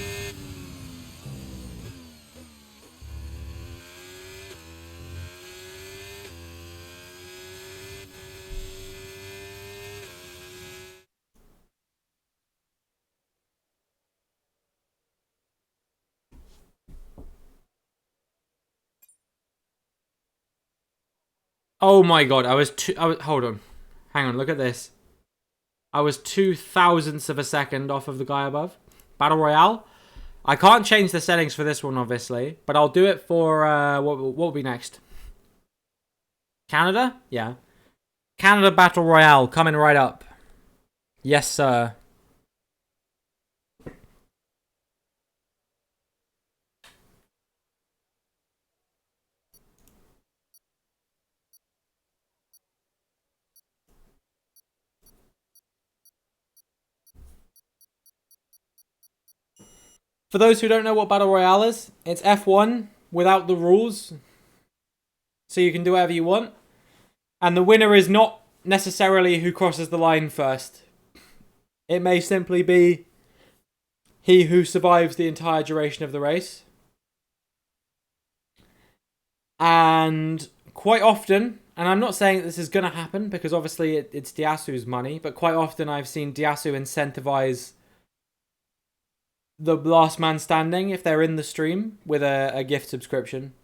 Oh my god, hold on. Hang on, look at this. I was 0.02 of a second off of the guy above. Battle Royale. I can't change the settings for this one, obviously, but I'll do it for, what will be next? Canada? Yeah. Canada Battle Royale, coming right up. Yes, sir. For those who don't know what Battle Royale is, it's F1 without the rules. So you can do whatever you want. And the winner is not necessarily who crosses the line first. It may simply be he who survives the entire duration of the race. And quite often, and I'm not saying that this is going to happen because obviously it's Diasu's money, but quite often I've seen Diasu incentivize the last man standing if they're in the stream with a gift subscription.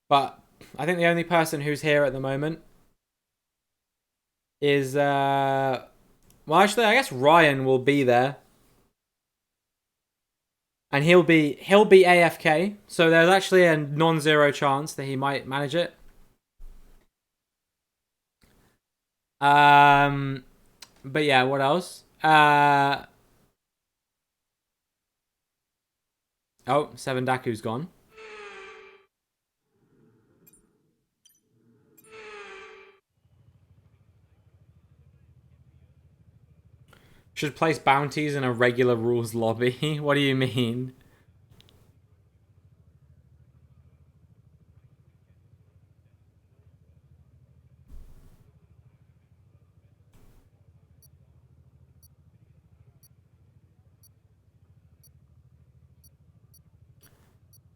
But I think the only person who's here at the moment is well, actually I guess Ryan will be there. And he'll be AFK, so there's actually a non-zero chance that he might manage it. But yeah, what else? Oh, 7 Daku's gone. Should place bounties in a regular rules lobby. What do you mean?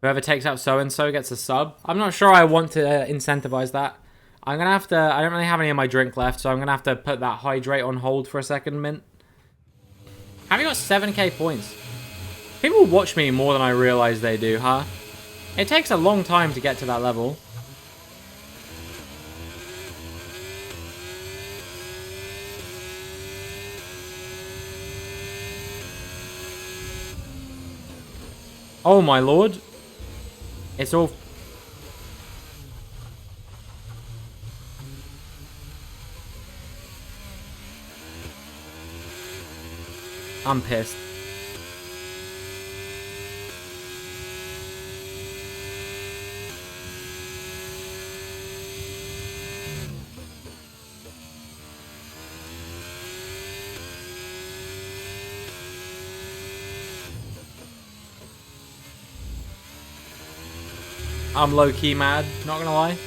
Whoever takes out so-and-so gets a sub. I'm not sure I want to incentivize that. I'm going to have to... I don't really have any of my drink left, so I'm going to have to put that hydrate on hold for a second, Mint. Have you got 7k points? People watch me more than I realize they do, huh? It takes a long time to get to that level. Oh my lord. It's all... I'm pissed. I'm low-key mad, not gonna lie.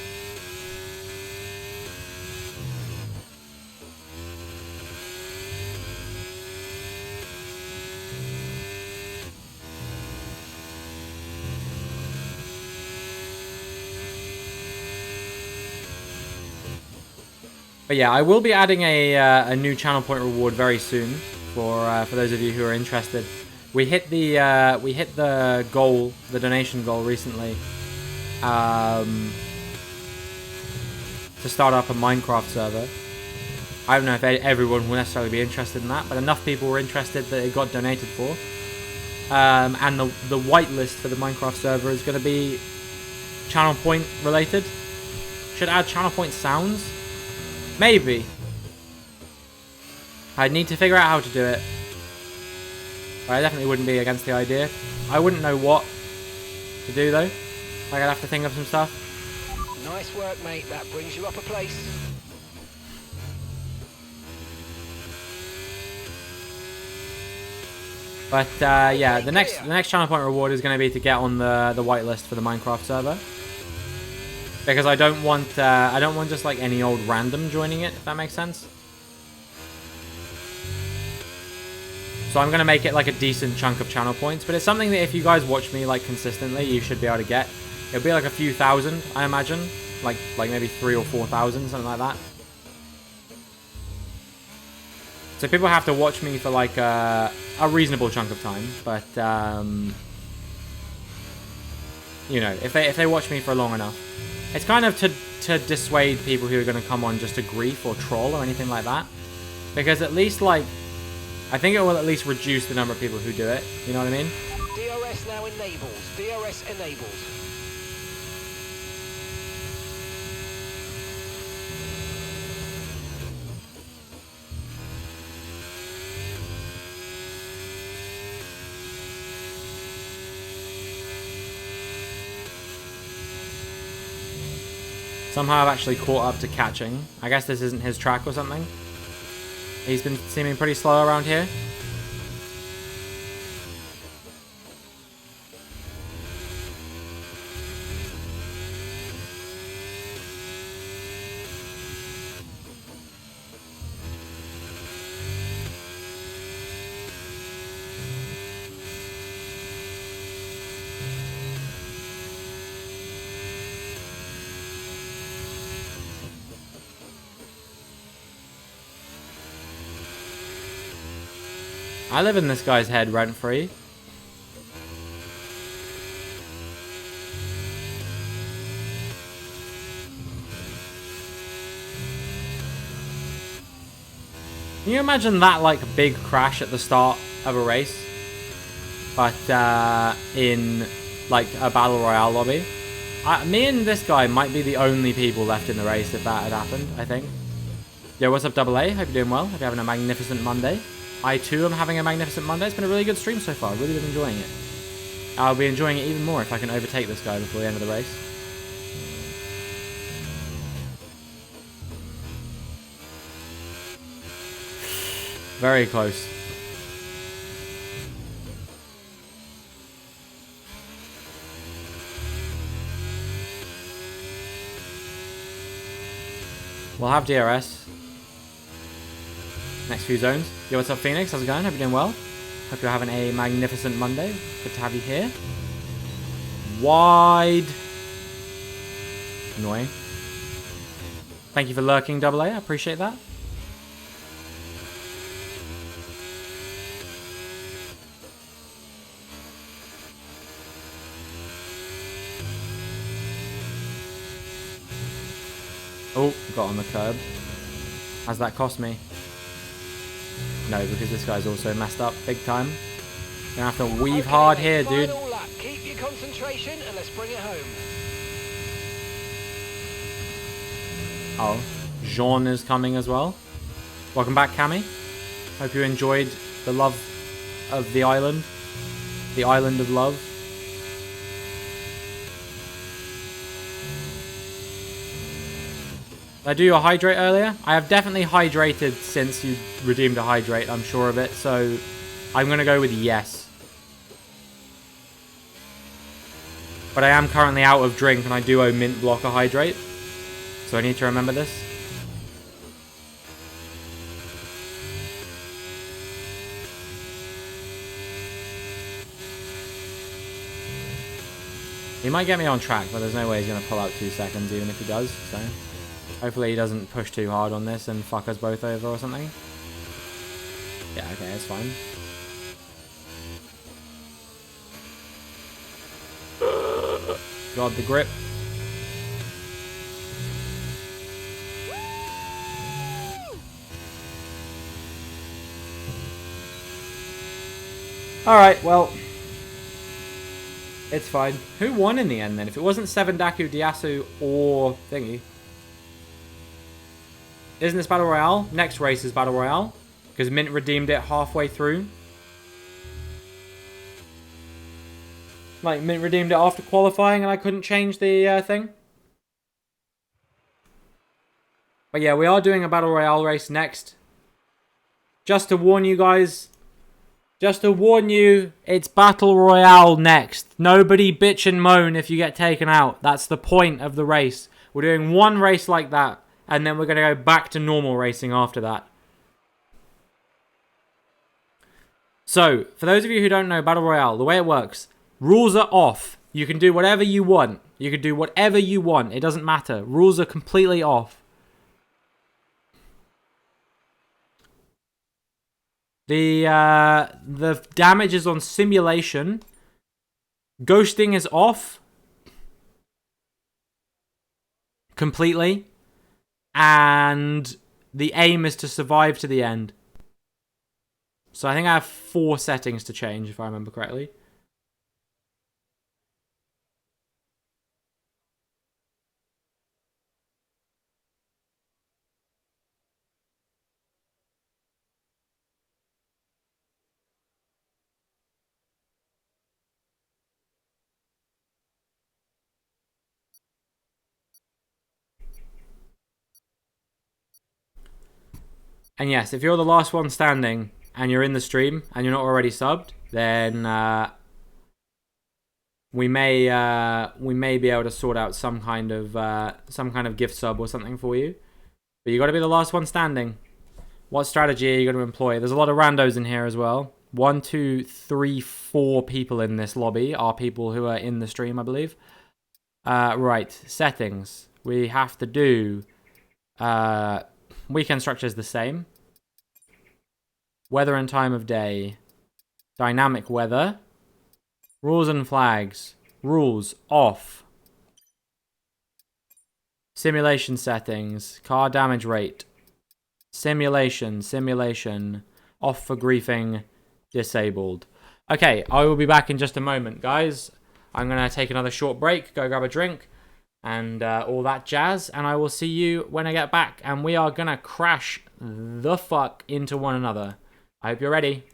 But yeah, I will be adding a new channel point reward very soon for those of you who are interested. We hit the goal, the donation goal recently, to start up a Minecraft server. I don't know if everyone will necessarily be interested in that, but enough people were interested that it got donated for. And the whitelist for the Minecraft server is going to be channel point related. Should add channel point sounds. Maybe. I'd need to figure out how to do it. But I definitely wouldn't be against the idea. I wouldn't know what to do though. Like I'd have to think of some stuff. Nice work, mate. That brings you up a place. But yeah, the next channel point reward is going to be to get on the whitelist for the Minecraft server. Because I don't want just like any old random joining it, if that makes sense. So I'm gonna make it like a decent chunk of channel points, but it's something that if you guys watch me like consistently, you should be able to get. It'll be like a few thousand, I imagine, like maybe 3,000 or 4,000, something like that. So people have to watch me for like a reasonable chunk of time, but you know, if they watch me for long enough. It's kind of to dissuade people who are going to come on just to grief or troll or anything like that. Because at least, like, I think it will at least reduce the number of people who do it. You know what I mean? DRS now enables. DRS enabled. Somehow I've actually caught up to catching. I guess this isn't his track or something. He's been seeming pretty slow around here. I live in this guy's head rent-free. Can you imagine that, like, big crash at the start of a race? But, in, like, a Battle Royale lobby? Me and this guy might be the only people left in the race if that had happened, I think. Yo, what's up, Double A? Hope you're doing well. Hope you're having a magnificent Monday. I too am having a magnificent Monday. It's been a really good stream so far. I've really been enjoying it. I'll be enjoying it even more if I can overtake this guy before the end of the race. Very close. We'll have DRS. Next few zones. Yo, what's up, Phoenix? How's it going? Hope you're doing well. Hope you're having a magnificent Monday. Good to have you here. Wide. Annoying. Thank you for lurking, Double A. I appreciate that. Oh, got on the curb. How's that cost me? No, because this guy's also messed up big time. Gonna have to weave hard here, dude. Keep concentration and let's bring it home. Oh, Jean is coming as well. Welcome back, Cammy. Hope you enjoyed the love of the island. The island of love. Did I do your hydrate earlier? I have definitely hydrated since you redeemed a hydrate, I'm sure of it. So I'm going to go with yes. But I am currently out of drink and I do owe Mint Block a hydrate. So I need to remember this. He might get me on track, but there's no way he's going to pull out 2 seconds even if he does. So hopefully he doesn't push too hard on this and fuck us both over or something. Yeah, okay, it's fine. God, the grip. Alright, well. It's fine. Who won in the end then? If it wasn't Seven Daku, Diasu, or thingy. Isn't this Battle Royale? Next race is Battle Royale. Because Mint redeemed it halfway through. Like, Mint redeemed it after qualifying and I couldn't change the thing. But yeah, we are doing a Battle Royale race next. Just to warn you guys. Just to warn you, it's Battle Royale next. Nobody bitch and moan if you get taken out. That's the point of the race. We're doing one race like that. And then we're going to go back to normal racing after that. So, for those of you who don't know Battle Royale, the way it works, rules are off. You can do whatever you want. You can do whatever you want. It doesn't matter. Rules are completely off. The damage is on simulation. Ghosting is off. Completely. And the aim is to survive to the end. So I think I have 4 settings to change, if I remember correctly. And yes, if you're the last one standing and you're in the stream and you're not already subbed, then we may be able to sort out some kind of gift sub or something for you. But you got to be the last one standing. What strategy are you going to employ? There's a lot of randos in here as well. 1, 2, 3, 4 people in this lobby are people who are in the stream, I believe. Right, settings. We have to do weekend structure is the same. Weather and time of day. Dynamic weather. Rules and flags. Rules off. Simulation settings. Car damage rate. Simulation. Off for griefing. Disabled. Okay, I will be back in just a moment, guys. I'm going to take another short break, go grab a drink, and all that jazz. And I will see you when I get back. And we are going to crash the fuck into one another. I hope you're ready.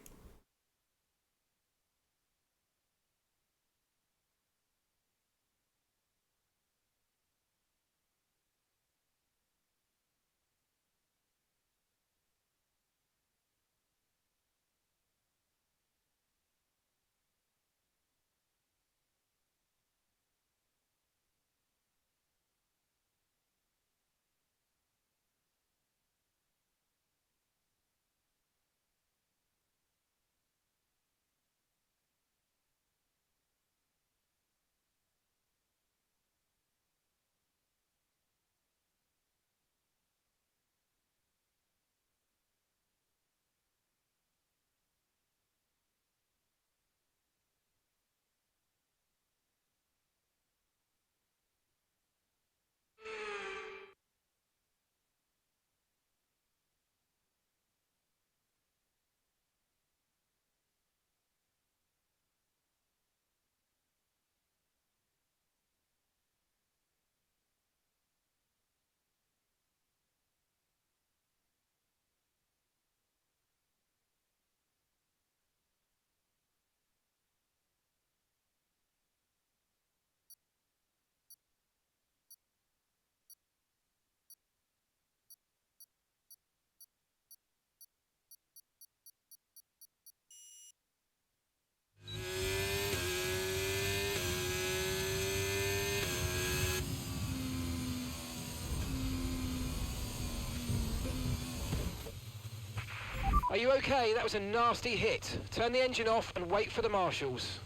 Are you okay? That was a nasty hit. Turn the engine off and wait for the marshals.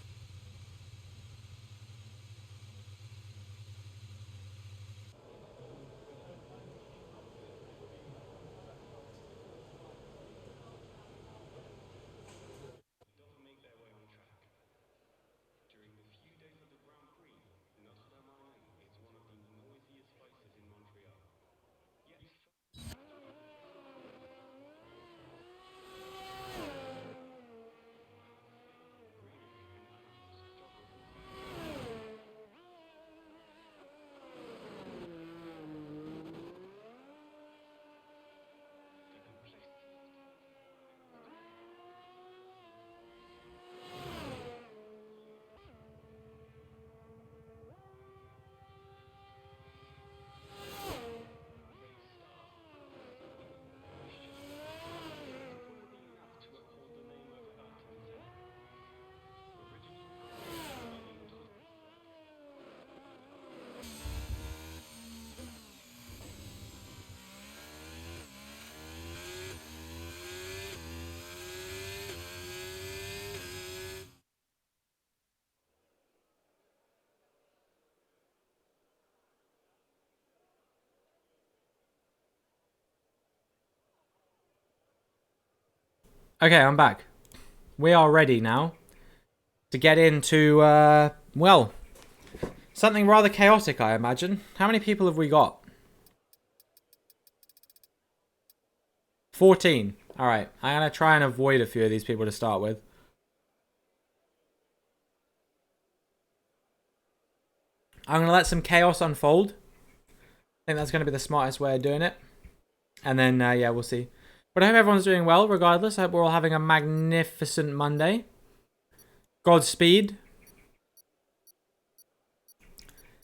Okay, I'm back. We are ready now to get into, well, something rather chaotic, I imagine. How many people have we got? 14. Alright, I'm going to try and avoid a few of these people to start with. I'm going to let some chaos unfold. I think that's going to be the smartest way of doing it. And then, yeah, we'll see. But I hope everyone's doing well, regardless. I hope we're all having a magnificent Monday. Godspeed.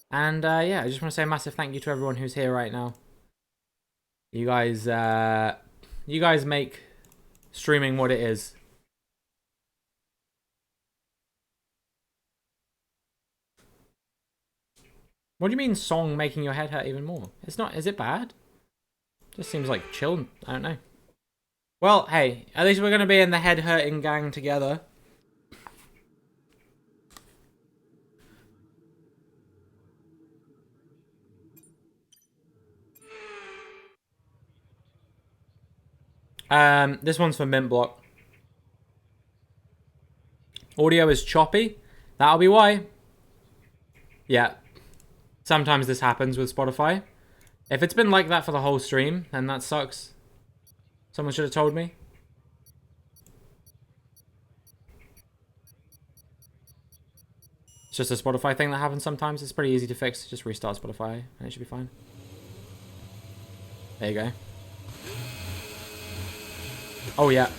And, yeah, I just want to say a massive thank you to everyone who's here right now. You guys make streaming what it is. What do you mean song making your head hurt even more? It's not, is it bad? Just seems like chill, I don't know. Well, hey, at least we're going to be in the head hurting gang together. This one's for Mint Block. Audio is choppy. That'll be why. Yeah. Sometimes this happens with Spotify. If it's been like that for the whole stream, then that sucks. Someone should have told me. It's just a Spotify thing that happens sometimes. It's pretty easy to fix. Just restart Spotify and it should be fine. There you go. Oh, yeah.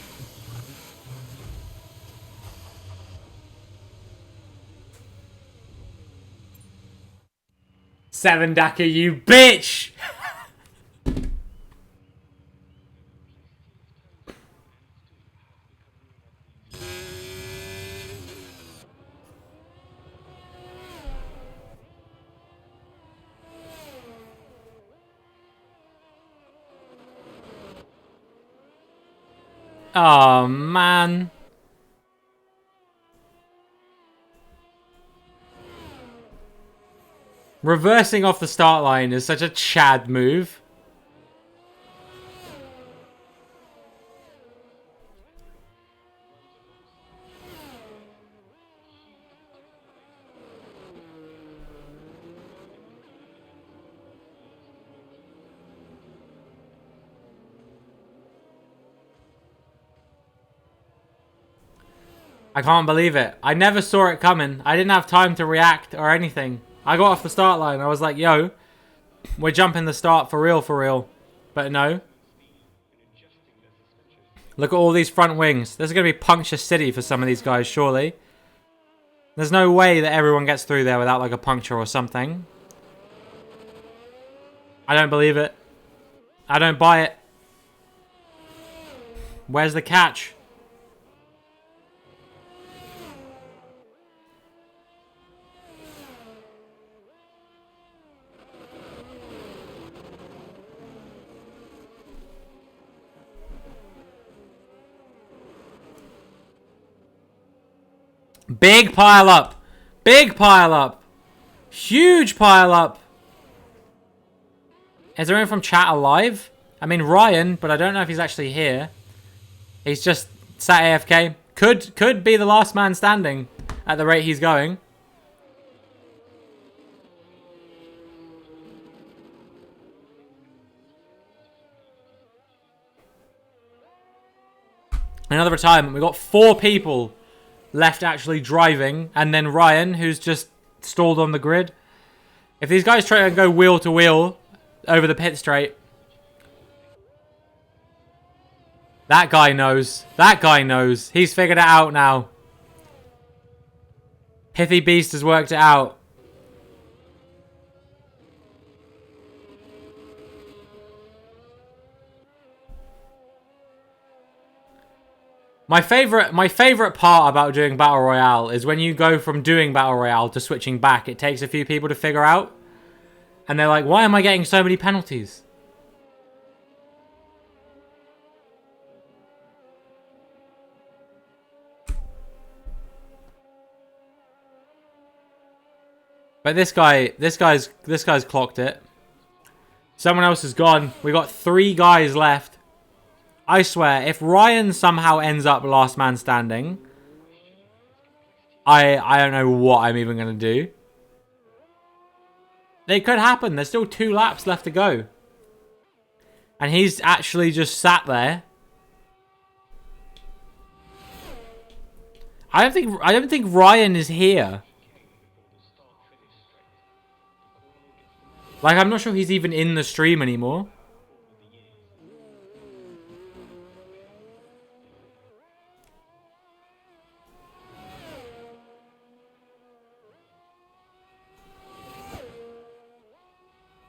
Seven Daka, you bitch! Oh, man. Reversing off the start line is such a Chad move. I can't believe it. I never saw it coming. I didn't have time to react or anything. I got off the start line. I was like, yo, we're jumping the start for real, for real. But no. Look at all these front wings. This is going to be puncture city for some of these guys, surely. There's no way that everyone gets through there without like a puncture or something. I don't believe it. I don't buy it. Where's the catch? Big pile up. Big pile up. Huge pile up. Is there anyone from chat alive? I mean, Ryan, but I don't know if he's actually here. He's just sat AFK. Could be the last man standing at the rate he's going. Another retirement. We've got 4 people left actually driving. And then Ryan, who's just stalled on the grid. If these guys try to go wheel to wheel over the pit straight. That guy knows. That guy knows. He's figured it out now. Pithy Beast has worked it out. My favorite part about doing Battle Royale is when you go from doing Battle Royale to switching back. It takes a few people to figure out. And they're like, why am I getting so many penalties? But this guy's clocked it. Someone else is gone. We got 3 guys left. I swear, if Ryan somehow ends up last man standing, I don't know what I'm even going to do. It could happen. There's still 2 laps left to go. And he's actually just sat there. I don't think Ryan is here. Like, I'm not sure he's even in the stream anymore.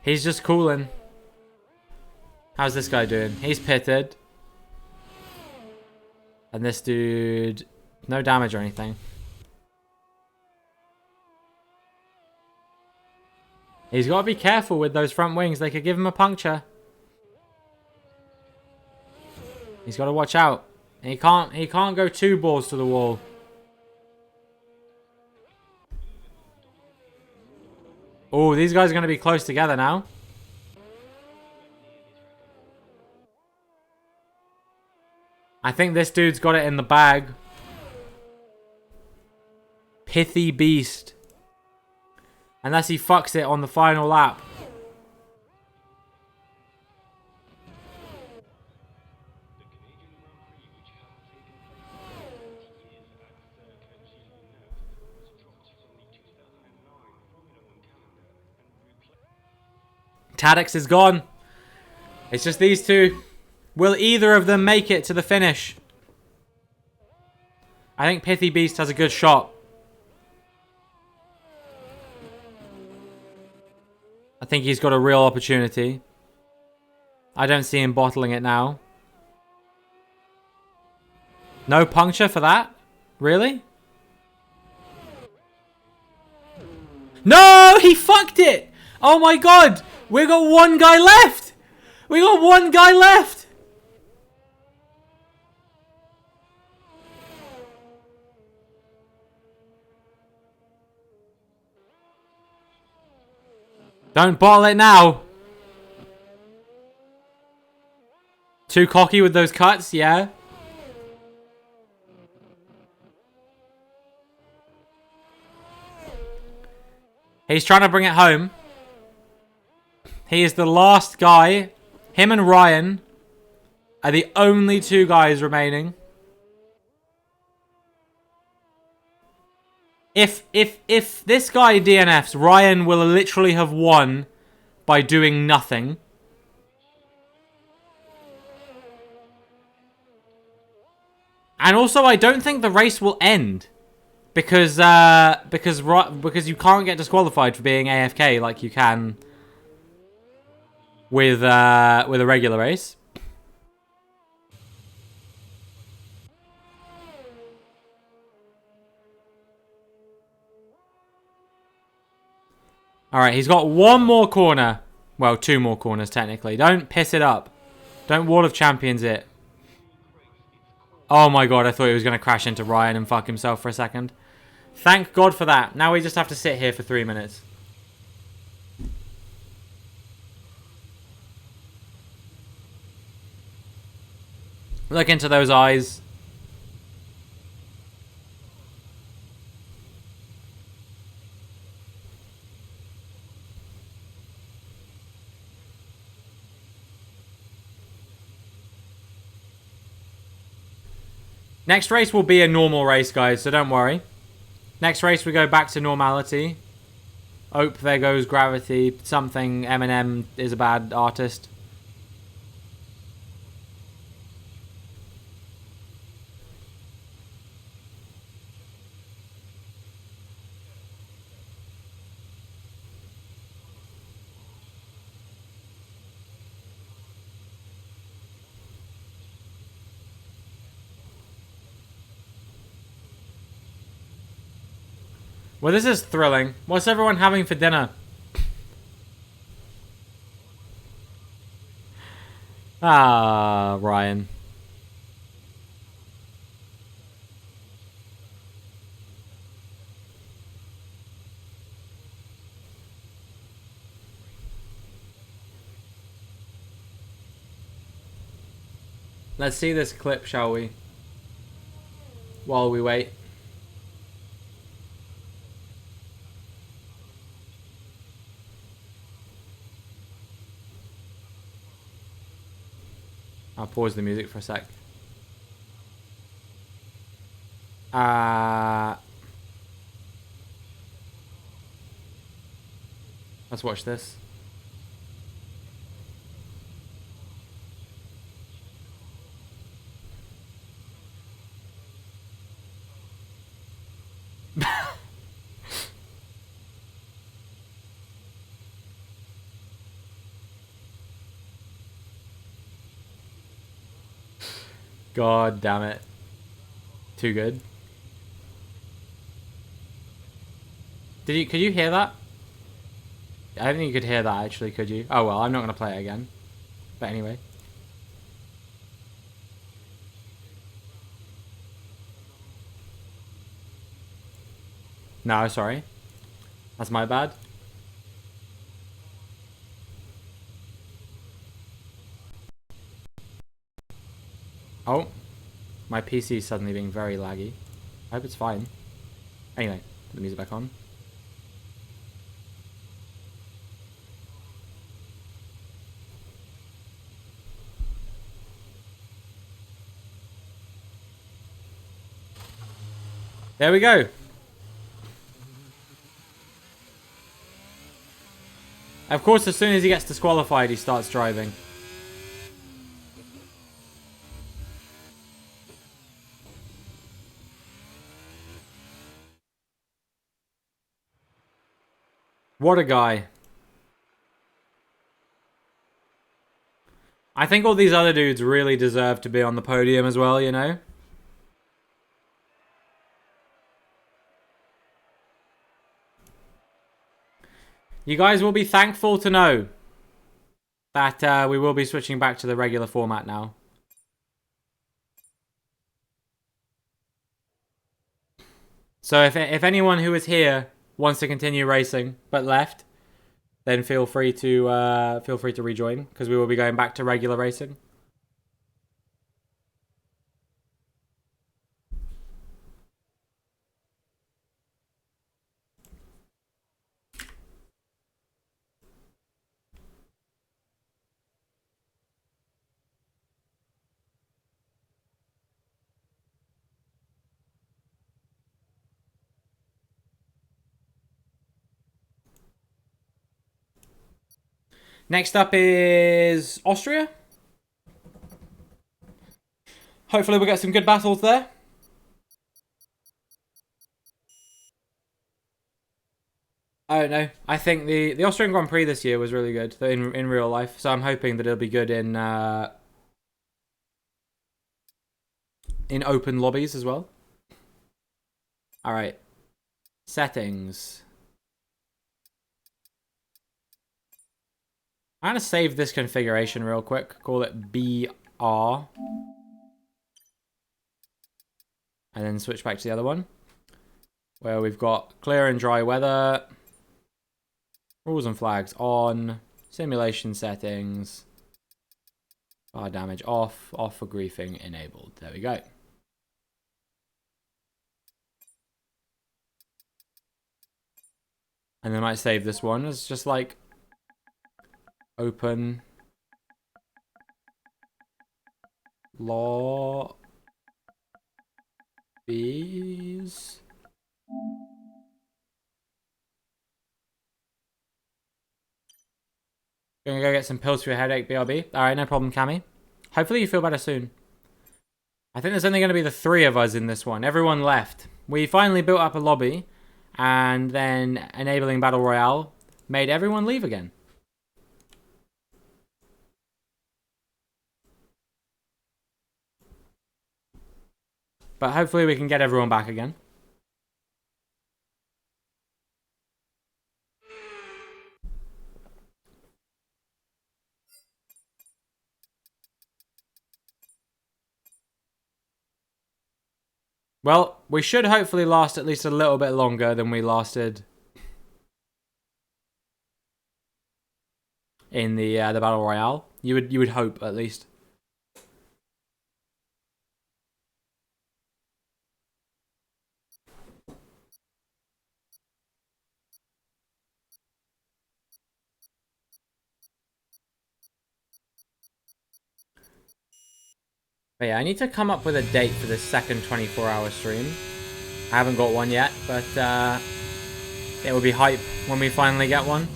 He's just cooling. How's this guy doing? He's pitted. And this dude... no damage or anything. He's got to be careful with those front wings. They could give him a puncture. He's got to watch out. He can't go 2 balls to the wall. Oh, these guys are going to be close together now. I think this dude's got it in the bag. Pithy Beast. Unless he fucks it on the final lap. Tadix is gone. It's just these 2. Will either of them make it to the finish? I think Pithy Beast has a good shot. I think he's got a real opportunity. I don't see him bottling it now. No puncture for that? Really? No! He fucked it! Oh my god! We got 1 guy left! We got 1 guy left! Don't bottle it now. Too cocky with those cuts, yeah. He's trying to bring it home. He is the last guy. Him and Ryan are the only 2 guys remaining. If this guy DNFs, Ryan will literally have won by doing nothing. And also, I don't think the race will end because you can't get disqualified for being AFK like you can with a regular race. Alright, he's got 1 more corner. Well, 2 more corners, technically. Don't piss it up. Don't Wall of Champions it. Oh my god, I thought he was going to crash into Ryan and fuck himself for a second. Thank God for that. Now we just have to sit here for 3 minutes. Look into those eyes. Next race will be a normal race, guys, so don't worry. Next race, we go back to normality. Oh, there goes gravity. Something, Eminem is a bad artist. Well, this is thrilling. What's everyone having for dinner? Ah, Ryan. Let's see this clip, shall we? While we wait. I'll pause the music for a sec. Let's watch this. God damn it. Too good. Could you hear that? I don't think you could hear that actually, could you? Oh well, I'm not gonna play it again. But anyway. No, sorry. That's my bad. Oh. My PC is suddenly being very laggy. I hope it's fine. Anyway, put the music back on. There we go. Of course, as soon as he gets disqualified, he starts driving. What a guy. I think all these other dudes really deserve to be on the podium as well, you know? You guys will be thankful to know that we will be switching back to the regular format now. So if anyone who is here wants to continue racing but left, then feel free to rejoin, because we will be going back to regular racing. Next up is Austria. Hopefully we'll get some good battles there. I don't know. I think the Austrian Grand Prix this year was really good in real life. So I'm hoping that it'll be good in open lobbies as well. All right. Settings. I'm going to save this configuration real quick. Call it BR. And then switch back to the other one. where we've got clear and dry weather, rules and flags on, simulation settings, fire damage off for griefing enabled. There we go. And then I might save this one as just like open lobbies. Gonna go get some pills for your headache, BRB. Alright, no problem, Cammy. Hopefully you feel better soon. I think there's only going to be the 3 of us in this one. Everyone left. We finally built up a lobby, and then enabling Battle Royale made everyone leave again. But hopefully we can get everyone back again. Well, we should hopefully last at least a little bit longer than we lasted in the Battle Royale. You would hope, at least. But yeah, I need to come up with a date for this second 24-hour stream. I haven't got one yet, but it will be hype when we finally get one.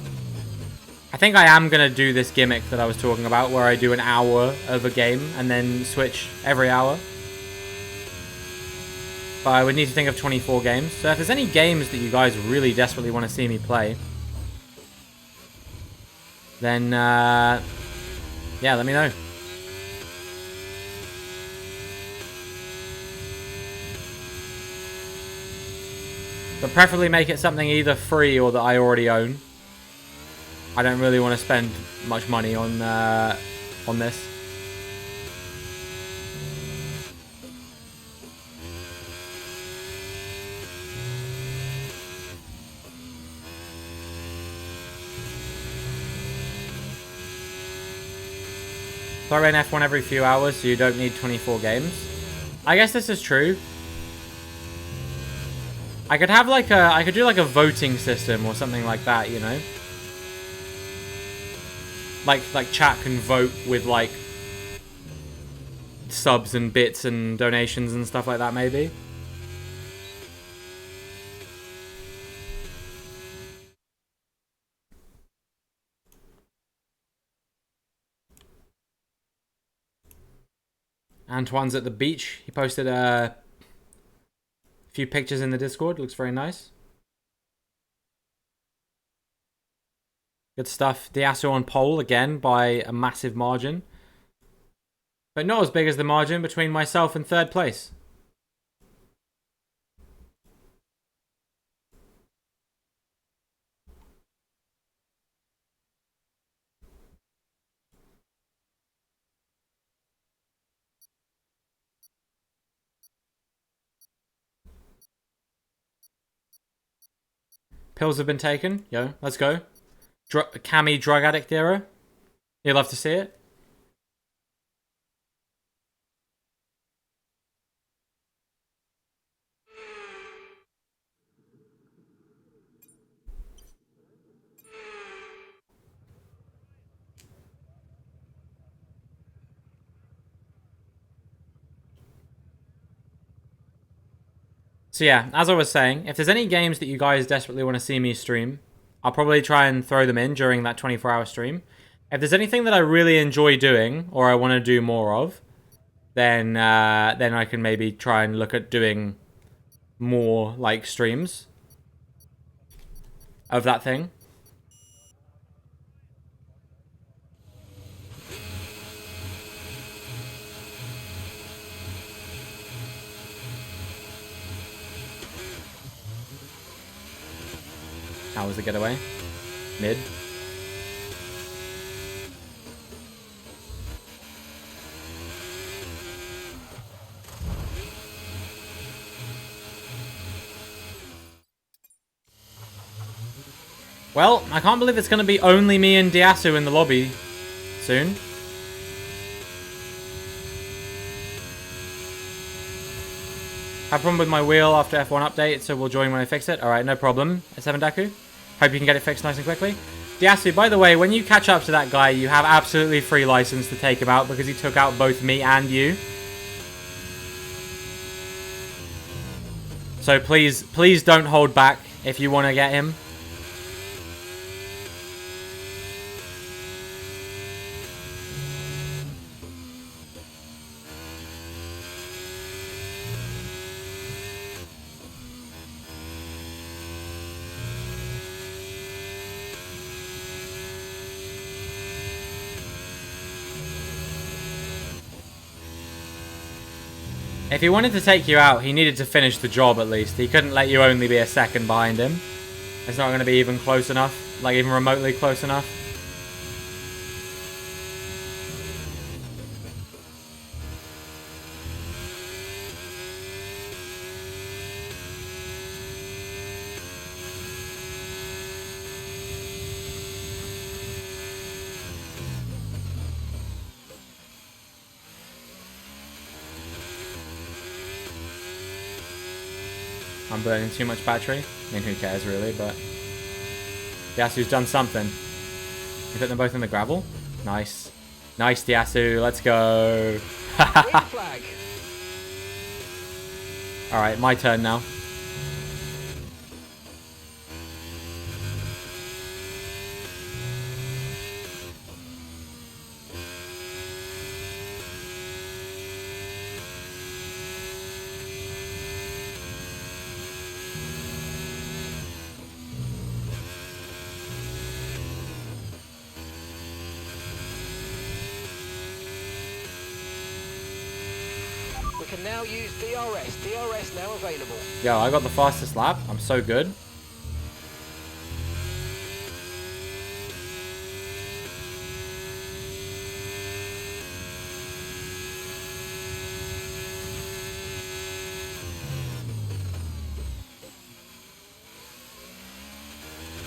I think I am going to do this gimmick that I was talking about, where I do an hour of a game and then switch every hour. But I would need to think of 24 games. So if there's any games that you guys really desperately want to see me play, then yeah, let me know. But preferably make it something either free or that I already own. I don't really want to spend much money on this. Throw in F1 every few hours so you don't need 24 games. I guess this is true. I could have like I could do like a voting system or something like that, you know? Like chat can vote with like subs and bits and donations and stuff like that, maybe. Antoine's at the beach. He posted a few pictures in the Discord. Looks very nice. Good stuff. Diasso on pole again by a massive margin. But not as big as the margin between myself and third place. Pills have been taken. Yo, let's go. Cammy drug addict era. You'd love to see it. So yeah, as I was saying, if there's any games that you guys desperately want to see me stream, I'll probably try and throw them in during that 24-hour stream. If there's anything that I really enjoy doing, or I want to do more of, then I can maybe try and look at doing more like streams of that thing. How was the getaway? Mid. Well, I can't believe it's going to be only me and Diasu in the lobby soon. Have a problem with my wheel after F1 update, so we'll join when I fix it. Alright, no problem. S7 Deku. Hope you can get it fixed nice and quickly. Diasu, by the way, when you catch up to that guy, you have absolutely free license to take him out because he took out both me and you. So please don't hold back if you want to get him. If he wanted to take you out, he needed to finish the job at least. He couldn't let you only be a second behind him. It's not going to be even close enough, like even remotely close enough. I'm burning too much battery. I mean, who cares really, but... Diasu's done something. You put them both in the gravel? Nice. Nice, Diasu. Let's go. Alright, my turn now. We can now use DRS. DRS now available. Yo, I got the fastest lap. I'm so good.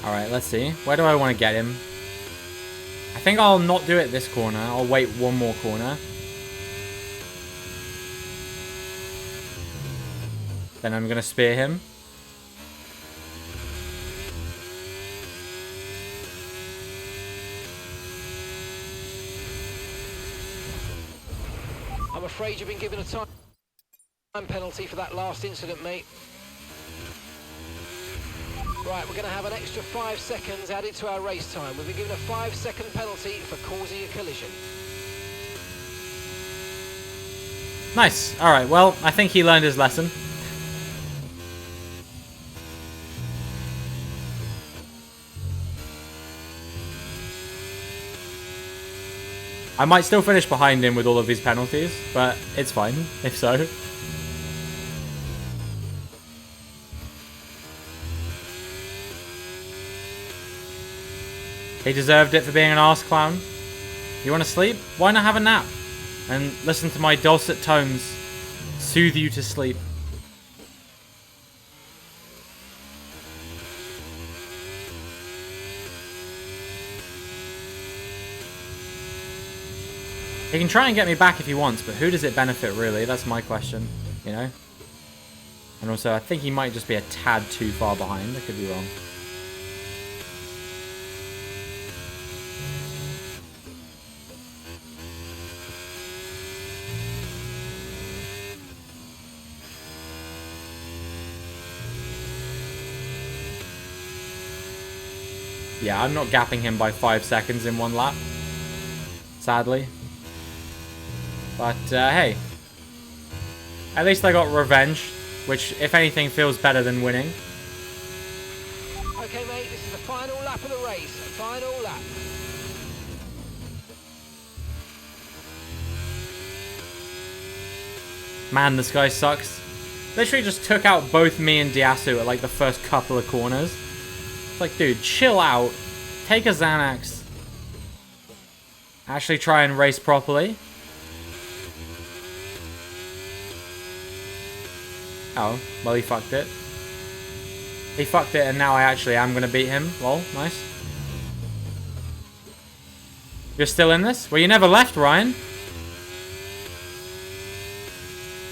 Alright, let's see. Where do I want to get him? I think I'll not do it this corner. I'll wait one more corner. Then I'm going to spear him. I'm afraid you've been given a time penalty for that last incident, mate. Right, we're going to have an extra 5 seconds added to our race time. We've been given a 5-second penalty for causing a collision. Nice. Alright, well, I think he learned his lesson. I might still finish behind him with all of these penalties, but it's fine, if so. He deserved it for being an arse clown. You want to sleep? Why not have a nap? And listen to my dulcet tones soothe you to sleep. He can try and get me back if he wants, but who does it benefit really? That's my question, you know? And also, I think he might just be a tad too far behind. I could be wrong. Yeah, I'm not gapping him by 5 seconds in one lap. Sadly. But, hey. At least I got revenge, which, if anything, feels better than winning. Okay, mate, this is the final lap of the race. Final lap. Man, this guy sucks. Literally just took out both me and Diasu at, like, the first couple of corners. It's like, dude, chill out. Take a Xanax. Actually try and race properly. Oh, well, he fucked it. He fucked it and now I actually am going to beat him. Lol, nice. You're still in this? Well, you never left, Ryan.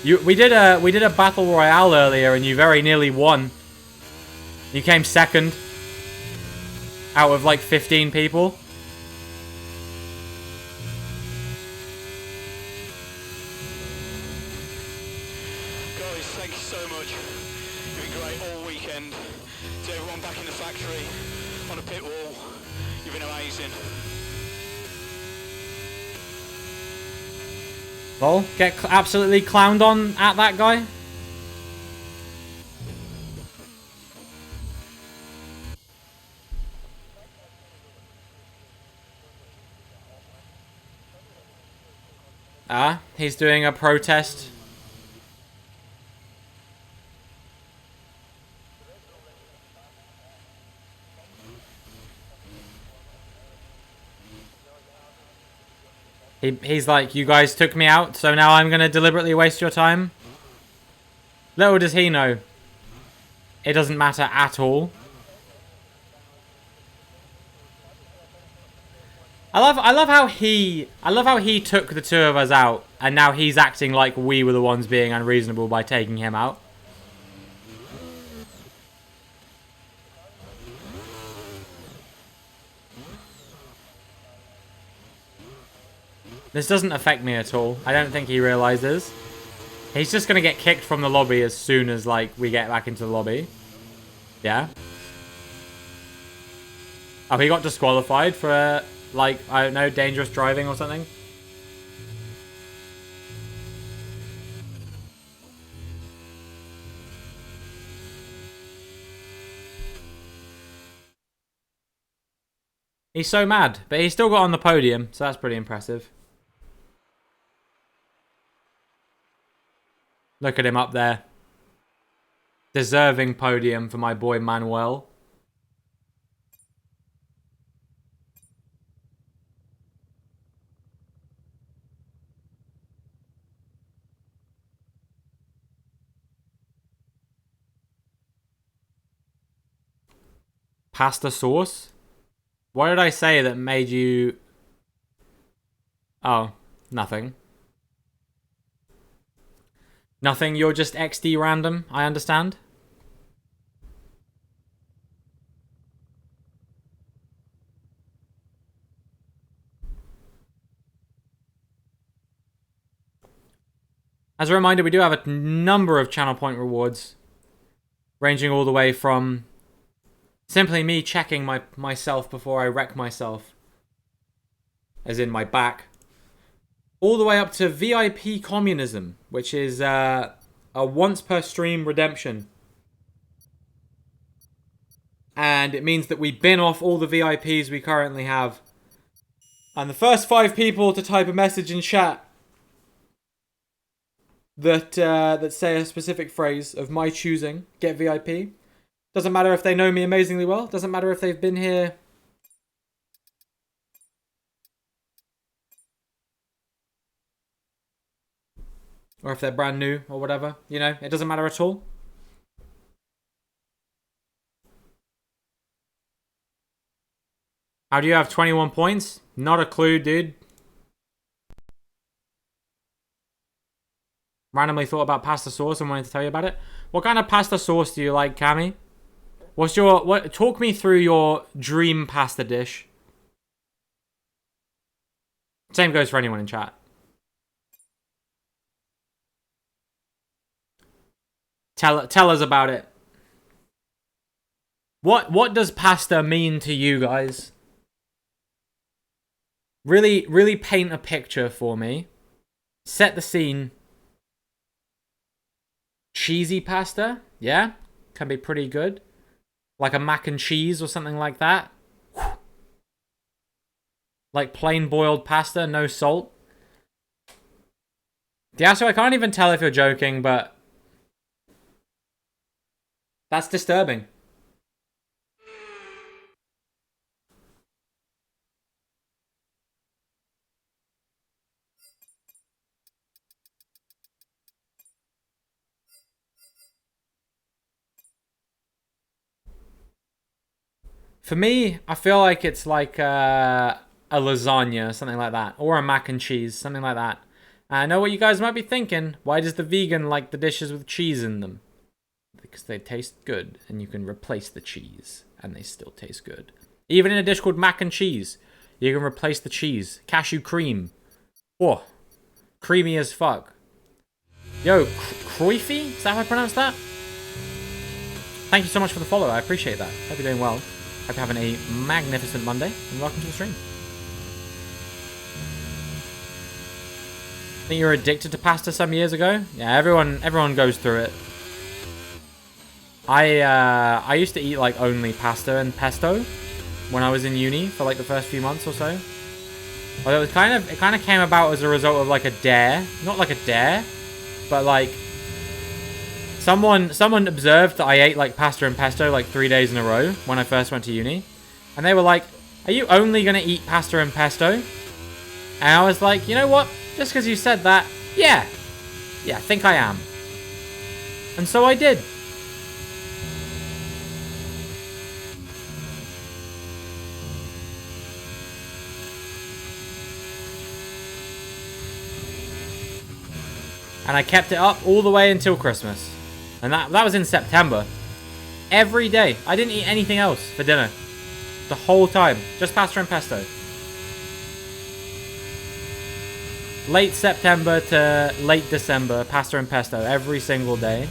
We did a battle royale earlier and you very nearly won. You came second out of like 15 people. Guys, thank you so much. You've been great all weekend. To everyone back in the factory, on the pit wall, you've been amazing. Lol, get absolutely clowned on at that guy. Ah, he's doing a protest. He's like, you guys took me out, so now I'm going to deliberately waste your time. Little does he know, it doesn't matter at all. I love how he took the two of us out, and now he's acting like we were the ones being unreasonable by taking him out. This doesn't affect me at all. I don't think he realizes. He's just gonna get kicked from the lobby as soon as like we get back into the lobby. Yeah. Oh, he got disqualified for like, I don't know, dangerous driving or something. He's so mad, but he still got on the podium, so that's pretty impressive. Look at him up there. Deserving podium for my boy Manuel. Pasta sauce? What did I say that made you... Oh, nothing. Nothing, you're just XD random, I understand. As a reminder, we do have a number of channel point rewards, ranging all the way from simply me checking myself before I wreck myself, as in my back, all the way up to VIP communism, which is a once per stream redemption. And it means that we bin off all the VIPs we currently have. And the first 5 people to type a message in chat that say a specific phrase of my choosing, get VIP. Doesn't matter if they know me amazingly well. Doesn't matter if they've been here or if they're brand new or whatever. You know, it doesn't matter at all. How do you have 21 points? Not a clue, dude. Randomly thought about pasta sauce and wanted to tell you about it. What kind of pasta sauce do you like, Cammy? Talk me through your dream pasta dish. Same goes for anyone in chat. Tell us about it. What does pasta mean to you guys? Really paint a picture for me. Set the scene. Cheesy pasta, yeah, can be pretty good. Like a mac and cheese or something like that. Like plain boiled pasta, no salt. Yeah, so I can't even tell if you're joking, but that's disturbing. For me, I feel like it's like a lasagna, something like that, or a mac and cheese, something like that. I know what you guys might be thinking. Why does the vegan like the dishes with cheese in them? Because they taste good, and you can replace the cheese, and they still taste good. Even in a dish called mac and cheese, you can replace the cheese. Cashew cream. Oh, creamy as fuck. Yo, Croify? Is that how I pronounce that? Thank you so much for the follow. I appreciate that. Hope you're doing well. Hope you're having a magnificent Monday, and welcome to the stream. I think you were addicted to pasta some years ago. Yeah, everyone goes through it. I used to eat like only pasta and pesto when I was in uni for like the first few months or so. Well, it kind of came about as a result of like a dare, not like a dare, but like someone observed that I ate like pasta and pesto like 3 days in a row when I first went to uni, and they were like, "Are you only gonna eat pasta and pesto?" And I was like, "You know what? Just because you said that, yeah, I think I am." And so I did. And I kept it up all the way until Christmas. And that was in September. Every day. I didn't eat anything else for dinner. The whole time. Just pasta and pesto. Late September to late December, pasta and pesto every single day.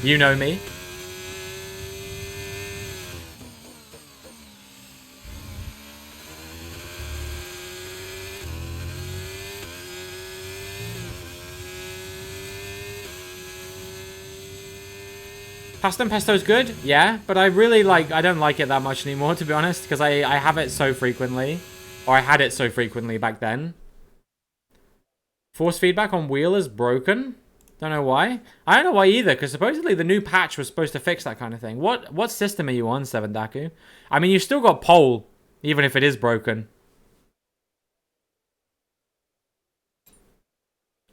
You know me. Pasta and pesto is good, yeah, but I don't like it that much anymore, to be honest, because I have it so frequently. Or I had it so frequently back then. Force feedback on wheel is broken. Don't know why. I don't know why either, because supposedly the new patch was supposed to fix that kind of thing. What system are you on, Seven Daku? I mean, you still got pole, even if it is broken.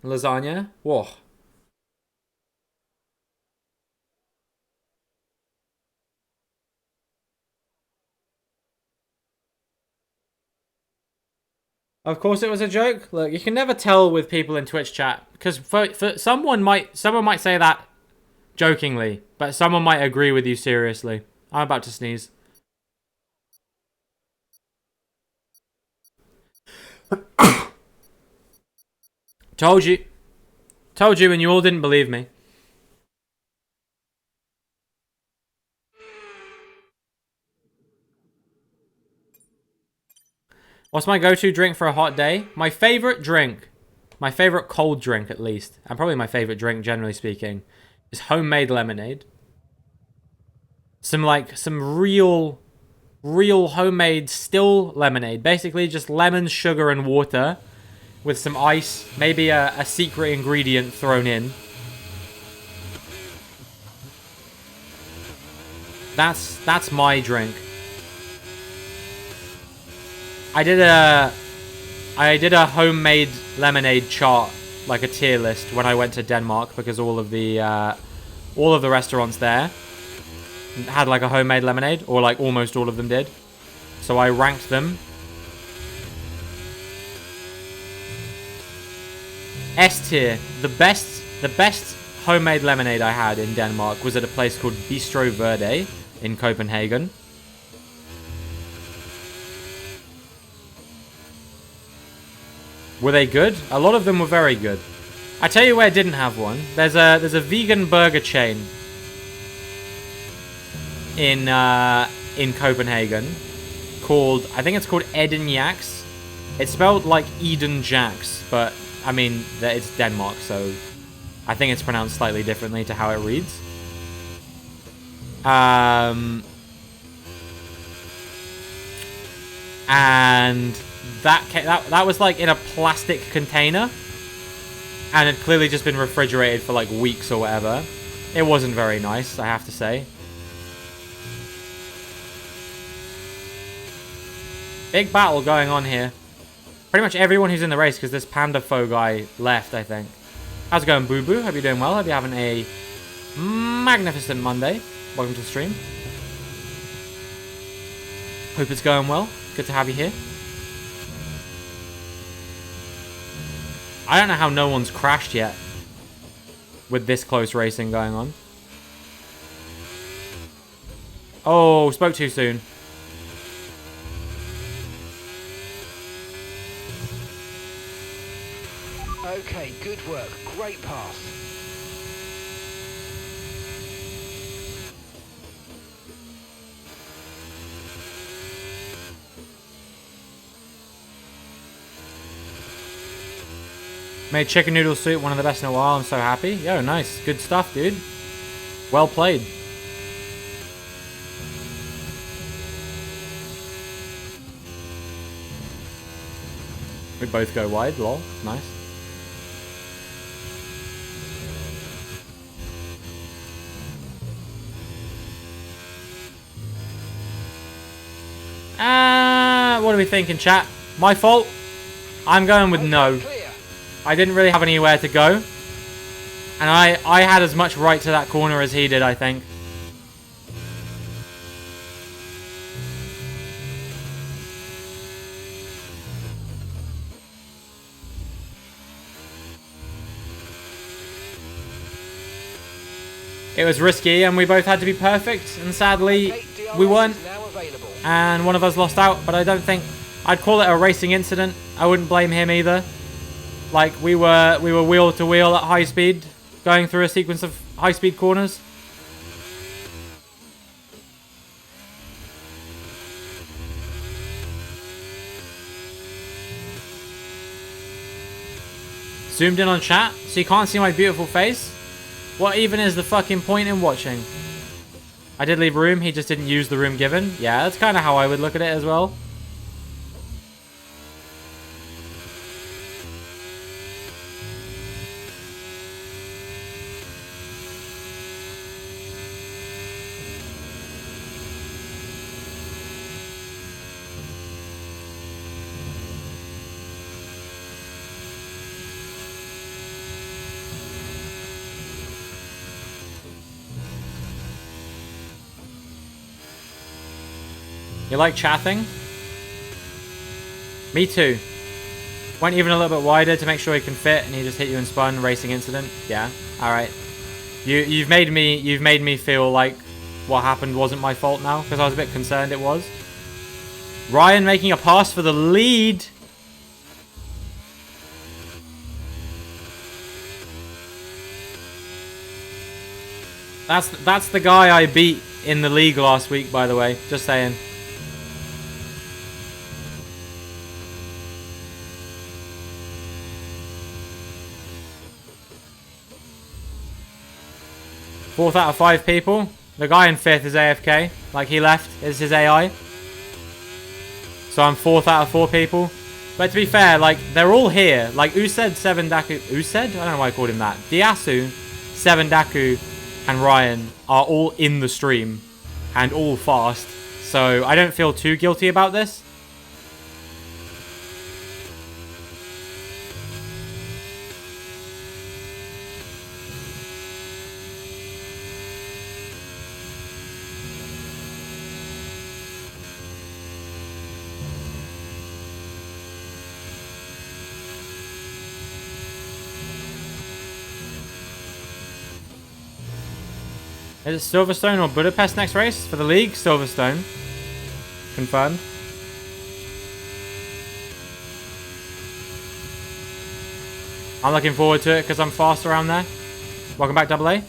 Lasagna? Whoa. Of course it was a joke. Look, you can never tell with people in Twitch chat, because for someone might say that jokingly, but someone might agree with you seriously. I'm about to sneeze. Told you, and you all didn't believe me. What's my go-to drink for a hot day? My favorite drink, my favorite cold drink at least, and probably my favorite drink generally speaking, is homemade lemonade. Some real homemade still lemonade. Basically just lemons, sugar, and water with some ice, maybe a secret ingredient thrown in. That's my drink. I did a homemade lemonade chart, like a tier list, when I went to Denmark, because all of the restaurants there had like a homemade lemonade, or like almost all of them did. So I ranked them. S tier, the best homemade lemonade I had in Denmark was at a place called Bistro Verde in Copenhagen. Were they good? A lot of them were very good. I tell you where I didn't have one. There's a vegan burger chain in Copenhagen called, I think it's called Eden Jacks. It's spelled like Eden Jacks, but I mean it's Denmark, so I think it's pronounced slightly differently to how it reads. And that was like in a plastic container, and had clearly just been refrigerated for like weeks or whatever. It wasn't very nice, I have to say. Big battle going on here. Pretty much everyone who's in the race, because this Panda Foe guy left, I think. How's it going, Boo Boo? Hope you're doing well. Hope you're having a magnificent Monday. Welcome to the stream. Hope it's going well. Good to have you here. I don't know how no one's crashed yet with this close racing going on. Oh, spoke too soon. Okay, good work. Great pass. Made chicken noodle soup, one of the best in a while. I'm so happy. Yo, nice. Good stuff, dude. Well played. We both go wide, lol. Nice. What are we thinking, chat? My fault? I'm going with no. Clear. I didn't really have anywhere to go. And I had as much right to that corner as he did, I think. It was risky and we both had to be perfect. And sadly, we weren't. Now available. And one of us lost out. But I don't think... I'd call it a racing incident. I wouldn't blame him either. Like, we were wheel to wheel at high speed, going through a sequence of high speed corners. Zoomed in on chat, so you can't see my beautiful face? What even is the fucking point in watching? I did leave room, he just didn't use the room given. Yeah, that's kind of how I would look at it as well. You like chaffing? Me too. Went even a little bit wider to make sure he can fit, and he just hit you and spun. Racing incident. Yeah. All right. You've made me feel like what happened wasn't my fault now, because I was a bit concerned it was. Ryan making a pass for the lead. That's the guy I beat in the league last week, by the way. Just saying. Fourth out of 5 people. The guy in 5th is AFK. Like, he left. Is his AI. So I'm 4th out of 4 people. But to be fair, like, they're all here. Like, Used, 7daku... Used? I don't know why I called him that. Diasu, 7daku, and Ryan are all in the stream. And all fast. So I don't feel too guilty about this. Is it Silverstone or Budapest next race? For the league, Silverstone. Confirmed. I'm looking forward to it because I'm fast around there. Welcome back, Double A.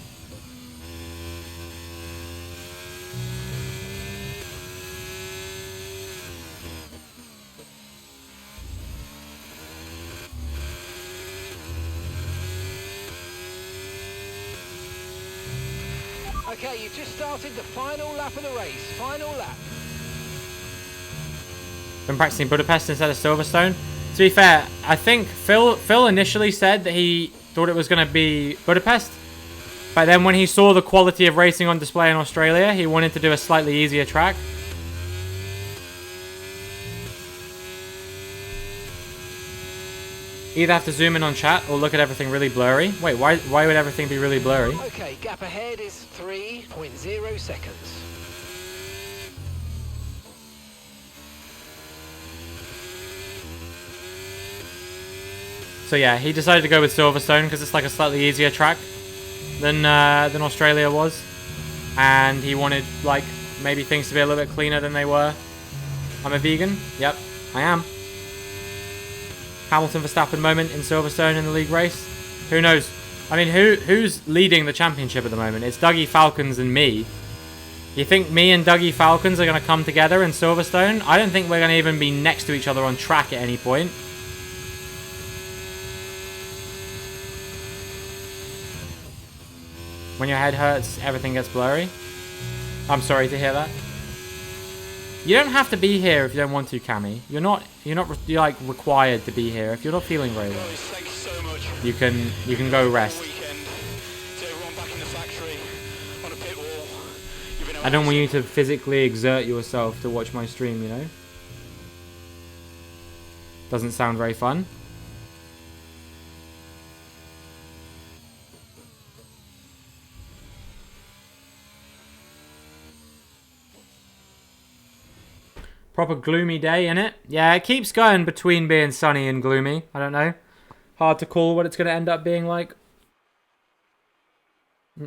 Okay, you just started the final lap of the race. Final lap. Been practicing Budapest instead of Silverstone. To be fair, I think Phil initially said that he thought it was going to be Budapest. But then when he saw the quality of racing on display in Australia, he wanted to do a slightly easier track. Either have to zoom in on chat or look at everything really blurry. Wait, why would everything be really blurry? Okay, gap ahead is 3.0 seconds. So yeah, he decided to go with Silverstone because it's like a slightly easier track than Australia was, and he wanted like maybe things to be a little bit cleaner than they were. I'm a vegan. Yep, I am. Hamilton Verstappen moment in Silverstone in the league race. Who knows? I mean, who's leading the championship at the moment? It's Dougie Falcons and me. You think me and Dougie Falcons are going to come together in Silverstone? I don't think we're going to even be next to each other on track at any point. When your head hurts, everything gets blurry. I'm sorry to hear that. You don't have to be here if you don't want to, Cammy. You're like required to be here if you're not feeling very well. Thank you so much. You can go rest. I don't want you to physically exert yourself to watch my stream, you know? Doesn't sound very fun. Proper gloomy day, innit? Yeah, it keeps going between being sunny and gloomy. I don't know. Hard to call what it's going to end up being like.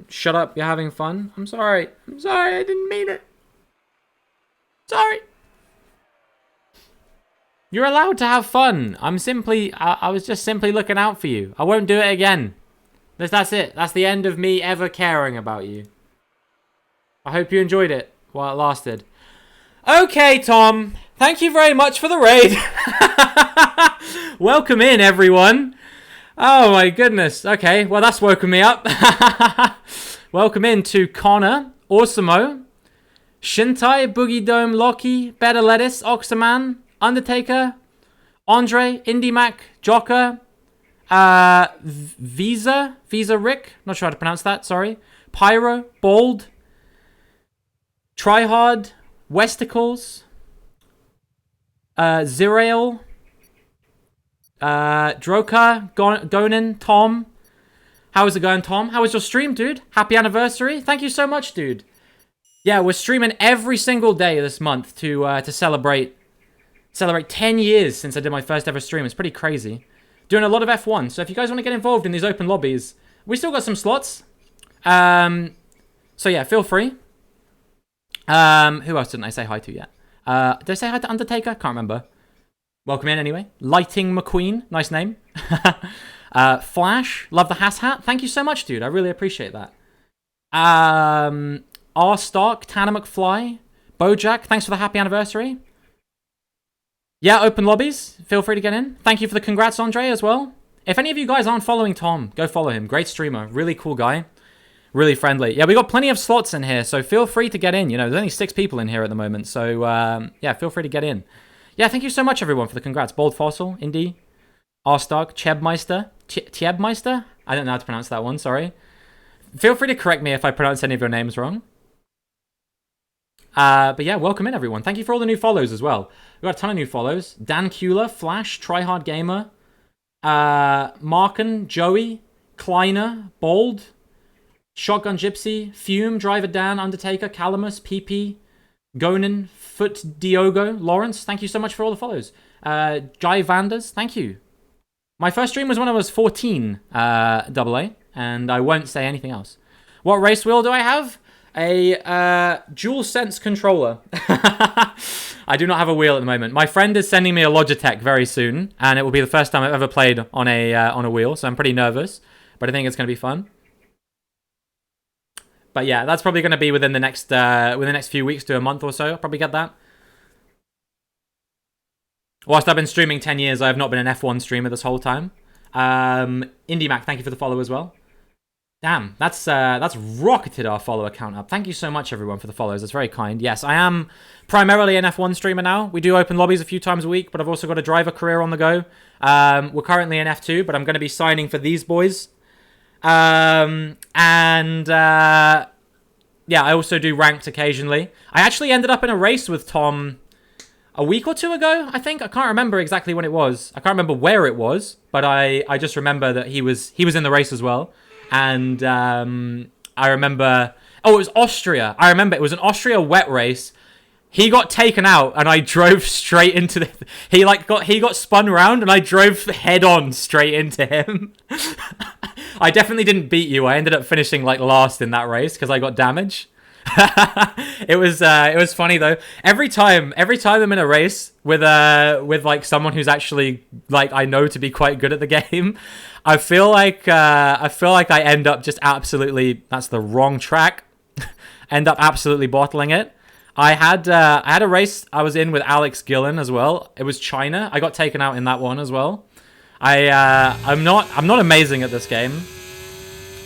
Shut up, you're having fun. I'm sorry. I'm sorry, I didn't mean it. Sorry. You're allowed to have fun. I was just simply looking out for you. I won't do it again. That's it. That's the end of me ever caring about you. I hope you enjoyed it while it lasted. Okay, Tom. Thank you very much for the raid. Welcome in, everyone. Oh, my goodness. Okay, well, that's woken me up. Welcome in to Connor, Awesomeo, Shintai, Boogie Dome, Loki, Better Lettuce, Oxaman, Undertaker, Andre, IndieMac, Jocker, Visa Rick, not sure how to pronounce that, sorry, Pyro, Bald, Tryhard, Westicles, Zirael, Droka, Gonin, Tom. How is it going, Tom? How was your stream, dude? Happy anniversary. Thank you so much, dude. Yeah, we're streaming every single day this month to celebrate 10 years since I did my first ever stream. It's pretty crazy. Doing a lot of F1. So if you guys want to get involved in these open lobbies, we still got some slots. So yeah, feel free. Who else didn't I say hi to yet? Did I say hi to Undertaker? Can't remember. Welcome in anyway. Lighting McQueen. Nice name. Flash. Love the hat. Thank you so much, dude. I really appreciate that. R. Stark. Tanner McFly. Bojack. Thanks for the happy anniversary. Yeah, open lobbies. Feel free to get in. Thank you for the congrats, Andre, as well. If any of you guys aren't following Tom, go follow him. Great streamer. Really cool guy. Really friendly. Yeah, we got plenty of slots in here, so feel free to get in. You know, there's only 6 people in here at the moment, so yeah, feel free to get in. Yeah, thank you so much, everyone, for the congrats. Bold Fossil, Indy, Arstark, Chebmeister, Chebmeister? I don't know how to pronounce that one, sorry. Feel free to correct me if I pronounce any of your names wrong. But yeah, welcome in, everyone. Thank you for all the new follows as well. We've got a ton of new follows. Dan Kuehler, Flash, Tryhard Gamer, Marken, Joey, Kleiner, Bold, Shotgun Gypsy, Fume, Driver Dan, Undertaker, Calamus, PP, Gonin, Foot Diogo, Lawrence, thank you so much for all the follows. Guy Vanders, thank you. My first stream was when I was 14, AA, and I won't say anything else. What race wheel do I have? A Dual Sense controller. I do not have a wheel at the moment. My friend is sending me a Logitech very soon, and it will be the first time I've ever played on a wheel, so I'm pretty nervous, but I think it's going to be fun. But yeah, that's probably going to be within the next few weeks to a month or so. I'll probably get that. Whilst I've been streaming 10 years, I have not been an F1 streamer this whole time. IndieMac, thank you for the follow as well. Damn, that's rocketed our follower count up. Thank you so much, everyone, for the follows. That's very kind. Yes, I am primarily an F1 streamer now. We do open lobbies a few times a week, but I've also got a driver career on the go. We're currently in F2, but I'm going to be signing for these boys. Yeah, I also do ranked occasionally. I actually ended up in a race with Tom a week or two ago, I think. I can't remember exactly when it was. I can't remember where it was, but I just remember that he was in the race as well. And I remember... Oh, it was Austria. I remember it was an Austria wet race. he got taken out, and I drove straight into the... He got spun around, and I drove head on straight into him. I definitely didn't beat you. I ended up finishing like last in that race because I got damage. It was funny though. Every time I'm in a race with like someone who's actually like I know to be quite good at the game, I feel like I end up just absolutely, that's the wrong track. End up absolutely bottling it. I had a race I was in with Alex Gillen as well. It was China. I got taken out in that one as well. I'm not amazing at this game.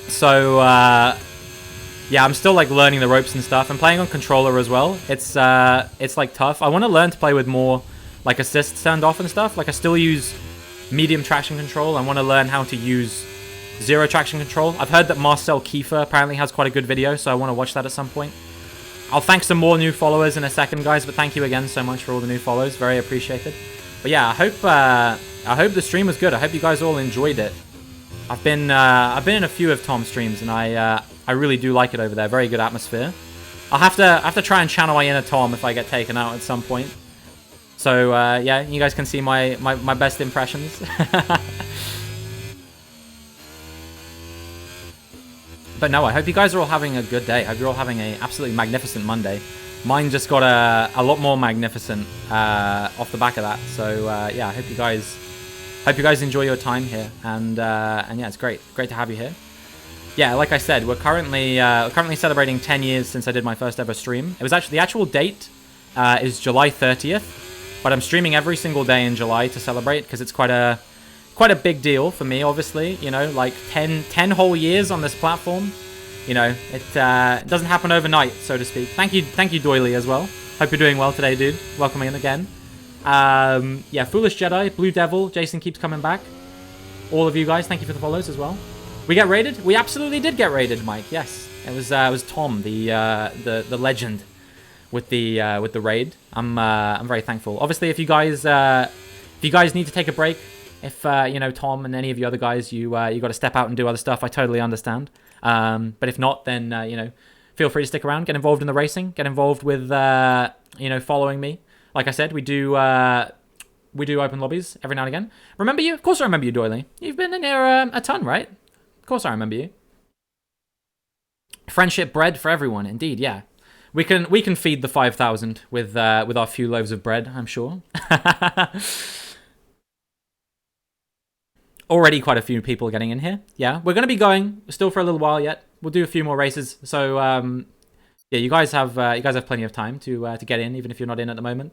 So yeah, I'm still like learning the ropes and stuff. I'm playing on controller as well. It's like tough. I want to learn to play with more like assists turned off and stuff. Like I still use medium traction control. I want to learn how to use zero traction control. I've heard that Marcel Kiefer apparently has quite a good video, so I want to watch that at some point. I'll thank some more new followers in a second, guys, but thank you again so much for all the new follows. Very appreciated. But yeah, I hope the stream was good. I hope you guys all enjoyed it. I've been in a few of Tom's streams, and I really do like it over there. Very good atmosphere. I'll have to try and channel my inner Tom if I get taken out at some point. So yeah, you guys can see my best impressions. But no, I hope you guys are all having a good day. I hope you're all having an absolutely magnificent Monday. Mine just got a lot more magnificent off the back of that. So yeah, I hope you guys enjoy your time here. And yeah, it's great to have you here. Yeah, like I said, we're currently celebrating 10 years since I did my first ever stream. It was actually, the actual date is July 30th, but I'm streaming every single day in July to celebrate because it's quite a big deal for me, obviously. You know, like 10 whole years on this platform. You know, it doesn't happen overnight, so to speak. Thank you, Doily, as well. Hope you're doing well today, dude. Welcome in again. Yeah, Foolish Jedi, Blue Devil, Jason keeps coming back. All of you guys, thank you for the follows as well. We get raided? We absolutely did get raided, Mike. Yes, it was Tom, the legend, with the raid. I'm very thankful. Obviously, if you guys need to take a break, if you know, Tom and any of the other guys, you got to step out and do other stuff, I totally understand. But if not, then you know, feel free to stick around, get involved in the racing, get involved with you know, following me. Like I said, we do open lobbies every now and again. Remember you? Of course I remember you, Doily. You've been in here a ton, right? Of course I remember you. Friendship bread for everyone, indeed. Yeah, we can feed the 5,000 with our few loaves of bread, I'm sure. Already quite a few people getting in here. Yeah, we're going to be going still for a little while yet. We'll do a few more races. So yeah, you guys have plenty of time to get in, even if you're not in at the moment.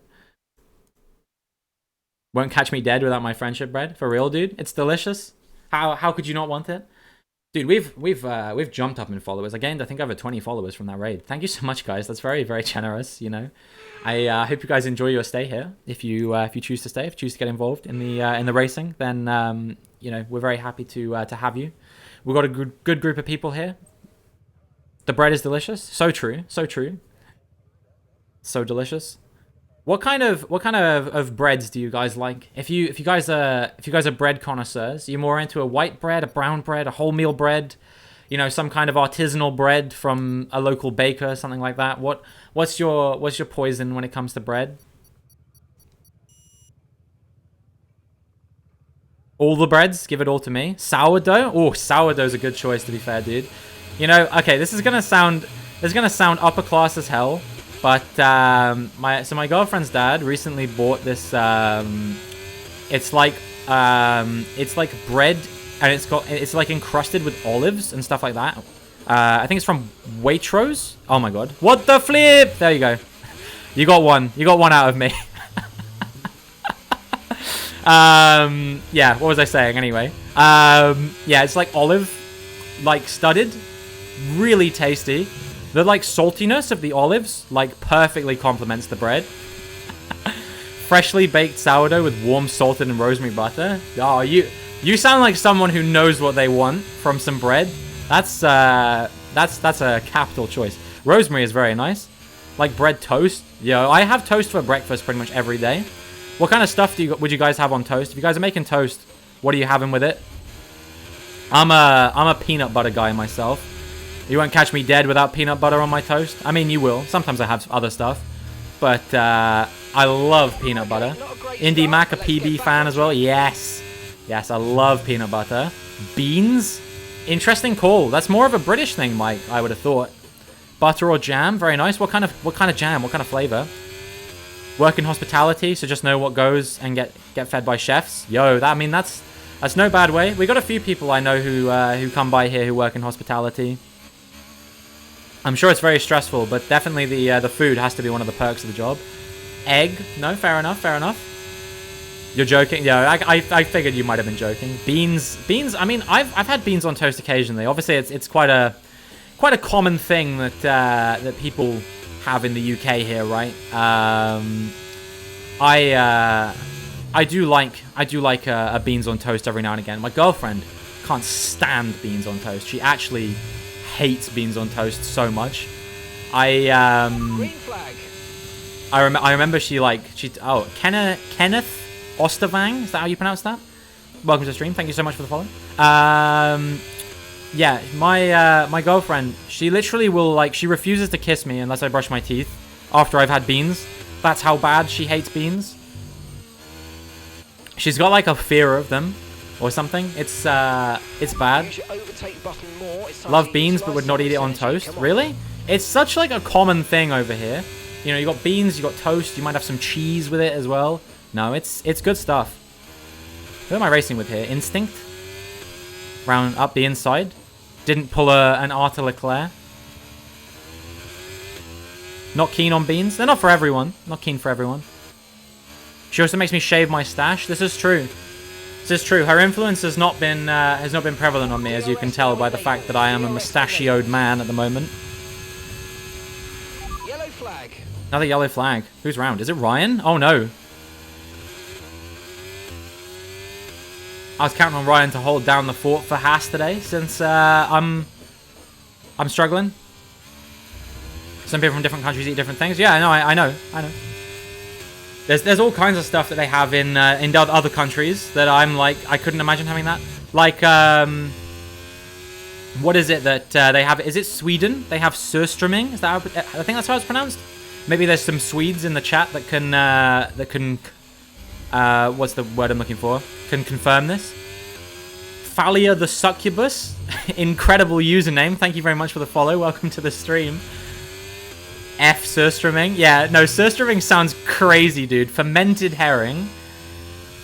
Won't catch me dead without my friendship bread. For real, dude. It's delicious. How could you not want it? Dude, we've jumped up in followers. I gained, I think, over 20 followers from that raid. Thank you so much, guys. That's very, very generous, you know. I hope you guys enjoy your stay here. If you choose to stay, if you choose to get involved in the racing, then you know, we're very happy to have you. We've got a good group of people here. The bread is delicious. So true. So true. So delicious. What kind of breads do you guys like? If you guys are bread connoisseurs, you're more into a white bread, a brown bread, a wholemeal bread, you know, some kind of artisanal bread from a local baker, something like that. What's your poison when it comes to bread? All the breads, give it all to me. Sourdough? Oh, sourdough's a good choice, to be fair, dude. You know, okay, this is gonna sound upper class as hell. But my girlfriend's dad recently bought this. It's like bread, and it's like encrusted with olives and stuff like that. I think it's from Waitrose. Oh my god! What the flip? There you go. You got one. You got one out of me. Yeah. What was I saying anyway? Yeah, it's like olive, like studded, really tasty. The like saltiness of the olives like perfectly complements the bread. Freshly baked sourdough with warm salted and rosemary butter. Oh, you sound like someone who knows what they want from some bread. That's a capital choice. Rosemary is very nice. Like bread toast. Yo, I have toast for breakfast pretty much every day. What kind of stuff would you guys have on toast? If you guys are making toast, what are you having with it? I'm a peanut butter guy myself. You won't catch me dead without peanut butter on my toast. I mean, you will. Sometimes I have other stuff. but I love peanut butter. Indy Mac, a PB fan as well. Yes. Yes, I love peanut butter. Beans? Interesting call. That's more of a British thing, Mike, I would have thought. Butter or jam? Very nice. What kind of jam? What kind of flavor? Work in hospitality, so just know what goes and get fed by chefs. Yo, that's no bad way. We got a few people I know who come by here who work in hospitality. I'm sure it's very stressful, but definitely the food has to be one of the perks of the job. Egg? No, fair enough, fair enough. You're joking? Yeah, I figured you might have been joking. Beans. I mean, I've had beans on toast occasionally. Obviously, it's quite a common thing that people have in the UK here, right? I do like a beans on toast every now and again. My girlfriend can't stand beans on toast. She actually hates beans on toast so much. Green flag. I remember Kenneth Ostervang, is that how you pronounce that? Welcome to the stream. Thank you so much for the follow. Yeah, my girlfriend, she literally will she refuses to kiss me unless I brush my teeth after I've had beans. That's how bad she hates beans. She's got like a fear of them or something. It's bad. Love beans but would not eat it on toast. Really? It's such like a common thing over here. You know, you got beans, you got toast, you might have some cheese with it as well. No, it's good stuff. Who am I racing with here? Instinct? Round up the inside. Didn't pull an Arthur Leclerc. Not keen on beans. They're not for everyone. Not keen for everyone. She also makes me shave my stash. This is true. This is true. Her influence has not been prevalent on me, as you can tell by the fact that I am a mustachioed man at the moment. Yellow flag. Another yellow flag. Who's round? Is it Ryan? Oh no. I was counting on Ryan to hold down the fort for Haas today, since I'm struggling. Some people from different countries eat different things. Yeah, no, I know. There's all kinds of stuff that they have in other countries that I'm like, I couldn't imagine having that. Like, what is it that they have? Is it Sweden? They have surströmming. Is that how, I think that's how it's pronounced. Maybe there's some Swedes in the chat that can what's the word I'm looking for? Can confirm this. Thalia the Succubus. Incredible username. Thank you very much for the follow. Welcome to the stream. F surströmming. Yeah, no, surströmming sounds crazy, dude. Fermented herring.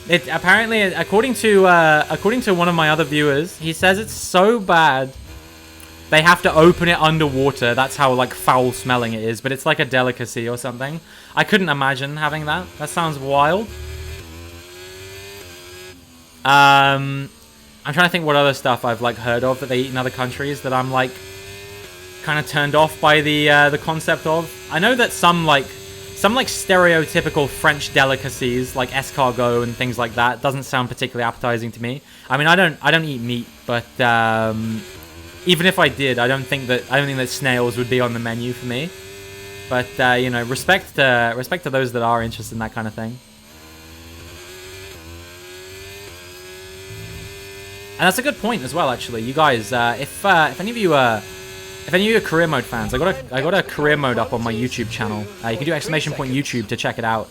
It apparently, according to one of my other viewers, he says it's so bad they have to open it underwater. That's how like foul smelling it is, but it's like a delicacy or something. I couldn't imagine having that. That sounds wild. I'm trying to think what other stuff I've like heard of that they eat in other countries that I'm like kind of turned off by the concept of. I know that some stereotypical French delicacies like escargot and things like that doesn't sound particularly appetizing to me. I mean, I don't eat meat, but even if I did, I don't think that snails would be on the menu for me. But you know, respect to those that are interested in that kind of thing. And that's a good point as well, actually. You guys, if any of you are career mode fans, I got a career mode up on my YouTube channel. You can do !YouTube to check it out.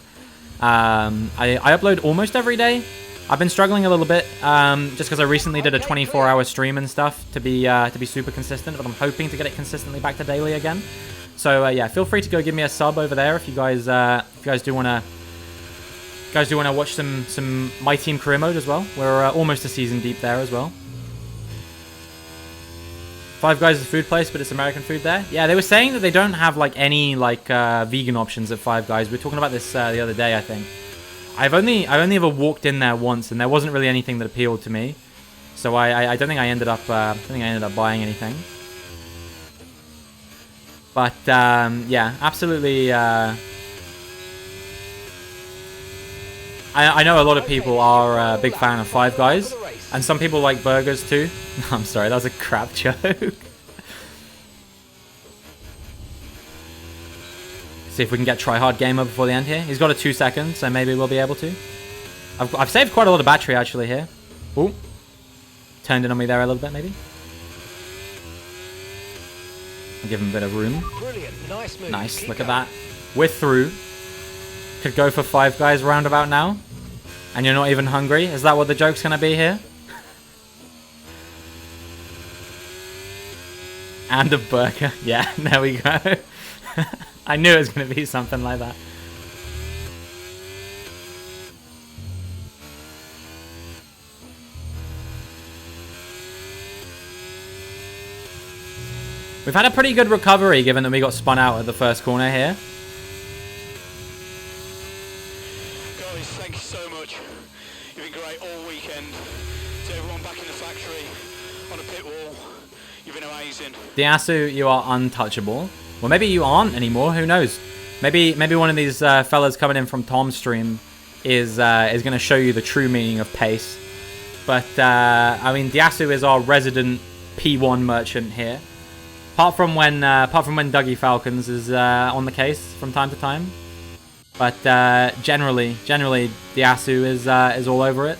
I upload almost every day. I've been struggling a little bit, just because I recently did a 24-hour stream and stuff to be super consistent. But I'm hoping to get it consistently back to daily again. So yeah, feel free to go give me a sub over there if you guys do wanna watch some My Team career mode as well. We're almost a season deep there as well. Five Guys is a food place, but it's American food there. Yeah, they were saying that they don't have like any like vegan options at Five Guys. We were talking about this the other day, I think. I've only ever walked in there once, and there wasn't really anything that appealed to me. So I don't think I ended up buying anything. But yeah, absolutely. I know a lot of people are a big fan of Five Guys, and some people like burgers too. I'm sorry, that was a crap joke. See if we can get Try Hard Gamer before the end here. He's got a 2 seconds, so maybe we'll be able to. I've saved quite a lot of battery actually here. Ooh, turned in on me there a little bit maybe. I'll give him a bit of room. Brilliant, nice move. Nice, look at that. We're through. could go for Five Guys roundabout now, and you're not even hungry? Is that what the joke's gonna be here? And a burger. Yeah, there we go. I knew it was gonna be something like that. We've had a pretty good recovery given that we got spun out at the first corner here. Guys, thank you so much. You've been great all weekend. To everyone back in the factory, on a pit wall, you've been amazing. Diasu, you are untouchable. Well, maybe you aren't anymore. Who knows? Maybe one of these fellas coming in from Tom's stream is going to show you the true meaning of pace. But I mean, Diasu is our resident P1 merchant here. Apart from when Dougie Falcons is on the case from time to time, but generally Diasu is all over it.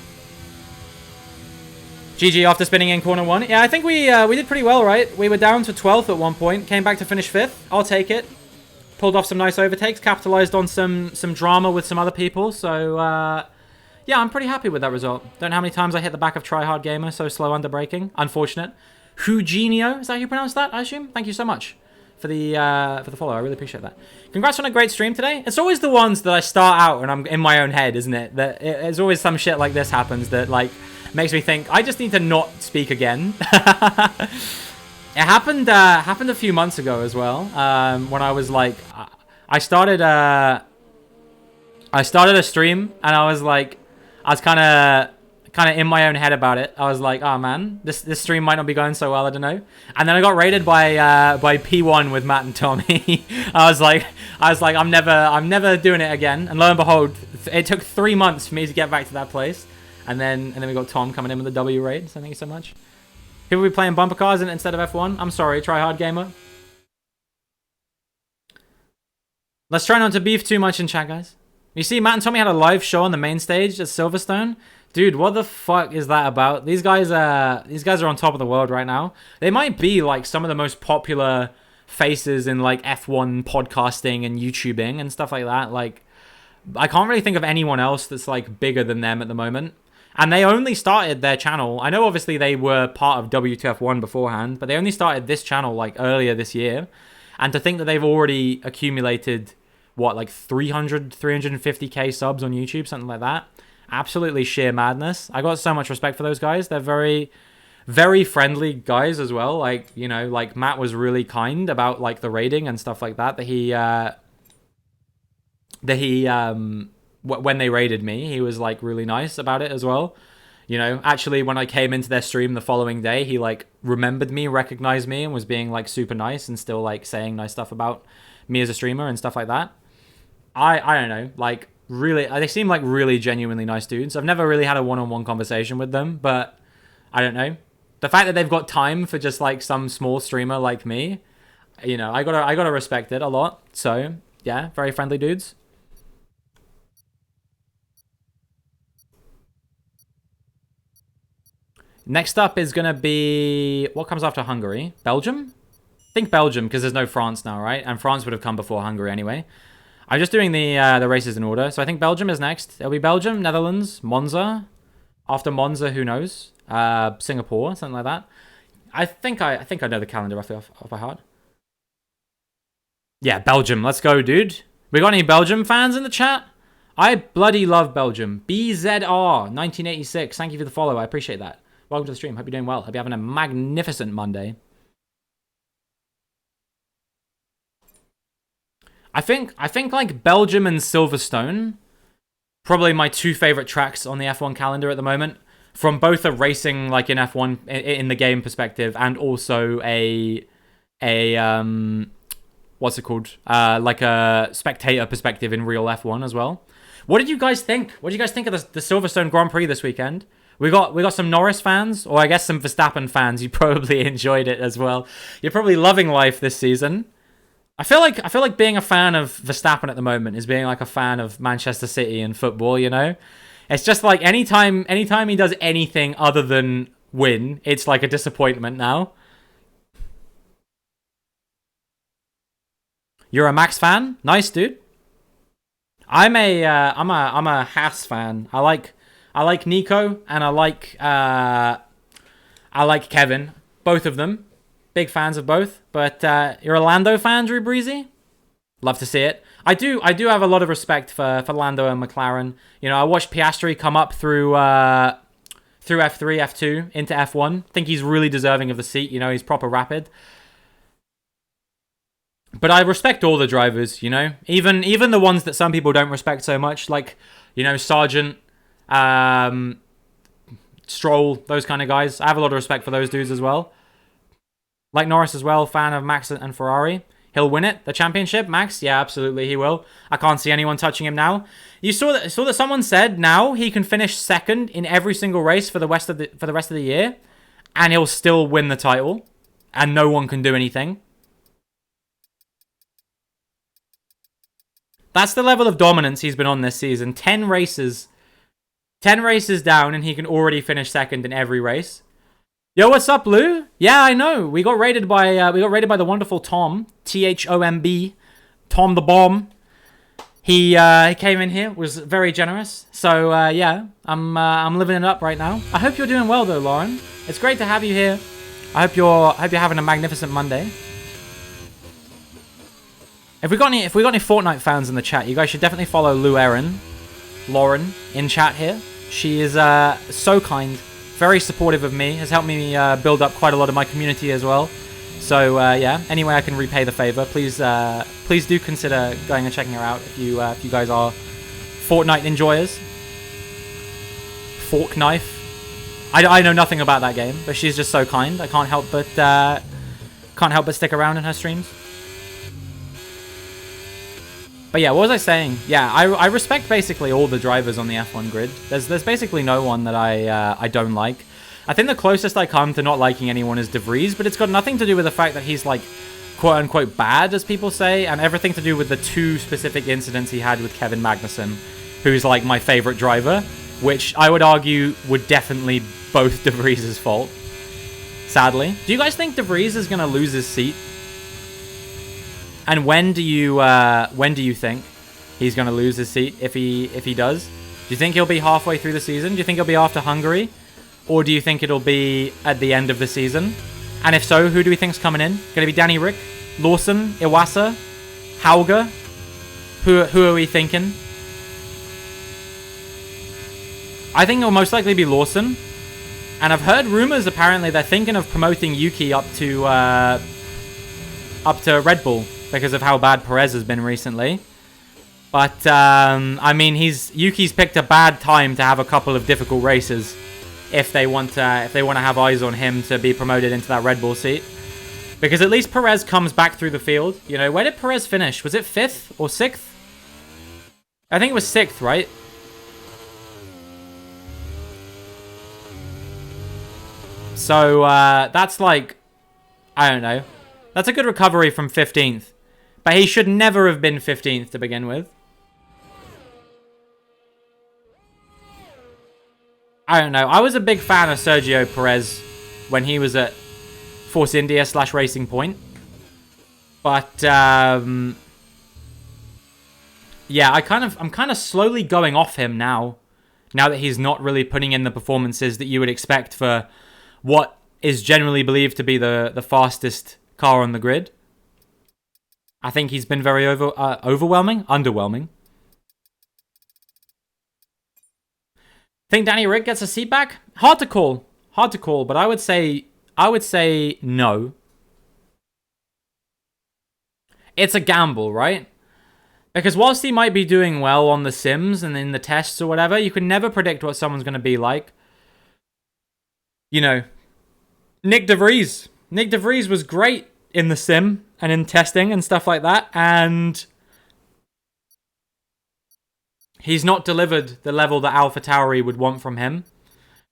GG after spinning in corner 1. Yeah, I think we did pretty well, right? We were down to 12th at one point, came back to finish 5th. I'll take it. Pulled off some nice overtakes, capitalized on some drama with some other people. So yeah, I'm pretty happy with that result. Don't know how many times I hit the back of Tryhard Gamer, so slow under braking. Unfortunate. Hugenio, is that how you pronounce that, I assume? Thank you so much for the follow. I really appreciate that. Congrats on a great stream today. It's always the ones that I start out and I'm in my own head, isn't it? That it's always some shit like this happens that like makes me think I just need to not speak again. It happened a few months ago as well. When I was like, I started a stream and I was kind of in my own head about it. I was like, oh man, this stream might not be going so well, I don't know. And then I got raided by P1 with Matt and Tommy. I was like, I'm never doing it again. And lo and behold, it took 3 months for me to get back to that place. And then we got Tom coming in with the W raid, so thank you so much. People be playing bumper cars instead of F1. I'm sorry, Tryhard Gamer. Let's try not to beef too much in chat, guys. You see, Matt and Tommy had a live show on the main stage at Silverstone. Dude, what the fuck is that about? These guys are on top of the world right now. They might be like some of the most popular faces in like F1 podcasting and YouTubing and stuff like that. Like, I can't really think of anyone else that's like bigger than them at the moment. And they only started their channel. I know obviously they were part of W2F1 beforehand, but they only started this channel like earlier this year. And to think that they've already accumulated what, like 350k subs on YouTube, something like that. Absolutely sheer madness. I got so much respect for those guys. They're very, very friendly guys as well. Like, you know, like Matt was really kind about like the raiding and stuff like that. When they raided me, he was like really nice about it as well. You know, actually when I came into their stream the following day, he like remembered me, recognized me, and was being like super nice and still like saying nice stuff about me as a streamer and stuff like that. I don't know, like really, they seem like really genuinely nice dudes. I've never really had a one-on-one conversation with them, but I don't know. The fact that they've got time for just like some small streamer like me, you know, I gotta respect it a lot. So yeah, very friendly dudes. Next up is gonna be what comes after Hungary? Belgium? I think Belgium, because there's no France now, right? And France would have come before Hungary anyway. I'm just doing the races in order. So I think Belgium is next. It'll be Belgium, Netherlands, Monza. After Monza, who knows? Singapore, something like that. I think I know the calendar off by heart. Yeah, Belgium. Let's go, dude. We got any Belgium fans in the chat? I bloody love Belgium. BZR1986. Thank you for the follow. I appreciate that. Welcome to the stream. Hope you're doing well. Hope you're having a magnificent Monday. I think like Belgium and Silverstone, probably my two favorite tracks on the F1 calendar at the moment, from both a racing like in F1 in the game perspective and also a what's it called? Like a spectator perspective in real F1 as well. What did you guys think? What did you guys think of the Silverstone Grand Prix this weekend? We got some Norris fans, or I guess some Verstappen fans. You probably enjoyed it as well. You're probably loving life this season. I feel like being a fan of Verstappen at the moment is being like a fan of Manchester City and football, you know? It's just like anytime he does anything other than win, it's like a disappointment now. You're a Max fan? Nice, dude. I'm a Haas fan. I like Nico and I like Kevin, both of them. Big fans of both. But you're a Lando fan, Drew Breezy? Love to see it. I do have a lot of respect for Lando and McLaren. You know, I watched Piastri come up through F3, F2 into F1. Think he's really deserving of the seat. You know, he's proper rapid. But I respect all the drivers, you know, even the ones that some people don't respect so much, like, you know, Sargent, Stroll, those kind of guys. I have a lot of respect for those dudes as well. Like Norris as well, fan of Max and Ferrari. He'll win it, the championship, Max. Yeah, absolutely, he will. I can't see anyone touching him now. You saw that someone said now he can finish second in every single race for the rest of the year, and he'll still win the title, and no one can do anything. That's the level of dominance he's been on this season. 10 races down, and he can already finish second in every race. Yo, what's up, Lou? Yeah, I know. We got rated by the wonderful Tom, THOMB, Tom the Bomb. He came in here, was very generous. So yeah, I'm living it up right now. I hope you're doing well though, Lauren. It's great to have you here. I hope you're having a magnificent Monday. If we got any Fortnite fans in the chat, you guys should definitely follow Lauren in chat here. She is so kind, very supportive of me, has helped me build up quite a lot of my community as well. So yeah, any way I can repay the favor, please do consider going and checking her out if you guys are Fortnite enjoyers. Fork Knife. I know nothing about that game, but she's just so kind. I can't help but stick around in her streams. But yeah, what was I saying? Yeah, I respect basically all the drivers on the F1 grid. There's basically no one that I don't like. I think the closest I come to not liking anyone is De Vries, but it's got nothing to do with the fact that he's like quote-unquote bad, as people say, and everything to do with the two specific incidents he had with Kevin Magnussen, who's like my favorite driver, which I would argue would definitely both De Vries' fault, sadly. Do you guys think De Vries is going to lose his seat? And when do you think he's going to lose his seat if he does? Do you think he'll be halfway through the season? Do you think he'll be after Hungary? Or do you think it'll be at the end of the season? And if so, who do we think's coming in? Going to be Danny Rick, Lawson, Iwasa, Hauger? Who are we thinking? I think it'll most likely be Lawson. And I've heard rumors, apparently, they're thinking of promoting Yuki up to Red Bull because of how bad Perez has been recently. But, I mean, Yuki's picked a bad time to have a couple of difficult races if they want to have eyes on him to be promoted into that Red Bull seat. Because at least Perez comes back through the field. You know, where did Perez finish? Was it 5th or 6th? I think it was 6th, right? So, that's like, I don't know. That's a good recovery from 15th. But he should never have been 15th to begin with. I don't know. I was a big fan of Sergio Perez when he was at Force India / Racing Point. But, yeah, I'm kind of slowly going off him now. Now that he's not really putting in the performances that you would expect for what is generally believed to be the fastest car on the grid. I think he's been very underwhelming. Think Danny Rick gets a seat back? Hard to call, but I would say no. It's a gamble, right? Because whilst he might be doing well on the sims and in the tests or whatever, you can never predict what someone's going to be like. You know, Nick De Vries. Nick De Vries was great in the sim and in testing and stuff like that, and he's not delivered the level that AlphaTauri would want from him,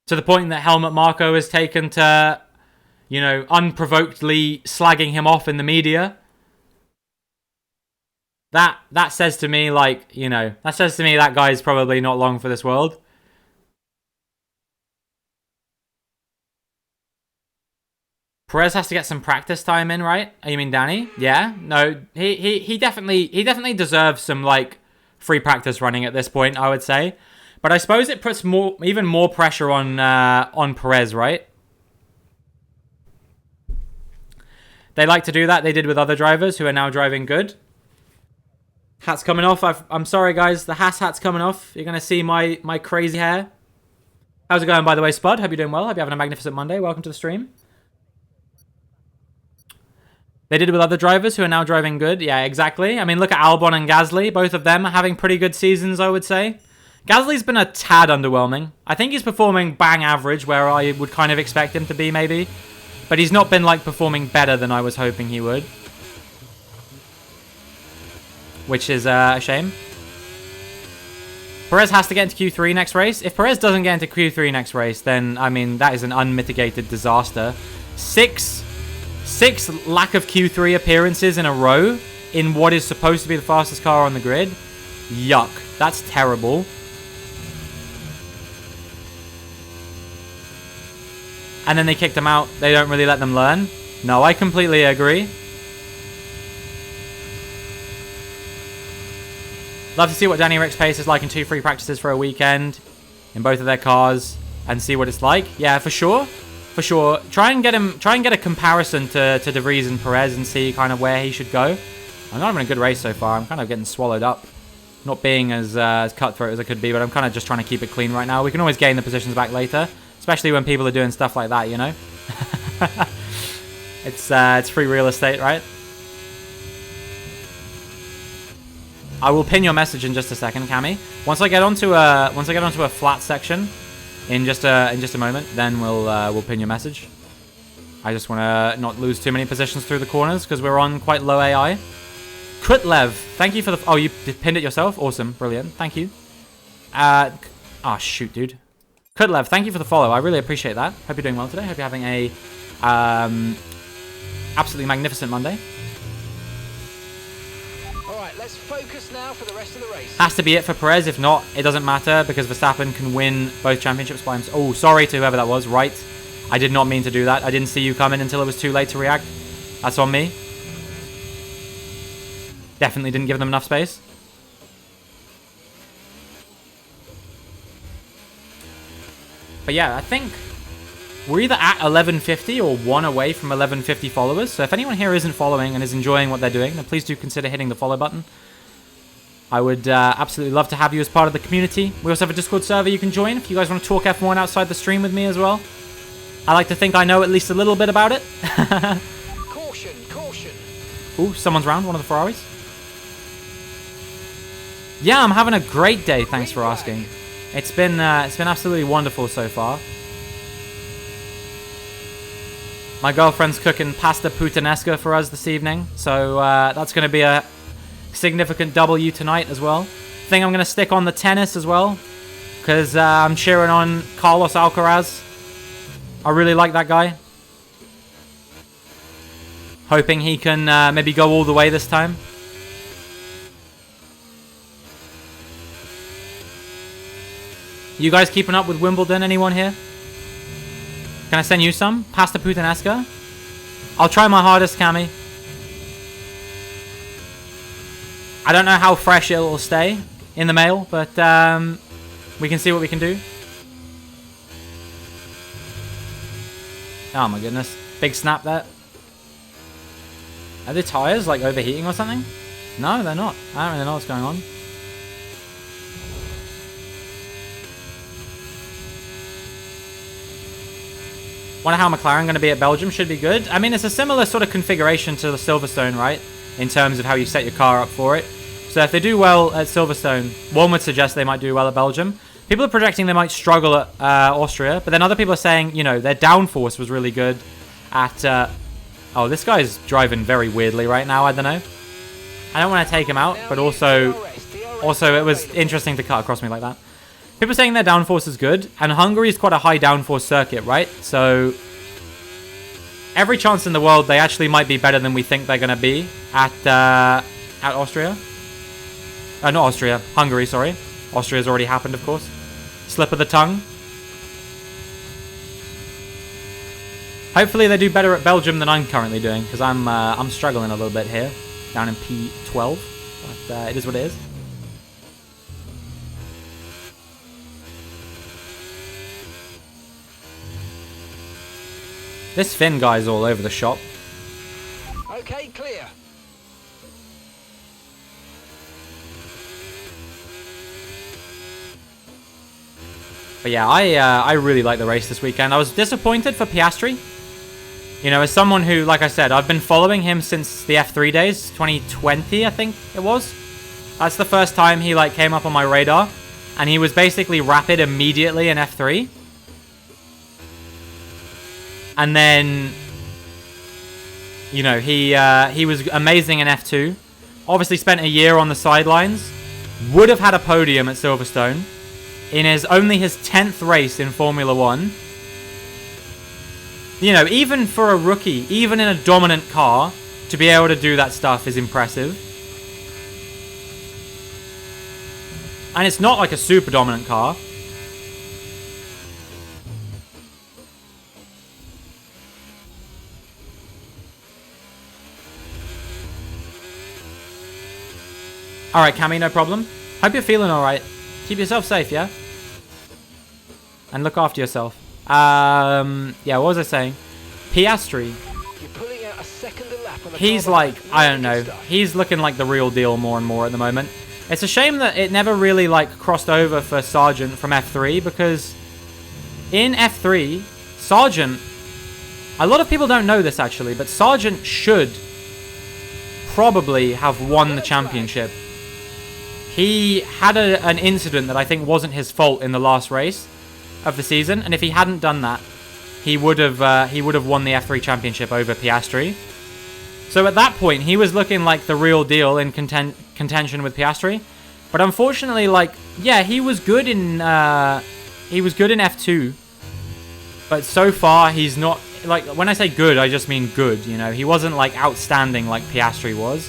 to the point that Helmut Marko has taken to, you know, unprovokedly slagging him off in the media. That says to me, like, you know, that guy's probably not long for this world. Perez has to get some practice time in, right? You mean Danny? Yeah. No, he definitely deserves some, like, free practice running at this point, I would say. But I suppose it puts even more pressure on Perez, right? They like to do that. They did with other drivers who are now driving good. Hat's coming off. I'm sorry, guys. The hat's coming off. You're going to see my crazy hair. How's it going, by the way, Spud? Hope you're doing well. Hope you're having a magnificent Monday. Welcome to the stream. They did it with other drivers who are now driving good. Yeah, exactly. I mean, look at Albon and Gasly. Both of them are having pretty good seasons, I would say. Gasly's been a tad underwhelming. I think he's performing bang average, where I would kind of expect him to be, maybe. But he's not been, like, performing better than I was hoping he would. Which is a shame. Perez has to get into Q3 next race. If Perez doesn't get into Q3 next race, then, I mean, that is an unmitigated disaster. Six lack of Q3 appearances in a row in what is supposed to be the fastest car on the grid. Yuck. That's terrible. And then they kicked him out. They don't really let them learn. No, I completely agree. Love to see what Danny Rick's pace is like in 2 free practices for a weekend in both of their cars and see what it's like. Yeah, for sure. For sure. Try and get a comparison to De Vries and Perez and see kind of where he should go. I'm not having a good race so far. I'm kind of getting swallowed up. Not being as cutthroat as I could be, but I'm kind of just trying to keep it clean right now. We can always gain the positions back later, especially when people are doing stuff like that, you know? It's free real estate, right? I will pin your message in just a second, Cammy. Once I get onto a flat section in just a moment, then we'll pin your message. I just want to not lose too many positions through the corners because we're on quite low AI. Kutlev, thank you for the... Oh, you pinned it yourself? Awesome. Brilliant. Thank you. Oh, shoot, dude. Kutlev, thank you for the follow. I really appreciate that. Hope you're doing well today. Hope you're having a absolutely magnificent Monday. Let's focus now for the rest of the race. Has to be it for Perez. If not, it doesn't matter because Verstappen can win both championships by himself. Oh, sorry to whoever that was. Right. I did not mean to do that. I didn't see you coming until it was too late to react. That's on me. Definitely didn't give them enough space. But yeah, I think we're either at 1150 or 1 away from 1150 followers. So if anyone here isn't following and is enjoying what they're doing, then please do consider hitting the follow button. I would absolutely love to have you as part of the community. We also have a Discord server you can join if you guys want to talk F1 outside the stream with me as well. I like to think I know at least a little bit about it. Caution, caution. Ooh, someone's round, one of the Ferraris. Yeah, I'm having a great day, thanks for asking. It's been absolutely wonderful so far. My girlfriend's cooking pasta puttanesca for us this evening, so that's going to be a significant W tonight as well. I think I'm going to stick on the tennis as well, because I'm cheering on Carlos Alcaraz. I really like that guy. Hoping he can maybe go all the way this time. You guys keeping up with Wimbledon? Anyone here? Can I send you some? Pasta puttanesca? I'll try my hardest, Cammy. I don't know how fresh it will stay in the mail, but we can see what we can do. Oh my goodness. Big snap there. Are the tyres like overheating or something? No, they're not. I don't really know what's going on. Wonder how McLaren going to be at Belgium. Should be good. I mean, it's a similar sort of configuration to the Silverstone, right? In terms of how you set your car up for it. So if they do well at Silverstone, one would suggest they might do well at Belgium. People are projecting they might struggle at Austria, but then other people are saying, you know, their downforce was really good at... oh, this guy's driving very weirdly right now. I don't know. I don't want to take him out, but also it was interesting to cut across me like that. People are saying their downforce is good, and Hungary is quite a high downforce circuit, right? So every chance in the world they actually might be better than we think they're going to be at Austria. Not Austria, Hungary, sorry. Austria's already happened, of course. Slip of the tongue. Hopefully they do better at Belgium than I'm currently doing, because I'm struggling a little bit here, down in P12. But it is what it is. This Finn guy's all over the shop. Okay, clear. But yeah, I really like the race this weekend. I was disappointed for Piastri. You know, as someone who, like I said, I've been following him since the F3 days, 2020, I think it was. That's the first time he, like, came up on my radar. And he was basically rapid immediately in F3. And then, you know, he was amazing in F2. Obviously spent a year on the sidelines. Would have had a podium at Silverstone. In only his 10th race in Formula 1. You know, even for a rookie, even in a dominant car, to be able to do that stuff is impressive. And it's not like a super dominant car. Alright, Cammy, no problem. Hope you're feeling alright. Keep yourself safe, yeah? And look after yourself. Yeah, what was I saying? Piastri. You're pulling out a second a lap on the He's car like, behind. I don't know. He's looking like the real deal more and more at the moment. It's a shame that it never really, like, crossed over for Sargent from F3, because in F3, Sargent, a lot of people don't know this actually, but Sargent should probably have won the championship. He had an incident that I think wasn't his fault in the last race of the season, and if he hadn't done that, he would have won the F3 championship over Piastri. So at that point, he was looking like the real deal in contention with Piastri. But unfortunately, like, yeah, he was good in F2. But so far, he's not, like, when I say good, I just mean good, you know. He wasn't, like, outstanding like Piastri was.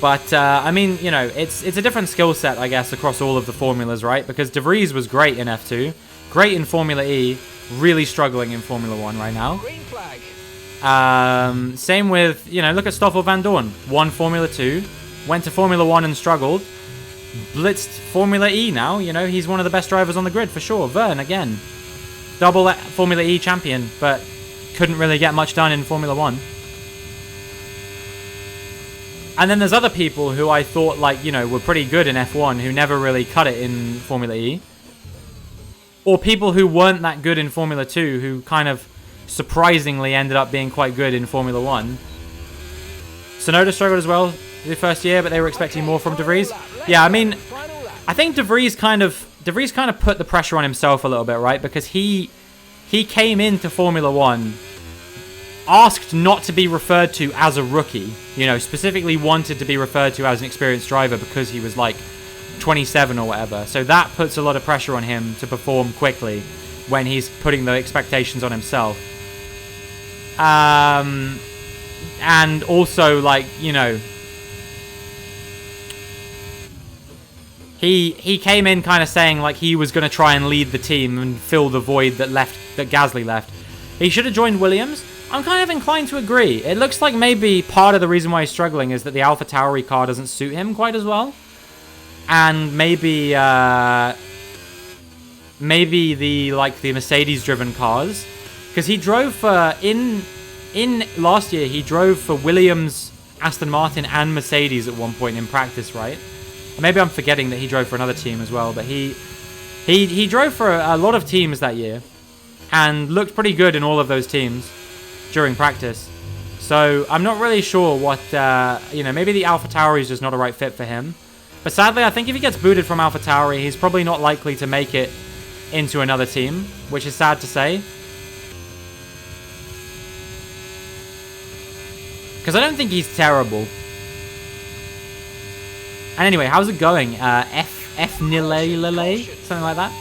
But, I mean, you know, it's a different skill set, I guess, across all of the formulas, right? Because De Vries was great in F2, great in Formula E, really struggling in Formula 1 right now. Green flag. Same with, you know, look at Stoffel Van Dorn. Won Formula 2, went to Formula 1 and struggled. Blitzed Formula E now, you know, he's one of the best drivers on the grid for sure. Vern, again, double Formula E champion, but couldn't really get much done in Formula 1. And then there's other people who I thought, like, you know, were pretty good in F1 who never really cut it in Formula E. Or people who weren't that good in Formula 2 who kind of surprisingly ended up being quite good in Formula 1. Sonoda struggled as well the first year, but they were expecting more from De Vries. Yeah, I mean, I think De Vries kind of put the pressure on himself a little bit, right? Because he came into Formula 1 asked not to be referred to as a rookie, you know, specifically wanted to be referred to as an experienced driver because he was like 27 or whatever. So that puts a lot of pressure on him to perform quickly when he's putting the expectations on himself. And also, like, you know, he came in kind of saying like he was going to try and lead the team and fill the void that Gasly left. He should have joined Williams. I'm kind of inclined to agree. It looks like maybe part of the reason why he's struggling is that the AlphaTauri car doesn't suit him quite as well. And maybe the Mercedes-driven cars, because he drove for in last year he drove for Williams, Aston Martin, and Mercedes at one point in practice, right? Maybe I'm forgetting that he drove for another team as well, but he drove for a lot of teams that year and looked pretty good in all of those teams during practice. So I'm not really sure what, you know, maybe the AlphaTauri is just not a right fit for him. But sadly, I think if he gets booted from AlphaTauri, he's probably not likely to make it into another team, which is sad to say. Because I don't think he's terrible. And anyway, how's it going? F-Nilele? Something like that?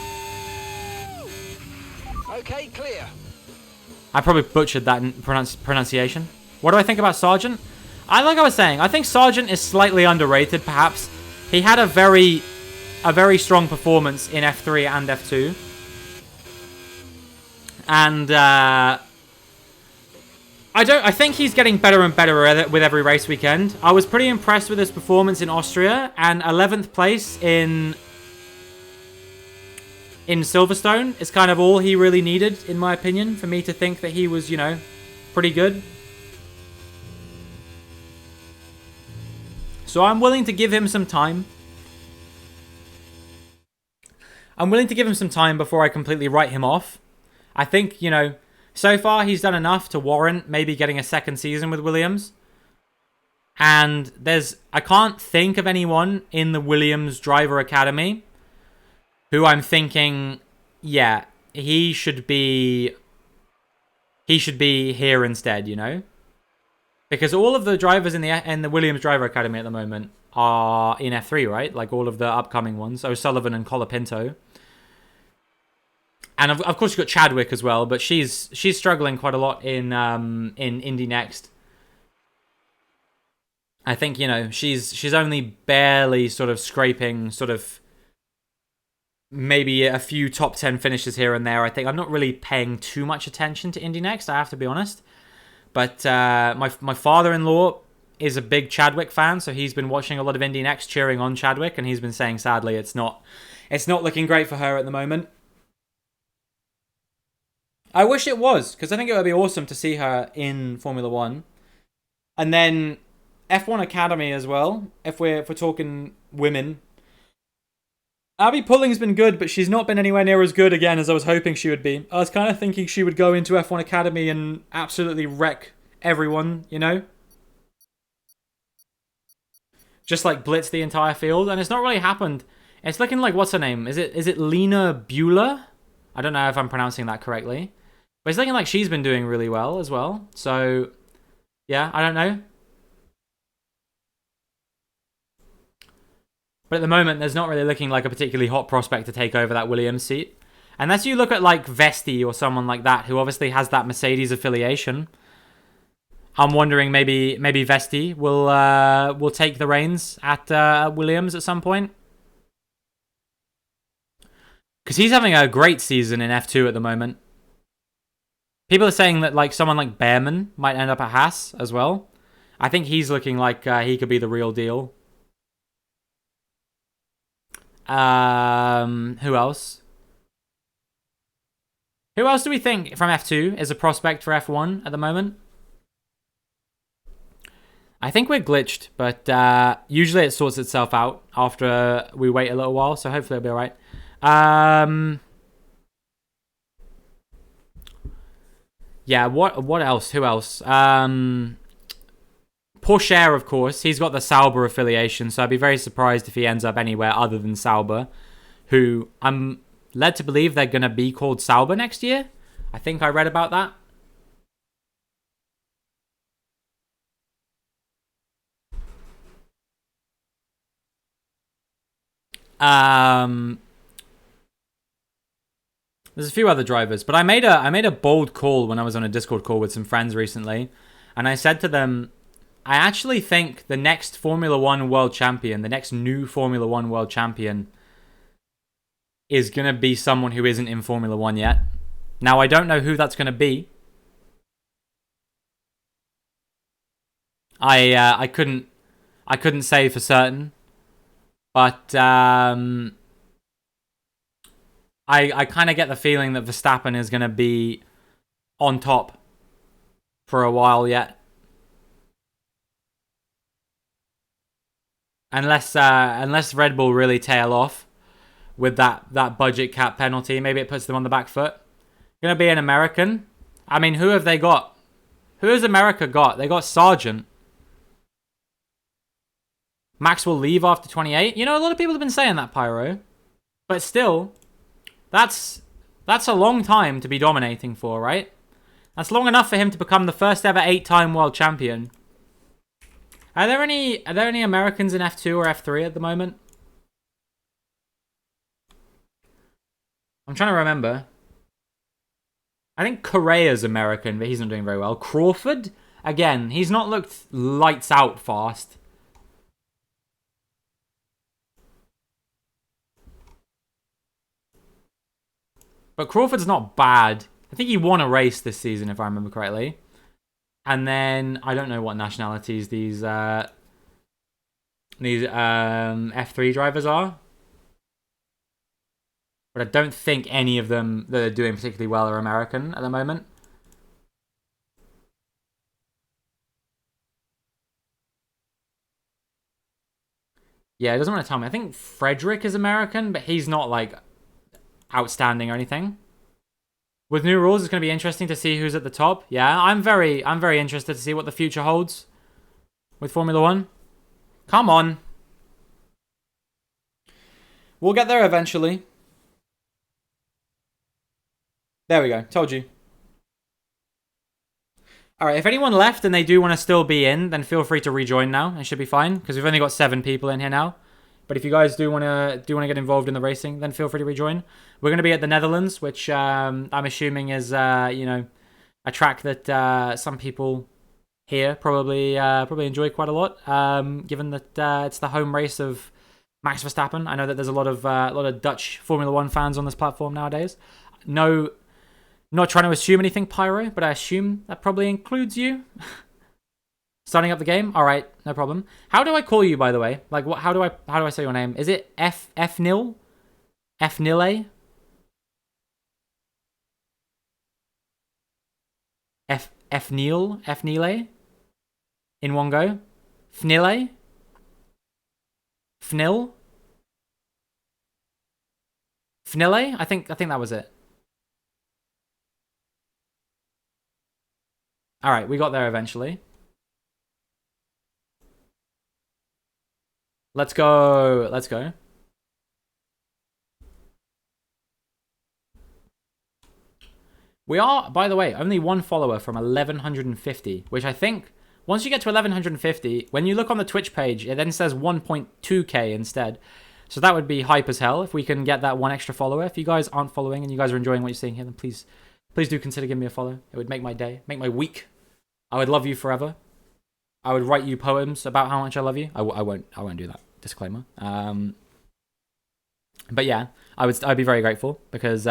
Okay, clear. I probably butchered that in pronunciation. What do I think about Sargent? Like I was saying, I think Sargent is slightly underrated, perhaps. He had a very strong performance in F3 and F2. And I think he's getting better and better with every race weekend. I was pretty impressed with his performance in Austria, and 11th place in in Silverstone is kind of all he really needed, in my opinion, for me to think that he was, you know, pretty good. So I'm willing to give him some time. I'm willing to give him some time before I completely write him off. I think, you know, so far he's done enough to warrant maybe getting a second season with Williams. And I can't think of anyone in the Williams Driver Academy who I'm thinking, yeah, he should be here instead, you know? Because all of the drivers in the Williams Driver Academy at the moment are in F3, right? Like all of the upcoming ones, O'Sullivan and Colapinto. And of course you've got Chadwick as well, but she's struggling quite a lot in Indy Next. I think, you know, she's only barely sort of scraping sort of maybe a few top 10 finishes here and there. I think I'm not really paying too much attention to Indy Next, I have to be honest. But my father-in-law is a big Chadwick fan, so he's been watching a lot of Indy Next, cheering on Chadwick, and he's been saying sadly it's not looking great for her at the moment. I wish it was, because I think it would be awesome to see her in Formula One. And then F1 Academy as well, if we're talking women. Abby Pulling's been good, but she's not been anywhere near as good again as I was hoping she would be. I was kind of thinking she would go into F1 Academy and absolutely wreck everyone, you know? Just like blitz the entire field, and it's not really happened. It's looking like, what's her name? Is it Lena Bueller? I don't know if I'm pronouncing that correctly. But it's looking like she's been doing really well as well. So, yeah, I don't know. But at the moment, there's not really looking like a particularly hot prospect to take over that Williams seat. Unless you look at like Vesti or someone like that, who obviously has that Mercedes affiliation. I'm wondering maybe Vesti will take the reins at Williams at some point. Because he's having a great season in F2 at the moment. People are saying that like someone like Behrman might end up at Haas as well. I think he's looking like he could be the real deal. Who else? Who else do we think from F2 is a prospect for F1 at the moment? I think we're glitched, but usually it sorts itself out after we wait a little while, so hopefully it'll be alright. Yeah, what else? Who else? Pourchaire, of course. He's got the Sauber affiliation, so I'd be very surprised if he ends up anywhere other than Sauber, who I'm led to believe they're going to be called Sauber next year. I think I read about that. There's a few other drivers, but I made a bold call when I was on a Discord call with some friends recently, and I said to them, I actually think the next Formula One world champion, the next new Formula One world champion, is going to be someone who isn't in Formula One yet. Now, I don't know who that's going to be. I couldn't say for certain, but I kind of get the feeling that Verstappen is going to be on top for a while yet. Unless Red Bull really tail off with that budget cap penalty, maybe it puts them on the back foot. Going to be an American. I mean, who have they got? Who has America got? They got Sargent. Max will leave after 28. You know, a lot of people have been saying that, Pyro. But still, that's a long time to be dominating for, right? That's long enough for him to become the first ever 8-time world champion. Are there any Americans in F2 or F3 at the moment? I'm trying to remember. I think Correa's American, but he's not doing very well. Crawford? Again, he's not looked lights out fast. But Crawford's not bad. I think he won a race this season, if I remember correctly. And then, I don't know what nationalities these F3 drivers are. But I don't think any of them that are doing particularly well are American at the moment. Yeah, it doesn't want to tell me. I think Frederick is American, but he's not, like, outstanding or anything. With new rules, it's going to be interesting to see who's at the top. Yeah, I'm very interested to see what the future holds with Formula 1. Come on. We'll get there eventually. There we go. Told you. Alright, if anyone left and they do want to still be in, then feel free to rejoin now. It should be fine, because we've only got 7 people in here now. But if you guys do want to get involved in the racing, then feel free to rejoin. We're going to be at the Netherlands, which I'm assuming is, you know, a track that some people here probably enjoy quite a lot, given that it's the home race of Max Verstappen. I know that there's a lot of Dutch Formula 1 fans on this platform nowadays. No, not trying to assume anything, Pyro, but I assume that probably includes you. Starting up the game? All right, no problem. How do I call you, by the way? Like, what? How do I say your name? Is it F-Nil? F-Nile? F-Nil? F-Nile? In one go? Fnile? Fnil? Fnile? I think that was it. All right, we got there eventually. Let's go. Let's go. We are, by the way, only 1 follower from 1,150, which I think, once you get to 1,150, when you look on the Twitch page, it then says 1.2k instead. So that would be hype as hell if we can get that 1 extra follower. If you guys aren't following and you guys are enjoying what you're seeing here, then please do consider giving me a follow. It would make my day, make my week. I would love you forever. I would write you poems about how much I love you. I won't do that. Disclaimer. But yeah, I'd be very grateful because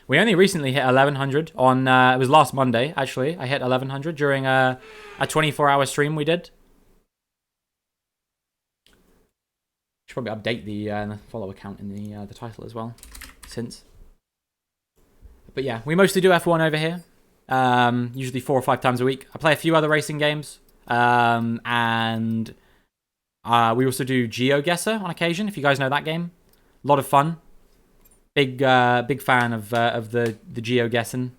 we only recently hit 1,100 on it was last Monday actually. I hit 1,100 during a 24-hour stream we did. Should probably update the follower count in the title as well, since. But yeah, we mostly do F1 over here. Usually 4 or 5 times a week. I play a few other racing games. And we also do GeoGuessr on occasion, if you guys know that game. A lot of fun. Big fan of the GeoGuessing.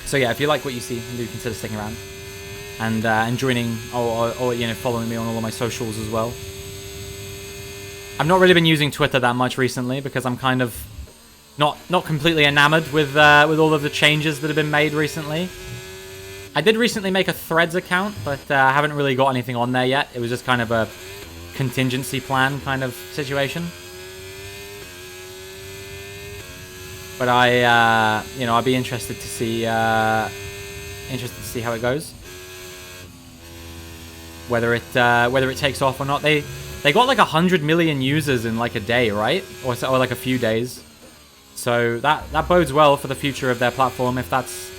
So yeah, if you like what you see, do consider sticking around and joining or you know, following me on all of my socials as well. I've not really been using Twitter that much recently because I'm kind of not completely enamored with all of the changes that have been made recently. I did recently make a Threads account, but I haven't really got anything on there yet. It was just kind of a contingency plan kind of situation. But you know, I'd be interested to see how it goes. Whether it takes off or not. They got like 100 million users in like a day, right? Or like a few days. So that bodes well for the future of their platform if that's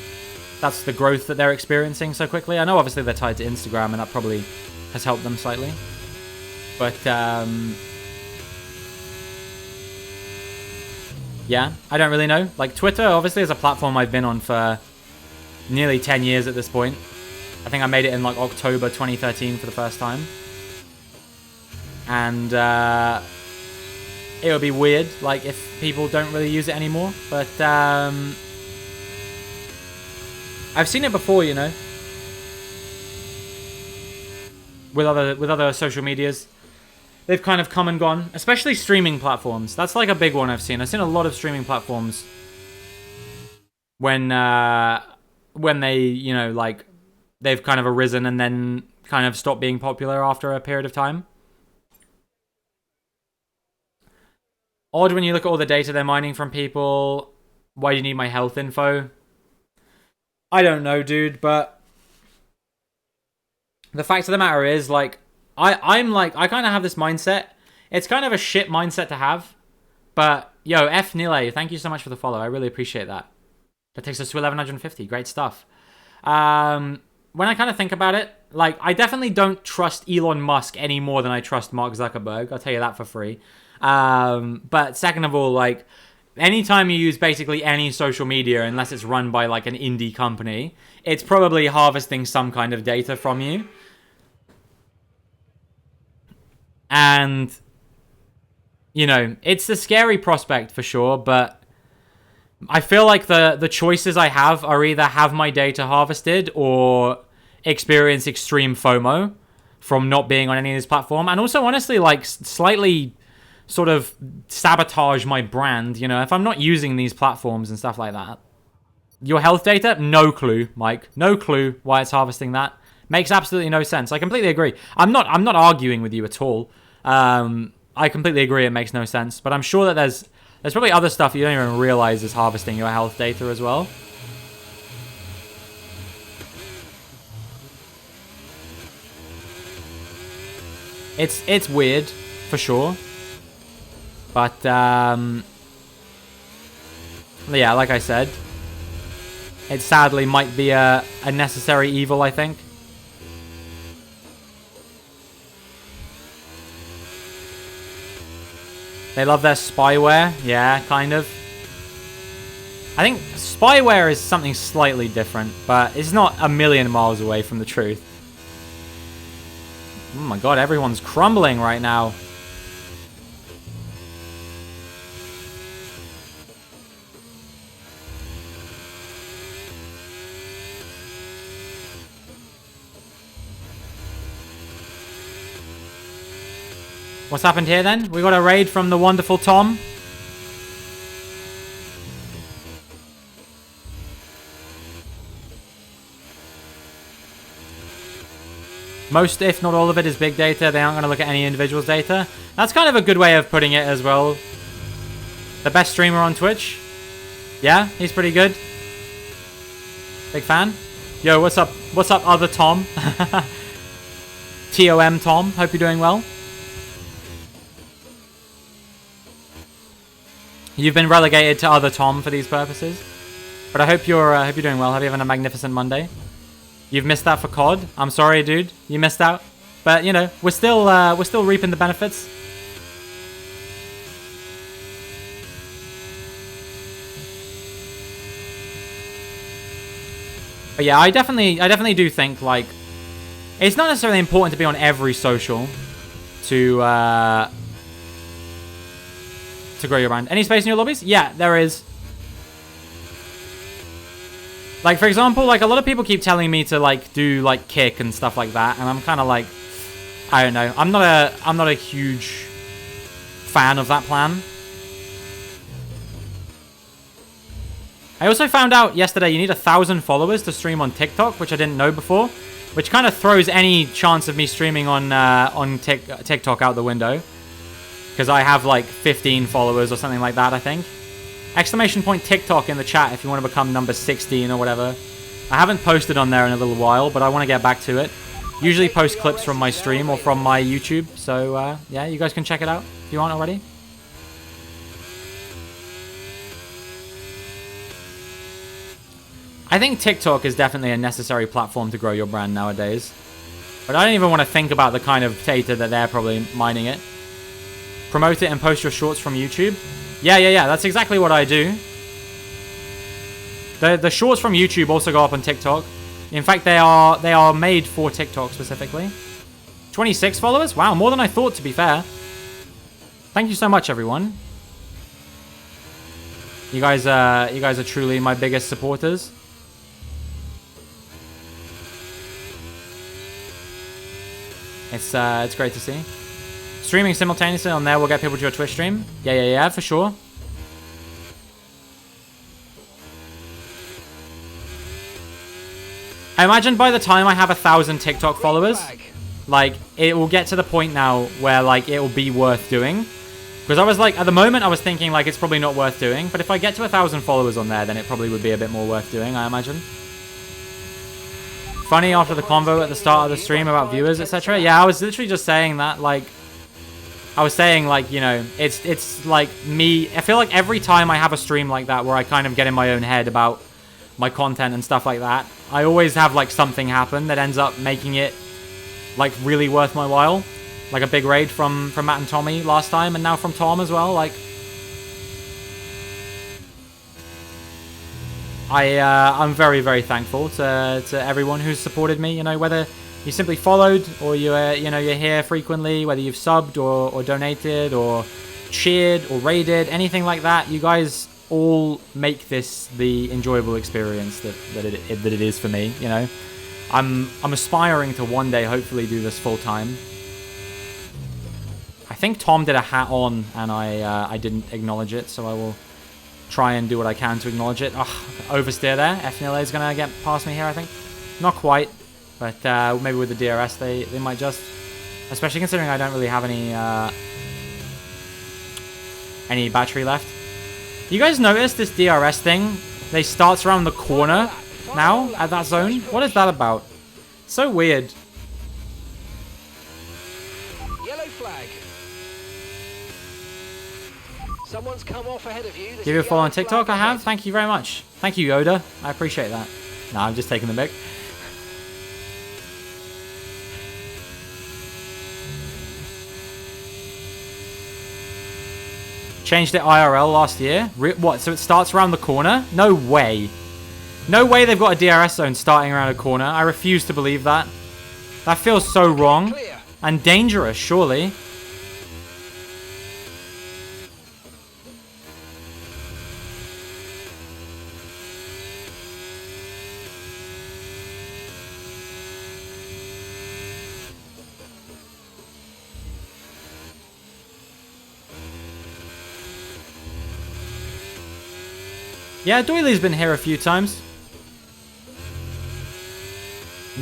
the growth that they're experiencing so quickly. I know obviously they're tied to Instagram and that probably has helped them slightly. But yeah, I don't really know. Like, Twitter obviously is a platform I've been on for nearly 10 years at this point. I think I made it in like October 2013 for the first time. And it would be weird, like, if people don't really use it anymore. But I've seen it before, you know, with other social medias. They've kind of come and gone, especially streaming platforms. That's like a big one I've seen. I've seen a lot of streaming platforms when they, you know, like, they've kind of arisen and then kind of stopped being popular after a period of time. Odd when you look at all the data they're mining from people. Why do you need my health info? I don't know, dude, but the fact of the matter is, like, I kind of have this mindset. It's kind of a shit mindset to have, but Yo, F Nile, thank you so much for the follow. I really appreciate that. That takes us to 1150. Great stuff. When I kind of think about it, like, I definitely don't trust Elon Musk any more than I trust Mark Zuckerberg. I'll tell you that for free. But second of all, like, anytime you use basically any social media, unless it's run by like an indie company, it's probably harvesting some kind of data from you. And, you know, it's a scary prospect for sure, but I feel like the choices I have are either have my data harvested or experience extreme FOMO from not being on any of this platform. And also, honestly, like, slightly sort of sabotage my brand, you know, if I'm not using these platforms and stuff like that. Your health data? No clue, Mike. No clue why it's harvesting that. Makes absolutely no sense. I completely agree. I'm not arguing with you at all. I completely agree it makes no sense. But I'm sure that there's probably other stuff you don't even realize is harvesting your health data as well. It's weird, for sure. But, yeah, like I said, it sadly might be a necessary evil, I think. They love their spyware. Yeah, kind of. I think spyware is something slightly different, but it's not a million miles away from the truth. Oh my god, everyone's crumbling right now. What's happened here then? We got a raid from the wonderful Tom. Most, if not all of it, is big data. They aren't going to look at any individual's data. That's kind of a good way of putting it as well. The best streamer on Twitch. Yeah, he's pretty good. Big fan. Yo, what's up? What's up, other Tom? TOM Tom. Hope you're doing well. You've been relegated to other Tom for these purposes. But I hope you're doing well. Hope you're having a magnificent Monday. You've missed that for COD. I'm sorry, dude. You missed out. But, you know, we're still reaping the benefits. But yeah, I definitely do think, like, it's not necessarily important to be on every social to grow your brand. Any space in your lobbies? Yeah, there is. Like, for example, like, a lot of people keep telling me to, like, do, like, kick and stuff like that, and I'm kind of like, I don't know. I'm not a huge fan of that plan. I also found out yesterday you need 1,000 followers to stream on TikTok, which I didn't know before, which kind of throws any chance of me streaming on TikTok out the window. Because I have like 15 followers or something like that, I think. Exclamation point TikTok in the chat if you want to become number 16 or whatever. I haven't posted on there in a little while, but I want to get back to it. Usually post clips from my stream or from my YouTube. So, yeah, you guys can check it out if you aren't already. I think TikTok is definitely a necessary platform to grow your brand nowadays. But I don't even want to think about the kind of data that they're probably mining it. Promote it and post your shorts from YouTube. Yeah. That's exactly what I do. The shorts from YouTube also go up on TikTok. In fact, they are made for TikTok specifically. 26 followers? Wow, more than I thought, to be fair. Thank you so much, everyone. You guys are truly my biggest supporters. It's great to see. Streaming simultaneously on there will get people to your Twitch stream. Yeah, for sure. I imagine by the time I have 1,000 TikTok followers, like, it will get to the point now where, like, it will be worth doing. Because I was like, at the moment, I was thinking, like, it's probably not worth doing. But if I get to 1,000 followers on there, then it probably would be a bit more worth doing, I imagine. Funny after the convo at the start of the stream about viewers, etc. Yeah, I was literally just saying that, like, I was saying, like, you know, it's like me. I feel like every time I have a stream like that where I kind of get in my own head about my content and stuff like that, I always have, like, something happen that ends up making it, like, really worth my while. Like a big raid from Matt and Tommy last time, and now from Tom as well. Like, I'm very, very thankful to everyone who's supported me. You know, whether you simply followed or you're here frequently, whether you've subbed or donated or cheered or raided, anything like that. You guys all make this the enjoyable experience that it is for me. You know, I'm aspiring to one day hopefully do this full time. I think Tom did a hat on and I didn't acknowledge it, so I will try and do what I can to acknowledge it. Oh, oversteer there. FNLA is going to get past me here, I think. Not quite, but maybe with the DRS they might just. Especially considering I don't really have any battery left. You guys notice this DRS thing? They starts around the corner now at that zone. What is that about? So weird. Yellow flag. Someone's come off ahead of you. Give you a follow on TikTok, I have. Thank you very much. Thank you, Yoda. I appreciate that. No, I'm just taking the mic. Changed it IRL last year. What? So it starts around the corner? No way. No way they've got a DRS zone starting around a corner. I refuse to believe that. That feels so wrong. And dangerous, surely. Yeah, Doyley's been here a few times.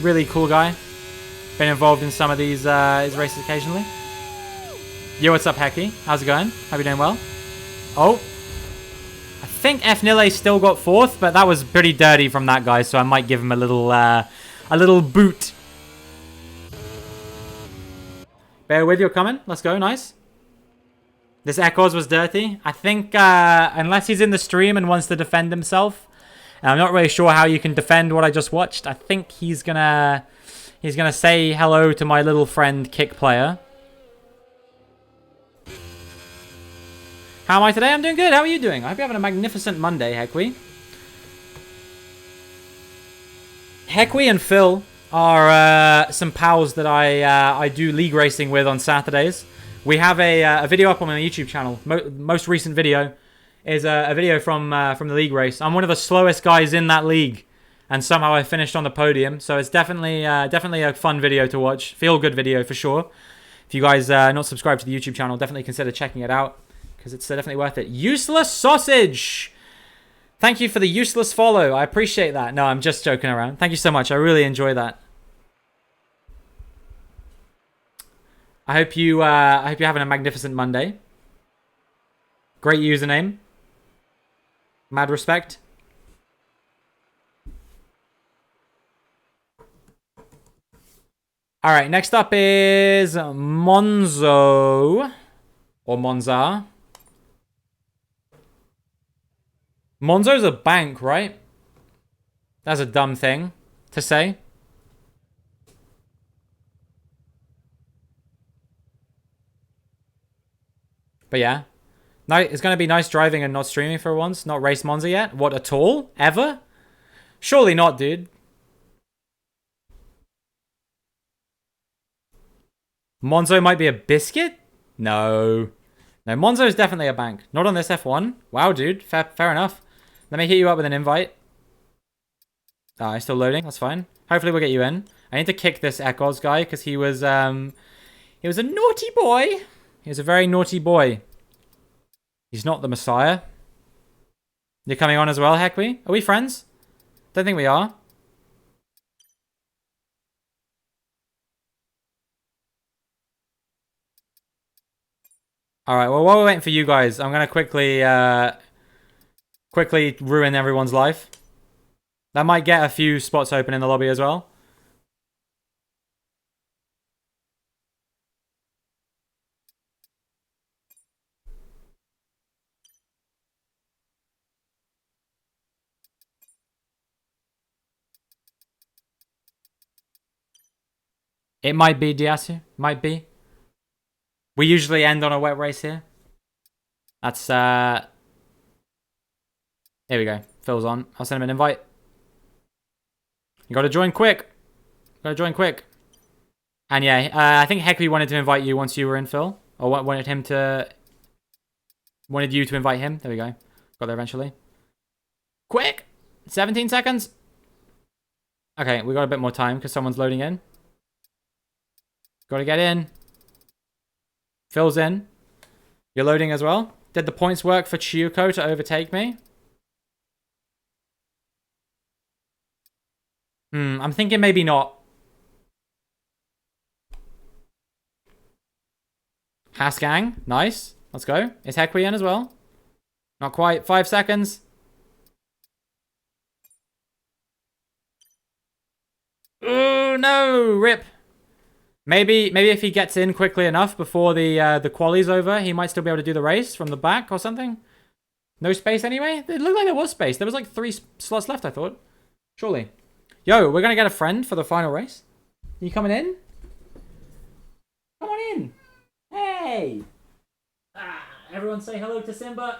Really cool guy. Been involved in some of these his races occasionally. Yo, what's up, Hecky? How's it going? Hope you're doing well. Oh. I think FNLA still got fourth, but that was pretty dirty from that guy, so I might give him a little boot. Bear with your comment. Let's go. Nice. This Echoes was dirty. I think unless he's in the stream and wants to defend himself, and I'm not really sure how you can defend what I just watched. I think he's gonna say hello to my little friend Kick Player. How am I today? I'm doing good. How are you doing? I hope you're having a magnificent Monday, Hekwi. Hekwi and Phil are some pals that I do league racing with on Saturdays. We have a video up on my YouTube channel. Most recent video is a video from the league race. I'm one of the slowest guys in that league, and somehow I finished on the podium. So it's definitely a fun video to watch. Feel good video for sure. If you guys are not subscribed to the YouTube channel, definitely consider checking it out because it's definitely worth it. Useless Sausage! Thank you for the useless follow. I appreciate that. No, I'm just joking around. Thank you so much. I really enjoy that. I hope you're having a magnificent Monday. Great username. Mad respect. All right, next up is Monzo or Monza. Monzo's a bank, right? That's a dumb thing to say. But yeah. No, it's going to be nice driving and not streaming for once. Not race Monza yet. What, at all? Ever? Surely not, dude. Monzo might be a biscuit? No. No, Monzo is definitely a bank. Not on this F1. Wow, dude. Fair enough. Let me hit you up with an invite. Ah, it's still loading. That's fine. Hopefully we'll get you in. I need to kick this Echoes guy because he was a naughty boy. He was a very naughty boy. He's not the Messiah. You're coming on as well, Hekwi? Are we friends? Don't think we are. Alright, well, while we're waiting for you guys, I'm going to quickly ruin everyone's life. That might get a few spots open in the lobby as well. It might be Diasu. Might be. We usually end on a wet race here. That's, Here we go. Phil's on. I'll send him an invite. You gotta join quick. Gotta join quick. And yeah, I think Heckley wanted to invite you once you were in, Phil. Or wanted you to invite him. There we go. Got there eventually. Quick! 17 seconds. Okay, we got a bit more time because someone's loading in. Gotta get in. Phil's in. You're loading as well. Did the points work for Chiyuko to overtake me? I'm thinking maybe not. Hasgang, nice. Let's go. Is Hekwi in as well? Not quite. 5 seconds. Oh no, rip. Maybe if he gets in quickly enough before the quali's over, he might still be able to do the race from the back or something. No space anyway? It looked like there was space. There was like 3 slots left, I thought. Surely. Yo, we're gonna get a friend for the final race. You coming in? Come on in. Hey. Everyone say hello to Simba.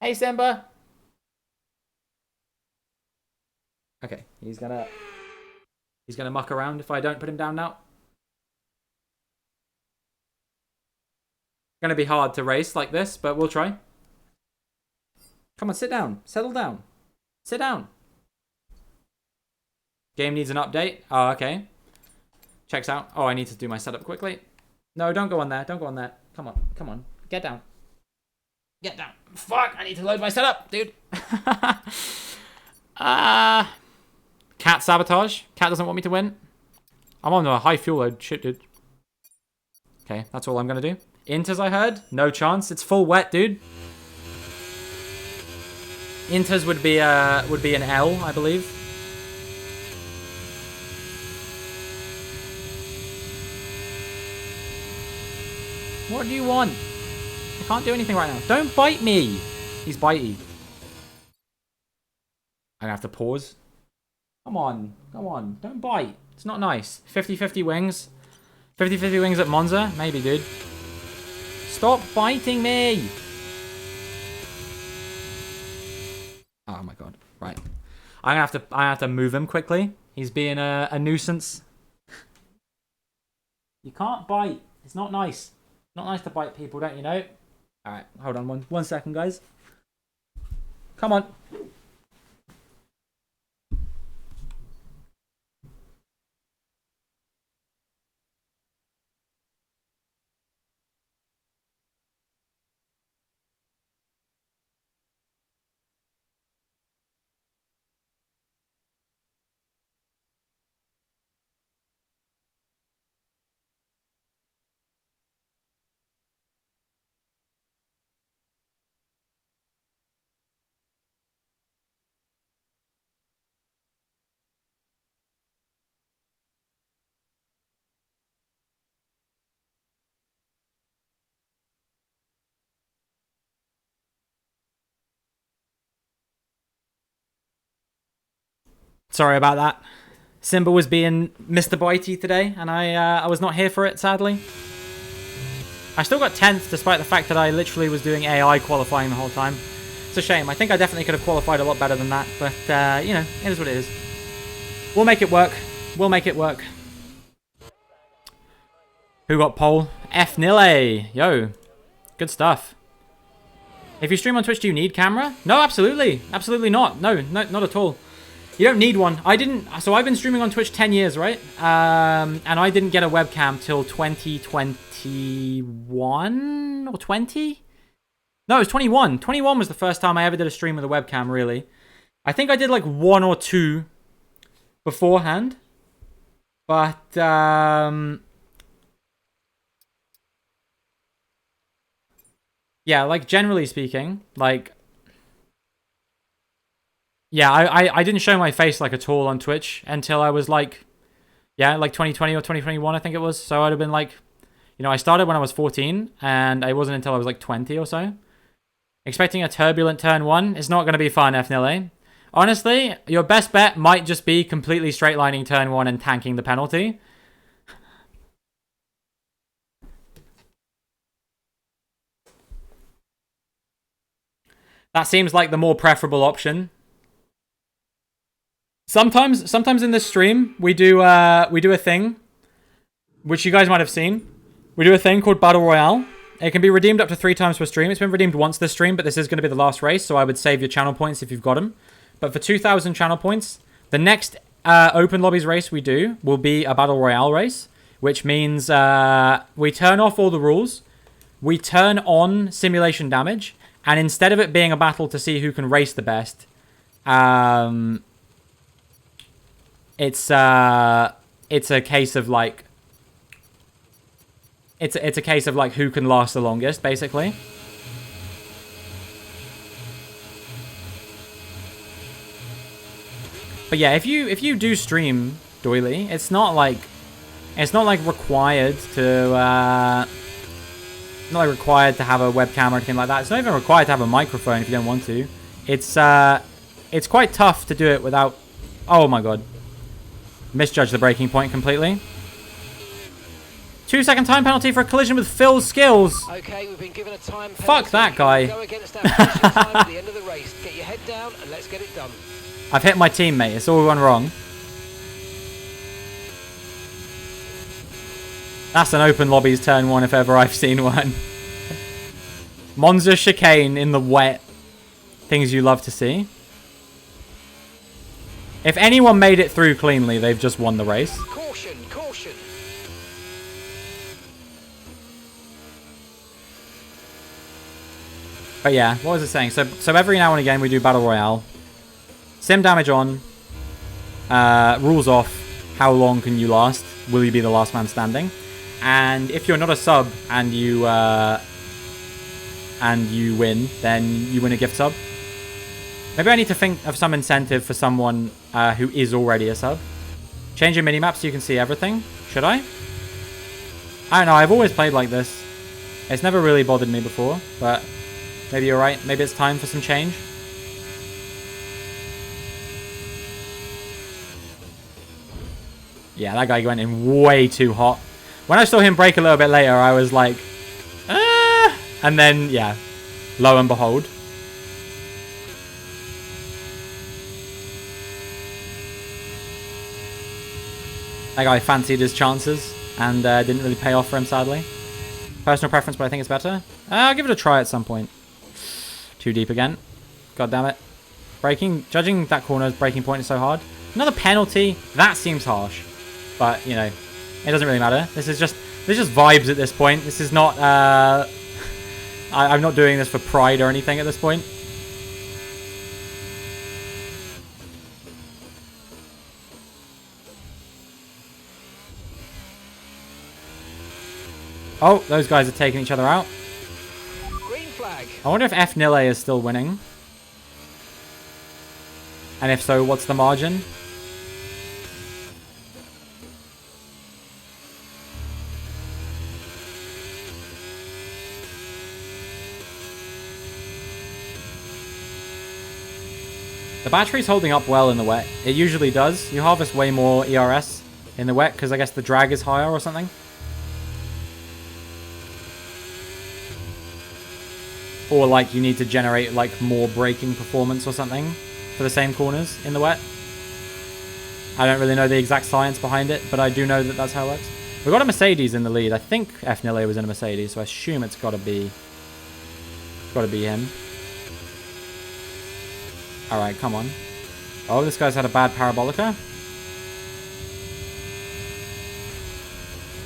Hey, Simba. Okay, he's gonna muck around if I don't put him down now. Gonna be hard to race like this, but we'll try. Come on, sit down. Settle down. Sit down. Game needs an update. Oh, okay. Checks out. Oh, I need to do my setup quickly. No, don't go on there. Don't go on there. Come on. Come on. Get down. Get down. Fuck, I need to load my setup, dude. Cat sabotage. Cat doesn't want me to win. I'm on a high fuel load. Shit, dude. Okay, that's all I'm gonna do. Inters, I heard. No chance. It's full wet, dude. Inters would be an L, I believe. What do you want? I can't do anything right now. Don't bite me. He's bitey. I'm gonna have to pause. Come on. Come on. Don't bite. It's not nice. 50-50 wings. 50-50 wings at Monza? Maybe, dude. Stop biting me. Oh my god. Right. I have to move him quickly. He's being a nuisance. You can't bite. It's not nice. Not nice to bite people, don't you know? Alright, hold on one second, guys. Come on. Sorry about that. Simba was being Mr. Bitey today, and I was not here for it, sadly. I still got 10th, despite the fact that I literally was doing AI qualifying the whole time. It's a shame. I think I definitely could have qualified a lot better than that, but, you know, it is what it is. We'll make it work. We'll make it work. Who got pole? F Nile. Yo. Good stuff. If you stream on Twitch, do you need camera? No, absolutely. Absolutely not. No, not at all. You don't need one. I didn't... So I've been streaming on Twitch 10 years, right? And I didn't get a webcam till 2021 or 20? No, it was 21. 21 was the first time I ever did a stream with a webcam, really. I think I did like 1 or 2 beforehand. But, yeah, like, generally speaking, like... Yeah, I didn't show my face, like, at all on Twitch until I was, like... Yeah, like 2020 or 2021, I think it was. So I'd have been, like... You know, I started when I was 14, and it wasn't until I was, like, 20 or so. Expecting a turbulent turn 1? It's not going to be fun, F0, eh? Honestly, your best bet might just be completely straight lining turn 1 and tanking the penalty. That seems like the more preferable option. Sometimes in this stream we do a thing, which you guys might have seen. We do a thing called Battle Royale. It can be redeemed up to 3 times per stream. It's been redeemed once this stream, but this is going to be the last race, so I would save your channel points if you've got them. But for 2,000 channel points, the next open lobbies race we do will be a Battle Royale race, which means we turn off all the rules, we turn on simulation damage, and instead of it being a battle to see who can race the best, it's a case of like it's a case of like who can last the longest, basically. But yeah, if you do stream doily, it's not like required to not like required to have a webcam or anything like that. It's not even required to have a microphone if you don't want to. It's quite tough to do it without. Oh my god, misjudged the breaking point completely. 2-second time penalty for a collision with Phil's skills. Okay, we've been given a time penalty. Fuck that guy. Go against our finishing time at the end of the race. Get your head down and let's get it done. I've hit my teammate. It's all gone wrong. That's an open lobbies turn 1 if ever I've seen one. Monza chicane in the wet. Things you love to see. If anyone made it through cleanly, they've just won the race. Caution, caution. But yeah, what was it saying? So every now and again we do Battle Royale. Sim damage on. Rules off. How long can you last? Will you be the last man standing? And if you're not a sub and you win, then you win a gift sub. Maybe I need to think of some incentive for someone who is already a sub. Change your minimap so you can see everything. Should I? I don't know. I've always played like this. It's never really bothered me before, but maybe you're right. Maybe it's time for some change. Yeah, that guy went in way too hot. When I saw him break a little bit later, I was like, ah! And then, yeah, lo and behold. That guy fancied his chances and didn't really pay off for him, sadly. Personal preference, but I think it's better. I'll give it a try at some point. Too deep again. God damn it. Judging that corner's breaking point is so hard. Another penalty. That seems harsh. But, you know, it doesn't really matter. This is just vibes at this point. This is not, I'm not doing this for pride or anything at this point. Oh, those guys are taking each other out. Green flag. I wonder if F Nile is still winning. And if so, what's the margin? The battery's holding up well in the wet. It usually does. You harvest way more ERS in the wet because I guess the drag is higher or something. Or like you need to generate like more braking performance or something for the same corners in the wet. I don't really know the exact science behind it, but I do know that that's how it works. We've got a Mercedes in the lead. I think F Nile was in a Mercedes, so I assume it's got to be him. Alright, come on. Oh, this guy's had a bad parabolica.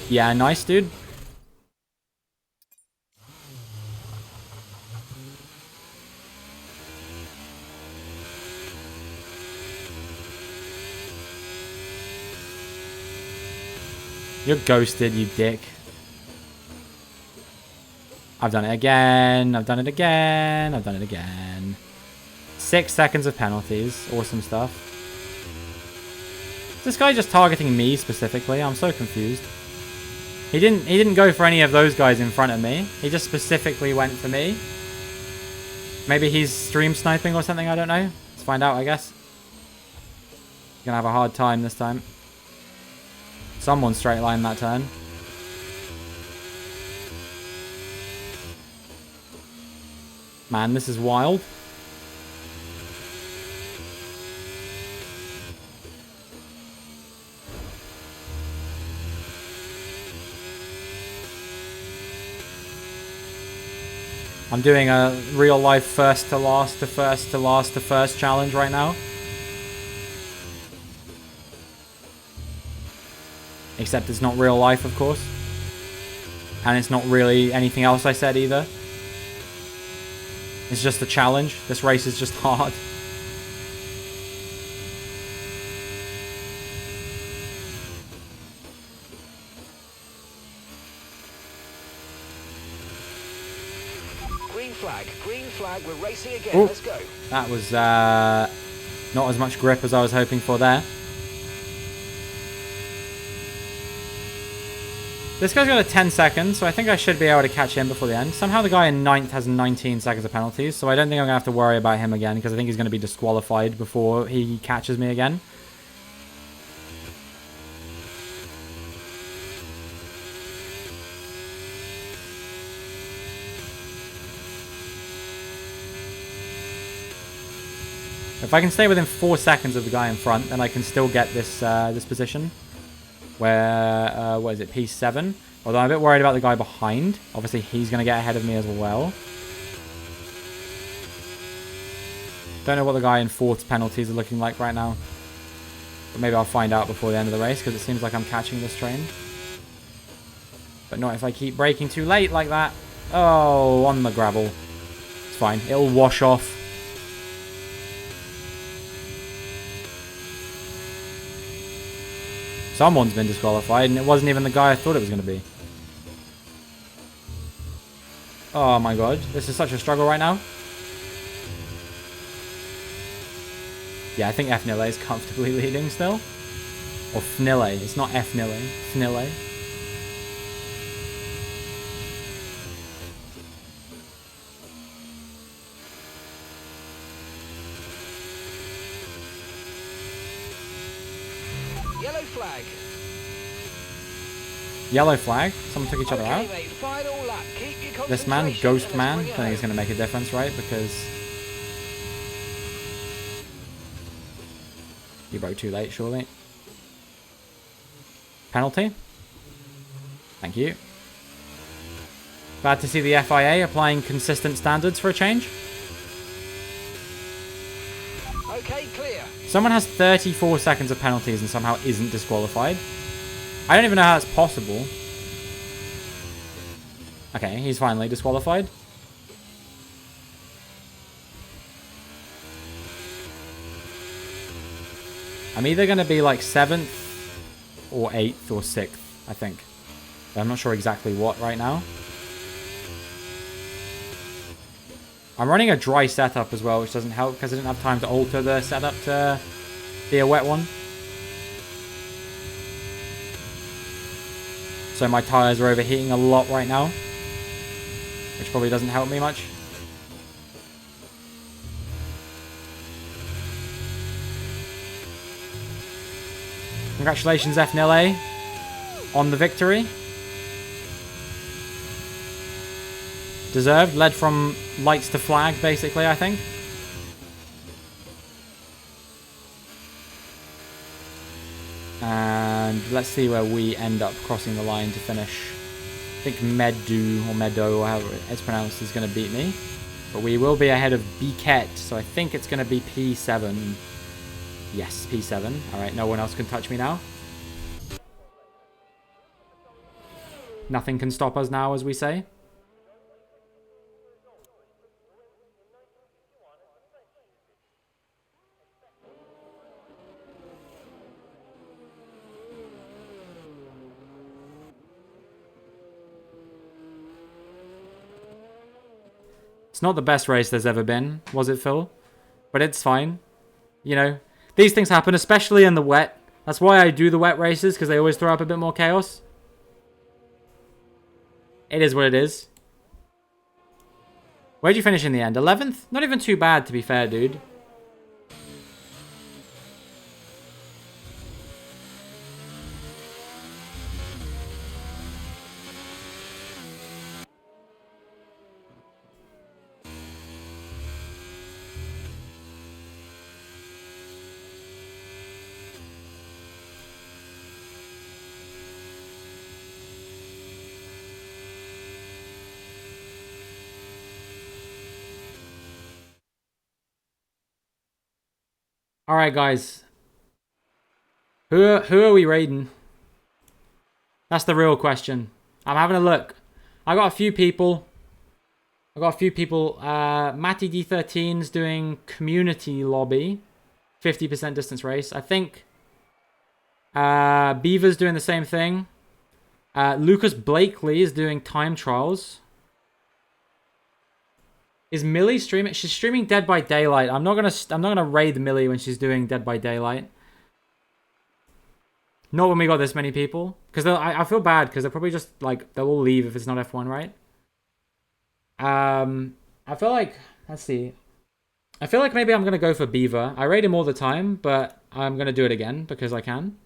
Yeah, nice, dude. You're ghosted, you dick. I've done it again. I've done it again. I've done it again. 6 seconds of penalties. Awesome stuff. Is this guy just targeting me specifically? I'm so confused. He didn't go for any of those guys in front of me. He just specifically went for me. Maybe he's stream sniping or something, I don't know. Let's find out, I guess. Gonna have a hard time this time. Someone straight line that turn. Man, this is wild. I'm doing a real life first to last to first to last to first challenge right now. Except it's not real life, of course. And it's not really anything else I said either. It's just a challenge. This race is just hard. Green flag, we're racing again. Ooh. Let's go. That was not as much grip as I was hoping for there. This guy's got a 10 seconds, so I think I should be able to catch him before the end. Somehow the guy in 9th has 19 seconds of penalties, so I don't think I'm going to have to worry about him again, because I think he's going to be disqualified before he catches me again. If I can stay within 4 seconds of the guy in front, then I can still get this this position. Where, what is it, P7? Although I'm a bit worried about the guy behind. Obviously, he's going to get ahead of me as well. Don't know what the guy in 4th's penalties are looking like right now. But maybe I'll find out before the end of the race, because it seems like I'm catching this train. But not if I keep braking too late like that. Oh, on the gravel. It's fine. It'll wash off. Someone's been disqualified, and it wasn't even the guy I thought it was going to be. Oh my god, this is such a struggle right now. Yeah, I think F-Nile is comfortably leading still. Or Fnile, it's not F-Nile, Fnile. Yellow flag. Yellow flag? Someone took each other out? Mate, final lap. Keep your This man, concentration Ghost and Man, I let's bring it think he's home. going to make a difference, right? Because he broke too late, surely. Penalty? Thank you. Glad to see the FIA applying consistent standards for a change. Okay, clear. Someone has 34 seconds of penalties and somehow isn't disqualified. I don't even know how that's possible. Okay, he's finally disqualified. I'm either going to be like 7th or 8th or 6th, I think. But I'm not sure exactly what right now. I'm running a dry setup as well, which doesn't help because I didn't have time to alter the setup to be a wet one. So my tires are overheating a lot right now, which probably doesn't help me much. Congratulations, F-Nile, on the victory. Deserved. Led from lights to flag, basically, I think. And let's see where we end up crossing the line to finish. I think Medu, or Meadow, or however it's pronounced, is going to beat me. But we will be ahead of Biquet, so I think it's going to be P7. Yes, P7. Alright, no one else can touch me now. Nothing can stop us now, as we say. It's not the best race there's ever been, was it, Phil? But it's fine. You know, these things happen, especially in the wet. That's why I do the wet races, because they always throw up a bit more chaos. It is what it is. Where'd you finish in the end? 11th? Not even too bad, to be fair, dude. All right, guys. Who are we raiding? That's the real question. I'm having a look. I got a few people. Matty D13's doing community lobby. 50% distance race. I think Beaver's doing the same thing. Lucas Blakely is doing time trials. Is Millie streaming? She's streaming Dead by Daylight. I'm not gonna raid Millie when she's doing Dead by Daylight. Not when we got this many people, because I feel bad because they're probably just like they'll all leave if it's not F1, right? I feel like, let's see. I feel like maybe I'm gonna go for Beaver. I raid him all the time, but I'm gonna do it again because I can.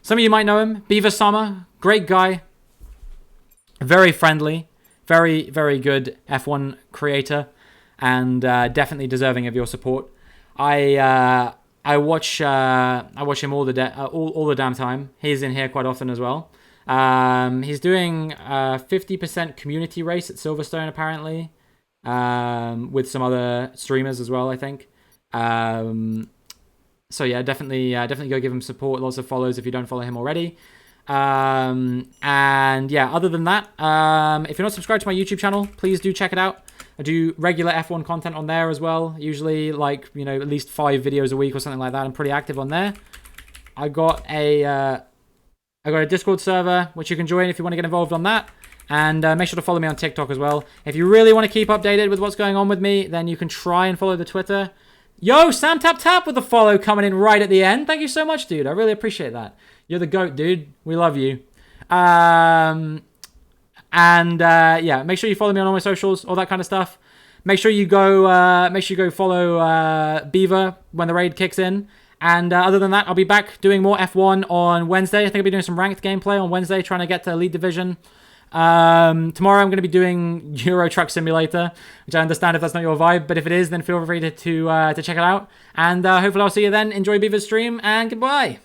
Some of you might know him. Beaver Summer. Great guy. Very friendly. Very, very good F1 creator. And definitely deserving of your support. I watch him all the damn time. He's in here quite often as well. He's doing 50% community race at Silverstone apparently. With some other streamers as well, I think. So yeah, definitely go give him support. Lots of follows if you don't follow him already. And yeah, other than that, if you're not subscribed to my YouTube channel, please do check it out. I do regular F1 content on there as well. Usually like, you know, at least 5 videos a week or something like that. I'm pretty active on there. I got a Discord server, which you can join if you want to get involved on that. And make sure to follow me on TikTok as well. If you really want to keep updated with what's going on with me, then you can try and follow the Twitter. Yo, Sam Tap Tap with the follow coming in right at the end. Thank you so much, dude. I really appreciate that. You're the GOAT, dude. We love you. Yeah, make sure you follow me on all my socials, all that kind of stuff. Make sure you go follow Beaver when the raid kicks in. And other than that, I'll be back doing more F1 on Wednesday. I think I'll be doing some ranked gameplay on Wednesday, trying to get to Elite Division. Tomorrow I'm going to be doing Euro Truck Simulator, which I understand if that's not your vibe, but if it is, then feel free to check it out. And hopefully I'll see you then. Enjoy Beaver's stream, and goodbye.